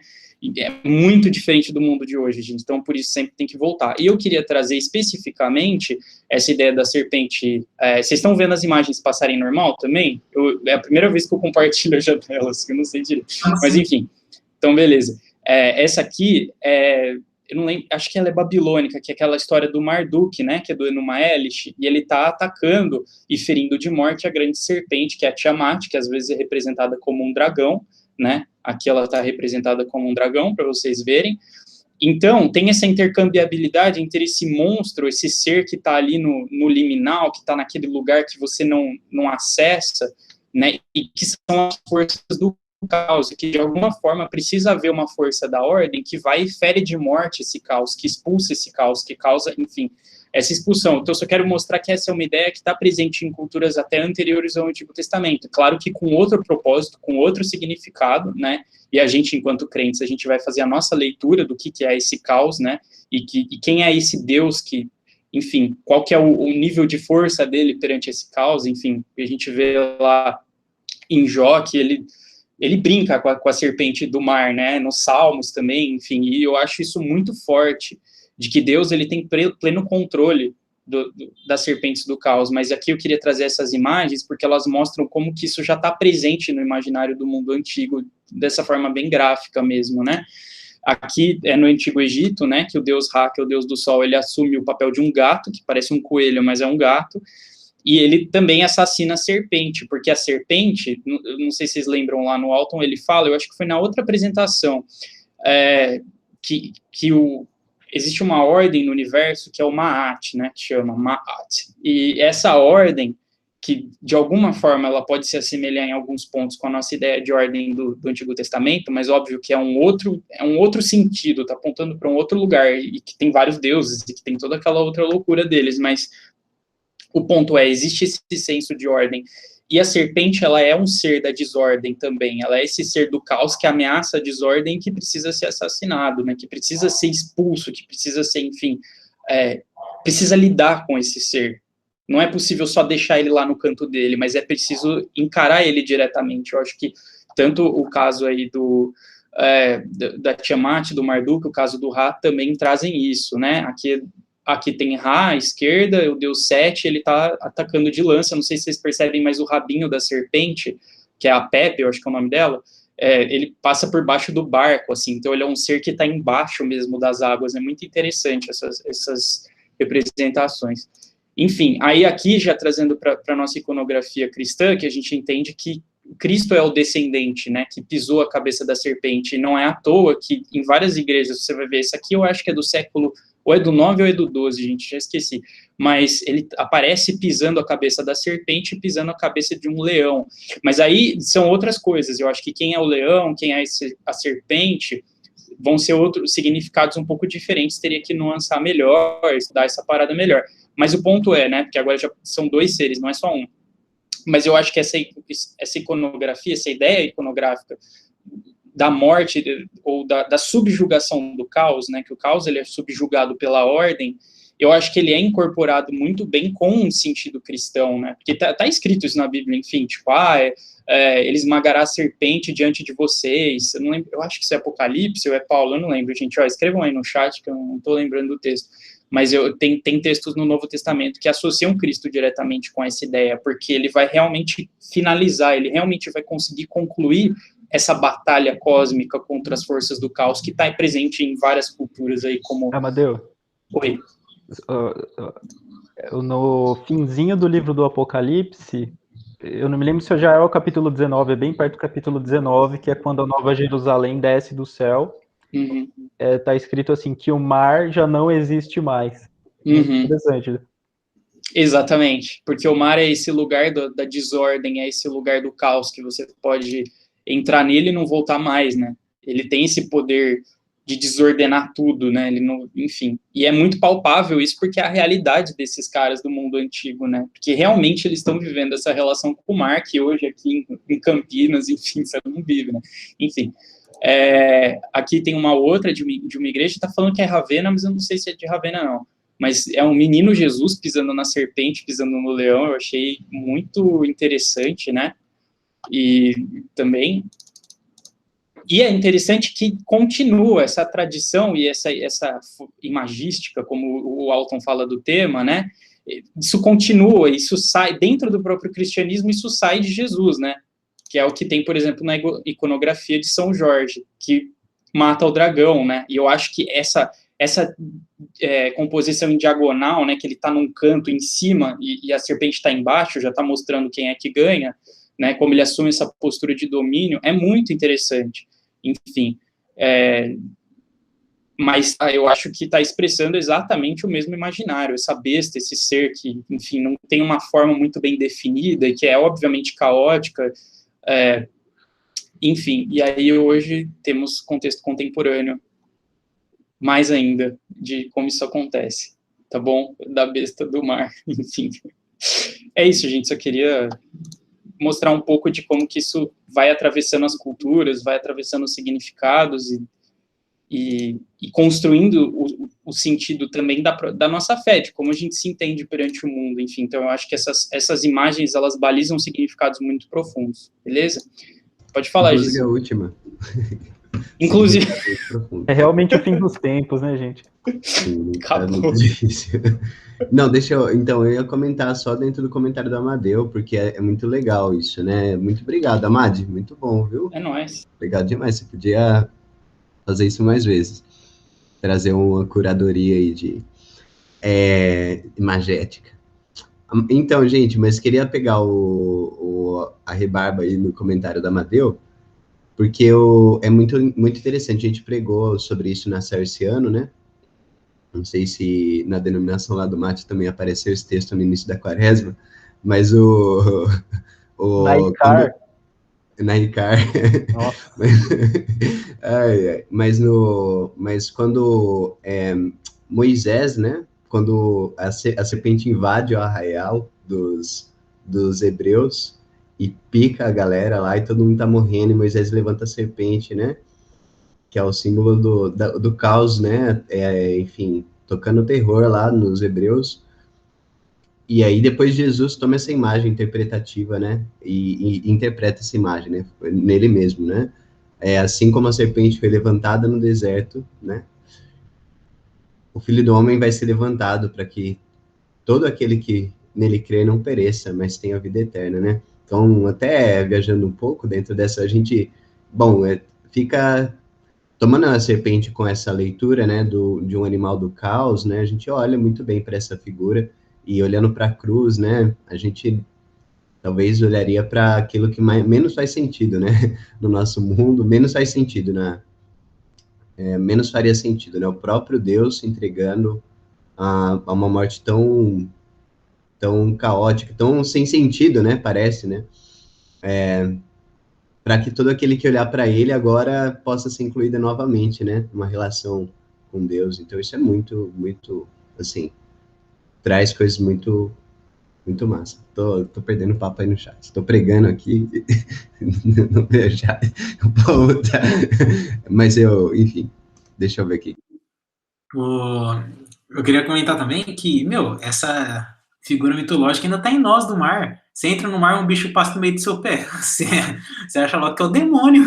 É muito diferente do mundo de hoje, gente, então por isso sempre tem que voltar. E eu queria trazer especificamente essa ideia da serpente. Vocês estão vendo as imagens passarem normal também? É a primeira vez que eu compartilho as janelas, que eu não sei direito. Mas enfim, então beleza. Essa aqui, eu não lembro, acho que ela é babilônica, que é aquela história do Marduk, né, que é do Enuma Elish, e ele está atacando e ferindo de morte a grande serpente, que é a Tiamat, que às vezes é representada como um dragão, né? Aqui ela está representada como um dragão, para vocês verem. Então, tem essa intercambiabilidade entre esse monstro, esse ser que está ali no liminal, que está naquele lugar que você não acessa, né? E que são as forças do caos, que de alguma forma precisa haver uma força da ordem que vai e fere de morte esse caos, que expulsa esse caos, que causa, enfim, essa expulsão. Então, eu só quero mostrar que essa é uma ideia que está presente em culturas até anteriores ao Antigo Testamento. Claro que com outro propósito, com outro significado, né? E a gente, enquanto crentes, a gente vai fazer a nossa leitura do que é esse caos, né? E quem é esse Deus que, enfim, qual que é o nível de força dele perante esse caos, enfim, a gente vê lá em Jó que ele brinca com a serpente do mar, né, nos Salmos também, enfim, e eu acho isso muito forte, de que Deus ele tem pleno controle das serpentes do caos, mas aqui eu queria trazer essas imagens, porque elas mostram como que isso já está presente no imaginário do mundo antigo, dessa forma bem gráfica mesmo, né. Aqui é no Antigo Egito, né, que o deus Ra, que é o deus do sol, ele assume o papel de um gato, que parece um coelho, mas é um gato, e ele também assassina a serpente, porque a serpente, não sei se vocês lembram lá no Alton, ele fala, eu acho que foi na outra apresentação, existe uma ordem no universo que é o Ma'at, né, que chama Ma'at, e essa ordem, que de alguma forma ela pode se assemelhar em alguns pontos com a nossa ideia de ordem do Antigo Testamento, mas óbvio que é um outro sentido, está apontando para um outro lugar, e que tem vários deuses, e que tem toda aquela outra loucura deles, mas o ponto é, existe esse senso de ordem, e a serpente, ela é um ser da desordem também, ela é esse ser do caos que ameaça a desordem, que precisa ser assassinado, né, que precisa ser expulso, que precisa ser, enfim, precisa lidar com esse ser. Não é possível só deixar ele lá no canto dele, mas é preciso encarar ele diretamente. Eu acho que tanto o caso aí da Tiamat, do Marduk, o caso do Ra, também trazem isso, né? Aqui tem Ra, à esquerda, o deus Sete, ele tá atacando de lança, não sei se vocês percebem, mas o rabinho da serpente, que é a Pepe, eu acho que é o nome dela, ele passa por baixo do barco, assim, então ele é um ser que está embaixo mesmo das águas, é muito interessante essas representações. Enfim, aí aqui já trazendo para a nossa iconografia cristã, que a gente entende que Cristo é o descendente, né, que pisou a cabeça da serpente, e não é à toa que em várias igrejas você vai ver, isso aqui eu acho que é do século, ou é do 9 ou é do 12, gente, já esqueci, mas ele aparece pisando a cabeça da serpente e pisando a cabeça de um leão, mas aí são outras coisas, eu acho que quem é o leão, quem é a serpente, vão ser outros significados um pouco diferentes, teria que nuançar melhor, estudar essa parada melhor. Mas o ponto é, né, porque agora já são dois seres, não é só um. Mas eu acho que essa iconografia, essa ideia iconográfica da morte ou da subjugação do caos, né, que o caos ele é subjugado pela ordem, eu acho que ele é incorporado muito bem com um sentido cristão, né, porque tá escrito isso na Bíblia, enfim, tipo, ele esmagará a serpente diante de vocês, eu não lembro, eu acho que isso é Apocalipse ou é Paulo, eu não lembro, gente, escrevam aí no chat que eu não tô lembrando do texto, mas tem textos no Novo Testamento que associam Cristo diretamente com essa ideia, porque ele vai realmente finalizar, ele realmente vai conseguir concluir essa batalha cósmica contra as forças do caos, que está presente em várias culturas aí, como... Amadeu. Oi. No finzinho do livro do Apocalipse, eu não me lembro se já é o capítulo 19, é bem perto do capítulo 19, que é quando a Nova Jerusalém desce do céu. Uhum. Tá escrito assim, que o mar já não existe mais. Uhum. Interessante. Exatamente, porque o mar é esse lugar da desordem, é esse lugar do caos, que você pode entrar nele e não voltar mais, né? Ele tem esse poder de desordenar tudo, né? Ele não, enfim. E é muito palpável isso, porque é a realidade desses caras do mundo antigo, né? Porque realmente eles estão vivendo essa relação com o mar, que hoje aqui em Campinas, enfim, você não vive, né? Enfim. Aqui tem uma outra de uma igreja que está falando que é Ravenna, mas eu não sei se é de Ravenna, não. Mas é um menino Jesus pisando na serpente, pisando no leão, eu achei muito interessante, né? E também... E é interessante que continua essa tradição e essa imagística, como o Alton fala do tema, né? Isso continua, isso sai, dentro do próprio cristianismo, isso sai de Jesus, né? Que é o que tem, por exemplo, na iconografia de São Jorge, que mata o dragão, né? E eu acho que essa composição em diagonal, né, que ele está num canto em cima e a serpente está embaixo, já está mostrando quem é que ganha, né, como ele assume essa postura de domínio, é muito interessante. Enfim, mas eu acho que está expressando exatamente o mesmo imaginário, essa besta, esse ser que, enfim, não tem uma forma muito bem definida e que é obviamente caótica, Enfim, e aí hoje temos contexto contemporâneo, mais ainda, de como isso acontece, tá bom? Da besta do mar, enfim. É isso, gente, só queria mostrar um pouco de como que isso vai atravessando as culturas, vai atravessando os significados e construindo o sentido também da nossa fé, de como a gente se entende perante o mundo, enfim. Então, eu acho que essas imagens, elas balizam significados muito profundos, beleza? Pode falar, Inclusive Jesus. a última. Inclusive... É realmente o fim dos tempos, né, gente? Sim, tá Acabou. muito difícil. Não, então, eu ia comentar só dentro do comentário do Amadeu, porque é muito legal isso, né? Muito obrigado, Amade, muito bom, viu? É nóis. Obrigado demais, você podia fazer isso mais vezes. Trazer uma curadoria aí de imagética. Então, gente, mas queria pegar a rebarba aí no comentário da Amadeu, porque é muito, muito interessante. A gente pregou sobre isso na série esse ano, né? Não sei se na denominação lá do Mate também apareceu esse texto no início da quaresma, mas Na ICAR. Na ICAR. Nossa. Mas quando Moisés, né? Quando a serpente invade o arraial dos hebreus e pica a galera lá e todo mundo tá morrendo, e Moisés levanta a serpente, né? Que é o símbolo do caos, né? Enfim, tocando terror lá nos hebreus. E aí depois Jesus toma essa imagem interpretativa, né? E interpreta essa imagem, né? Nele mesmo, né? Assim como a serpente foi levantada no deserto, né? O Filho do Homem vai ser levantado para que todo aquele que nele crê não pereça, mas tenha vida eterna, né? Então, até viajando um pouco dentro dessa, a gente, bom, fica tomando a serpente com essa leitura, né, de um animal do caos, né, a gente olha muito bem para essa figura e olhando para a cruz, né, a gente talvez olharia para aquilo que menos faz sentido, né, no nosso mundo, menos faz sentido, menos faria sentido, né, o próprio Deus se entregando a uma morte tão caótica, tão sem sentido, né, parece, né, para que todo aquele que olhar para ele agora possa ser incluído novamente, né, numa relação com Deus. Então isso é muito, muito, assim, traz coisas muito, muito massa. Tô perdendo papo aí no chat. Estou pregando aqui no meu chat. Mas enfim, deixa eu ver aqui. Eu queria comentar também que, essa figura mitológica ainda tá em nós do mar. Você entra no mar, um bicho passa no meio do seu pé. Você acha logo que é o demônio.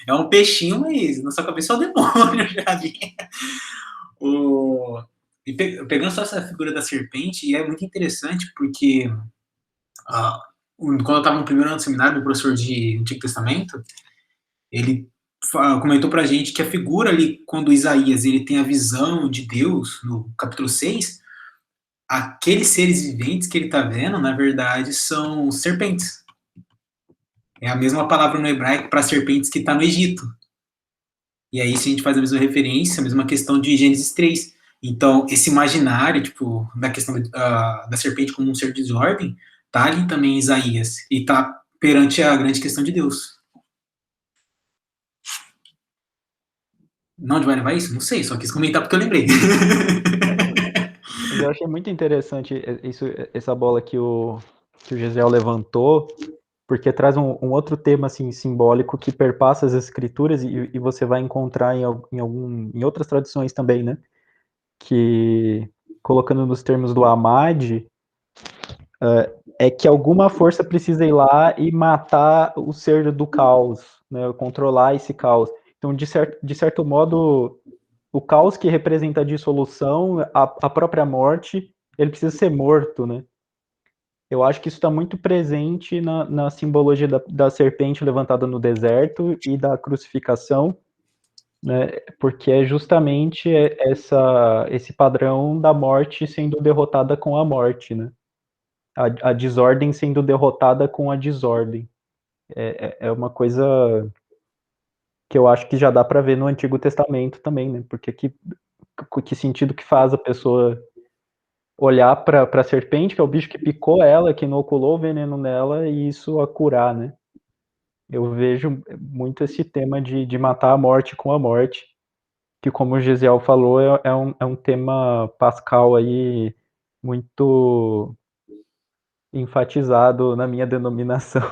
É um peixinho, mas na sua cabeça é o demônio, já vi. E pegando só essa figura da serpente, e é muito interessante porque quando eu estava no primeiro ano do seminário, meu professor de Antigo Testamento, ele comentou pra gente que a figura ali, quando Isaías ele tem a visão de Deus, no capítulo 6, aqueles seres viventes que ele tá vendo, na verdade, são serpentes. É a mesma palavra no hebraico para serpentes que tá no Egito. E aí, se a gente faz a mesma referência, a mesma questão de Gênesis 3. Então, esse imaginário, tipo, da questão da serpente como um ser de desordem, tá ali também em Isaías. E tá perante a grande questão de Deus. Não, onde vai levar isso? Não sei, só quis comentar porque eu lembrei. Mas eu achei muito interessante essa bola que o Gesiel levantou, porque traz um outro tema assim, simbólico que perpassa as escrituras e você vai encontrar em outras tradições também, né? Que, colocando nos termos do Amad, é que alguma força precisa ir lá e matar o ser do caos, né? Controlar esse caos. Então, de certo modo, o caos que representa a dissolução, a própria morte, ele precisa ser morto, né? Eu acho que isso está muito presente na simbologia da serpente levantada no deserto e da crucificação, né? Porque é justamente esse padrão da morte sendo derrotada com a morte, né? A desordem sendo derrotada com a desordem. É uma coisa que eu acho que já dá para ver no Antigo Testamento também, né? Porque que sentido que faz a pessoa olhar para a serpente, que é o bicho que picou ela, que inoculou o veneno nela, e isso a curar, né? Eu vejo muito esse tema de matar a morte com a morte, que, como o Gisiel falou, é um tema pascal aí muito enfatizado na minha denominação.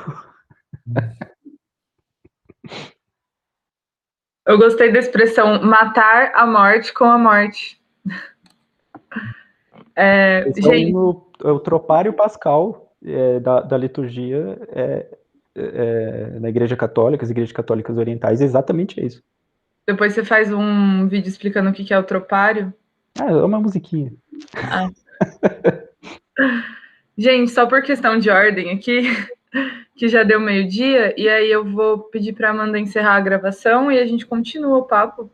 Eu gostei da expressão matar a morte com a morte. Esse é o tropário pascal da liturgia na Igreja Católica, as igrejas católicas orientais, é exatamente isso. Depois você faz um vídeo explicando o que é o tropário. Ah, é uma musiquinha. Ah. Gente, só por questão de ordem aqui, que já deu meio-dia, e aí eu vou pedir para a Amanda encerrar a gravação e a gente continua o papo.